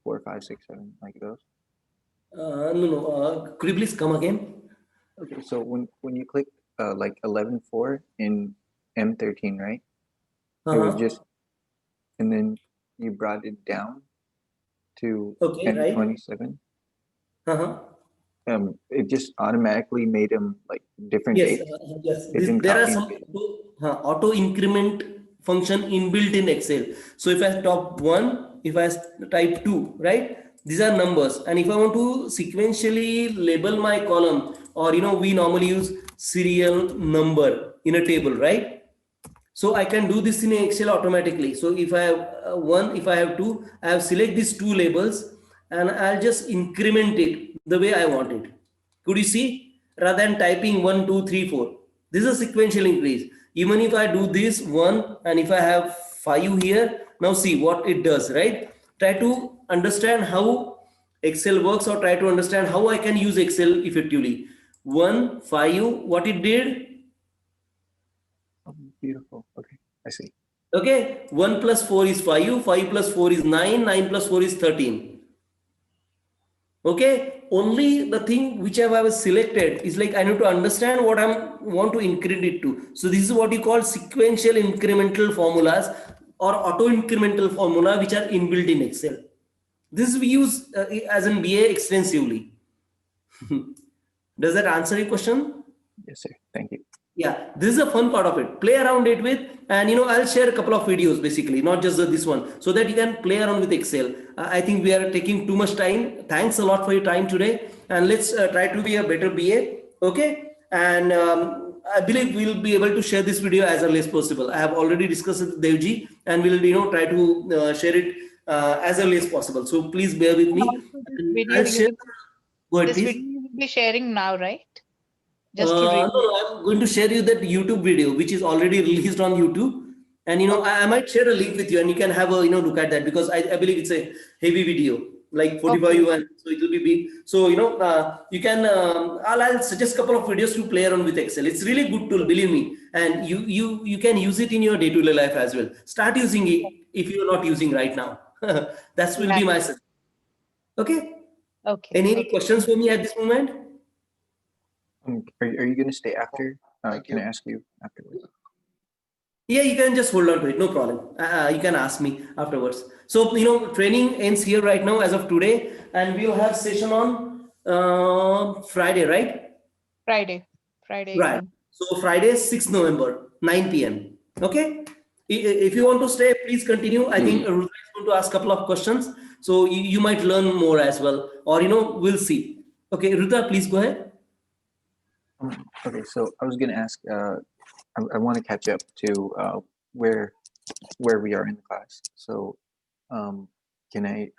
S6: 4, 5, 6, 7, like those.
S1: No. Could you please come again?
S6: Okay. So when you click like 11/4 in M13, right? It was just, and then you brought it down to M27. It just automatically made them like different dates.
S1: Yes. There are some auto increment function inbuilt in Excel. So if I type 1, if I type 2, right? These are numbers. And if I want to sequentially label my column, or we normally use serial number in a table, right? So I can do this in Excel automatically. So if I have 1, if I have 2, I have select these 2 labels and I'll just increment it the way I want it. Could you see? Rather than typing 1, 2, 3, 4. This is a sequential increase. Even if I do this 1 and if I have 5 here, now see what it does, right? Try to understand how Excel works, or try to understand how I can use Excel effectively. 1, 5, what it did?
S6: Beautiful. Okay, I see.
S1: Okay, 1 plus 4 is 5, 5 plus 4 is 9, 9 plus 4 is 13. Okay, only the thing which I have selected is like I need to understand what I want to increment it to. So this is what you call sequential incremental formulas or auto incremental formula, which are inbuilt in Excel. This we use as in BA extensively. Does that answer your question?
S6: Yes, sir. Thank you.
S1: Yeah, this is a fun part of it. Play around it with, and I'll share a couple of videos basically, not just this one, so that you can play around with Excel. I think we are taking too much time. Thanks a lot for your time today, and let's try to be a better BA. Okay, and I believe we'll be able to share this video as early as possible. I have already discussed it with Devji, and we'll try to share it as early as possible. So please bear with me. I'll share. Go ahead,
S5: This
S1: please.
S5: video you will be sharing now, right? Just to
S1: No, I'm going to share you that YouTube video, which is already released on YouTube. And, I might share a link with you and you can have a, look at that, because I believe it's a heavy video, like 45 and so it will be big. So, you can, I'll suggest a couple of videos to play around with Excel. It's really good tool, believe me. And you can use it in your day-to-day life as well. Start using it if you're not using right now. That will be my suggestion. Okay.
S5: Okay.
S1: Any questions for me at this moment?
S6: Are you going to stay after? Can I ask you afterwards?
S1: Yeah, you can just hold on to it. No problem. You can ask me afterwards. So, training ends here right now as of today, and we'll have session on Friday, right?
S5: Friday.
S1: Right.
S5: Evening.
S1: So Friday, 6th November, 9 p.m. Okay. If you want to stay, please continue. I think Rudra is going to ask a couple of questions. So you might learn more as well, or, we'll see. Okay, Ruta, please go ahead.
S6: Okay, so I was going to ask, I want to catch up to where we are in the class. So can I?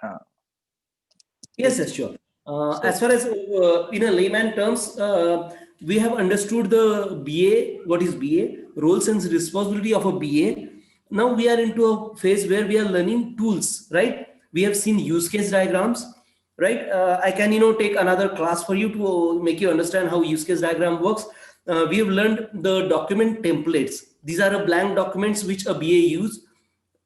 S1: Yes, yes, sure.
S6: So,
S1: As far as in a layman terms, we have understood the BA, what is BA, roles and responsibility of a BA. Now we are into a phase where we are learning tools, right? We have seen use case diagrams, right? I can, take another class for you to make you understand how use case diagram works. We have learned the document templates. These are a blank documents which a BA use,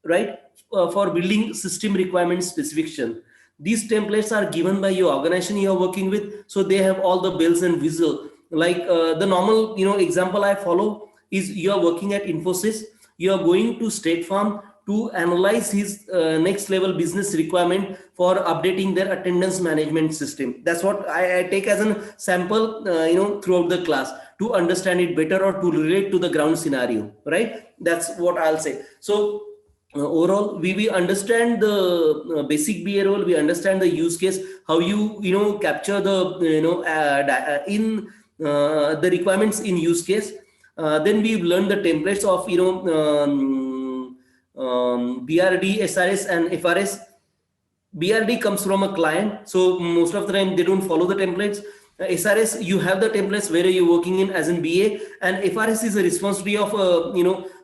S1: right, for building system requirement specification. These templates are given by your organization you are working with, so they have all the bells and whistle. Like the normal example I follow is, you are working at Infosys, you are going to State Farm to analyze his next level business requirement for updating their attendance management system. That's what I take as a sample throughout the class, to understand it better or to relate to the ground scenario, right? That's what I'll say. So overall, we understand the basic BA role, we understand the use case, how you capture the in the requirements in use case. Then we've learned the templates of BRD, SRS and FRS. BRD comes from a client, so most of the time they don't follow the templates. SRS, you have the templates where you're working in as in BA, and FRS is a responsibility of a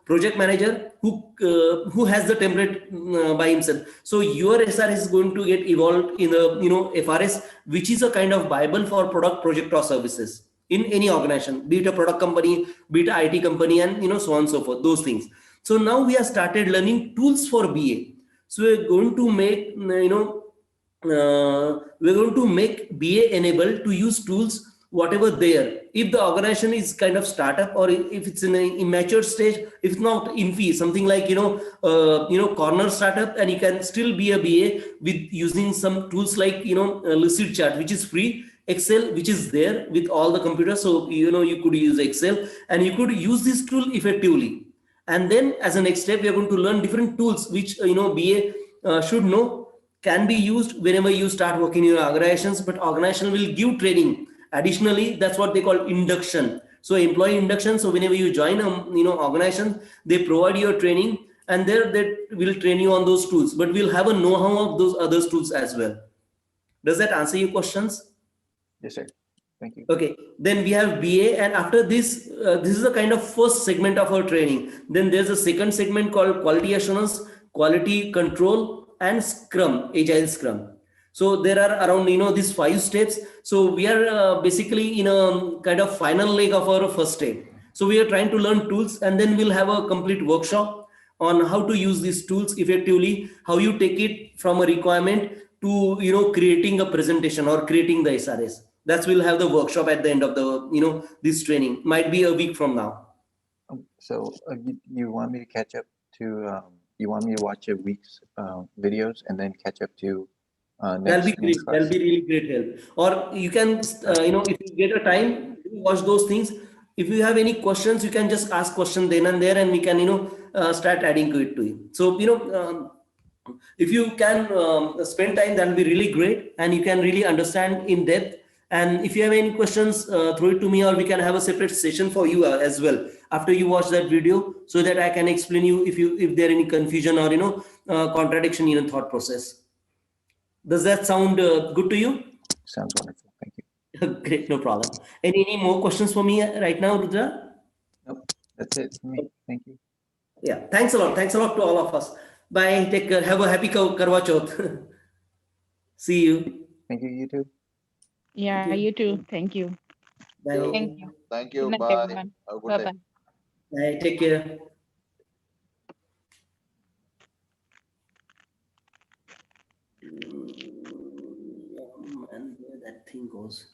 S1: project manager who has the template by himself. So your SRS is going to get evolved in the FRS, which is a kind of Bible for product, project or services in any organization, be it a product company, be it an IT company, and so on and so forth. Those things. So now we have started learning tools for BA. So we're going to make we're going to make BA enable to use tools whatever there. If the organization is kind of startup, or if it's in an immature stage, if it's not infy, something like corner startup, and you can still be a BA with using some tools like Lucid Chart, which is free, Excel, which is there with all the computers. So you could use Excel, and you could use this tool effectively. And then as a next step, we are going to learn different tools which BA should know, can be used whenever you start working in your organizations, but organization will give training additionally. That's what they call induction. So employee induction. So whenever you join a organization, they provide you a training, and there they will train you on those tools, but we'll have a know-how of those other tools as well. Does that answer your questions?
S6: yes, sir. Thank you.
S1: Okay, then we have BA, and after this, this is a kind of first segment of our training. Then there's a second segment called quality assurance, quality control, and Scrum, Agile Scrum. So there are around these 5 steps. So we are basically in a kind of final leg of our first step. So we are trying to learn tools, and then we'll have a complete workshop on how to use these tools effectively, how you take it from a requirement to creating a presentation or creating the SRS. That's, we'll have the workshop at the end of the this training, might be a week from now.
S6: So you want me to catch up to you want me to watch a week's videos and then catch up to
S1: That'll be great. That'll be really great help. Or you can if you get a time, watch those things. If you have any questions, you can just ask question then and there, and we can start adding to it to you. So if you can spend time, that will be really great, and you can really understand in depth. And if you have any questions, throw it to me, or we can have a separate session for you as well after you watch that video, so that I can explain you if there any confusion or contradiction in a thought process. Does that sound good to you?
S6: Sounds wonderful. Thank you.
S1: Great, no problem. Any more questions for me right now, Rudra?
S6: Nope, that's it for me. Thank you.
S1: Yeah, thanks a lot. Thanks a lot to all of us. Bye. Take care. Have a happy Karwa Chauth. See you.
S6: Thank you. You too.
S2: Yeah, you too. Thank you.
S1: Bye.
S10: Thank you.
S3: Thank
S10: Good
S3: you.
S10: night,
S3: Bye.
S10: everyone.
S3: Have a good
S10: Bye
S3: day.
S10: bye.
S1: Bye. Take care. And where that thing goes.